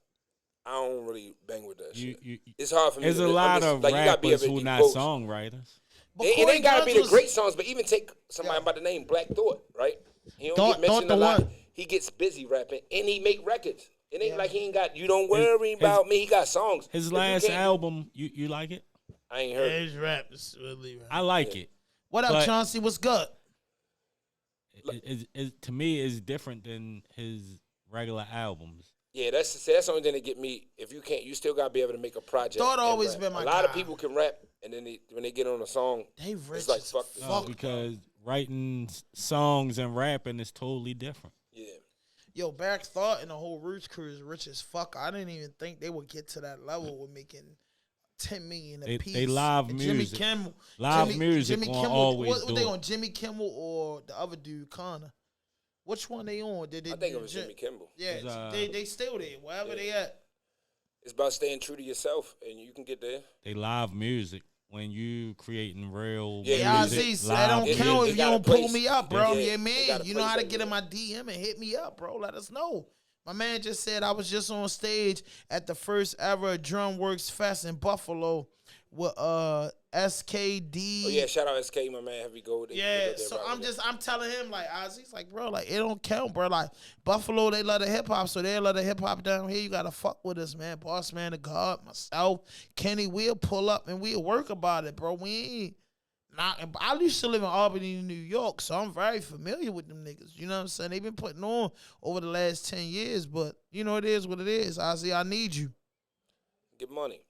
I don't really bang with that shit. It's hard for me. There's a lot of rappers who not songwriters. It ain't gotta be the great songs, but even take somebody by the name Black Thought, right? He don't get mentioned a lot. He gets busy rapping and he make records. It ain't like he ain't got. You don't worry about me. He got songs. His last album, you like it? I ain't heard. His rap is really rap. I like it. What up, Chauncey? What's good? To me, it's different than his regular albums. Yeah, that's the only thing that get me. If you can't, you still gotta be able to make a project. Thought always been my guy. A lot of people can rap, and then when they get on a song, it's like fuck this. No, because writing songs and rapping is totally different. Yeah. Yo, Black Thought and the whole Roots crew is rich as fuck. I didn't even think they would get to that level with making 10 million a piece. They live music. Jimmy Kimmel. Music Jimmy on Kimmel. always What they on, Jimmy Kimmel or the other dude, Connor? Which one they on? I think it was Jimmy Kimmel. Yeah, they still there, wherever they at. It's about staying true to yourself, and you can get there. They live music. When you creating real music, that don't count if you don't pull me up, bro. Yeah, man. You know how to get in my DM and hit me up, bro. Let us know. My man just said I was just on stage at the first ever Drumworks Fest in Buffalo with SKD. Oh yeah, shout out SK, my man. Heavy Gold. Yeah, so I'm telling him like Ozzy's like, bro, like it don't count, bro. Like Buffalo, they love the hip hop, so they love the hip hop down here. You gotta fuck with us, man. BossMandagod, myself, Kenny, we'll pull up and we'll work about it, bro. We ain't not. I used to live in Albany, New York, so I'm very familiar with them niggas. You know what I'm saying? They've been putting on over the last 10 years, but you know it is what it is. Ozzy, I need you. Get money.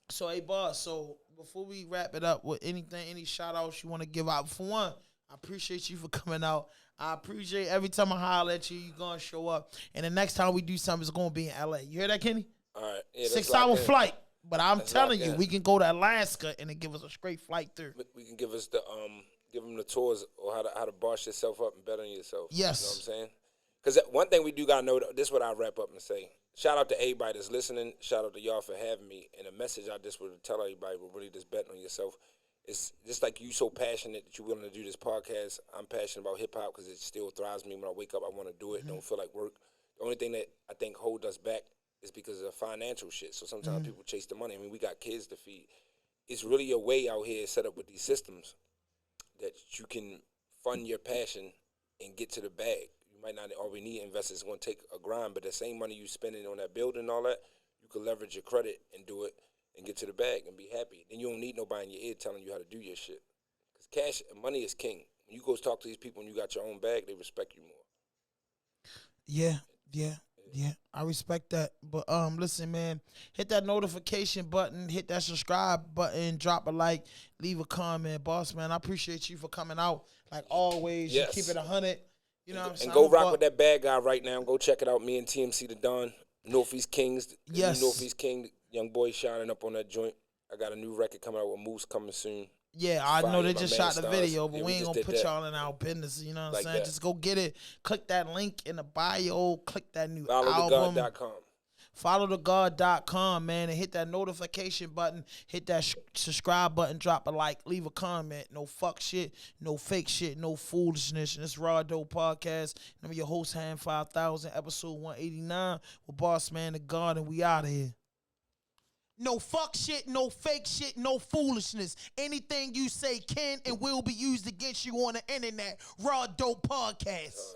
So, hey, boss, so before we wrap it up with anything, any shout-outs you want to give out? For one, I appreciate you for coming out. I appreciate every time I holler at you, you're going to show up. And the next time we do something, it's going to be in L.A. You hear that, Kenny? All right. Yeah, 6-hour flight. But I'm telling you, we can go to Alaska and then give us a straight flight through. We can give us give them the tours or how to boss yourself up and bet on yourself. Yes. You know what I'm saying? Because one thing we do got to know, this is what I'll wrap up and say. Shout out to everybody that's listening. Shout out to y'all for having me. And the message I just would tell everybody, but really just betting on yourself. It's just like you so passionate that you're willing to do this podcast. I'm passionate about hip-hop because it still thrives me. When I wake up, I want to do it. Don't feel like work. The only thing that I think hold us back is because of financial shit. So sometimes people chase the money. I mean, we got kids to feed. It's really a way out here set up with these systems that you can fund your passion and get to the bag. You might not already need investors. It's going to take a grind, but the same money you spending on that building and all that, you can leverage your credit and do it and get to the bag and be happy. Then you don't need nobody in your ear telling you how to do your shit. Because cash and money is king. When you go talk to these people and you got your own bag, they respect you more. Yeah, I respect that. But listen, man, hit that notification button, hit that subscribe button, drop a like, leave a comment. Boss, man, I appreciate you for coming out. Like always, you keep it 100. You know what I'm saying? And go rock with that bad guy right now. Go check it out. Me and TMC the Don. Northeast Kings. Yes. Northeast King, young boy shining up on that joint. I got a new record coming out with Moose coming soon. Yeah, I know they just shot the Stars. video, but Yeah, we ain't gonna put y'all in our business. You know what I'm saying? Just go get it. Click that link in the bio. Click that new album. FollowTheGod.com. FollowTheGod.com, man, and hit that notification button. Hit that subscribe button. Drop a like. Leave a comment. No fuck shit. No fake shit. No foolishness. And it's RawDope Podcast. I'm your host, Hand 5000, episode 189 with BossMandagod, and we out of here. No fuck shit, no fake shit, no foolishness. Anything you say can and will be used against you on the internet. RawDope Podcast.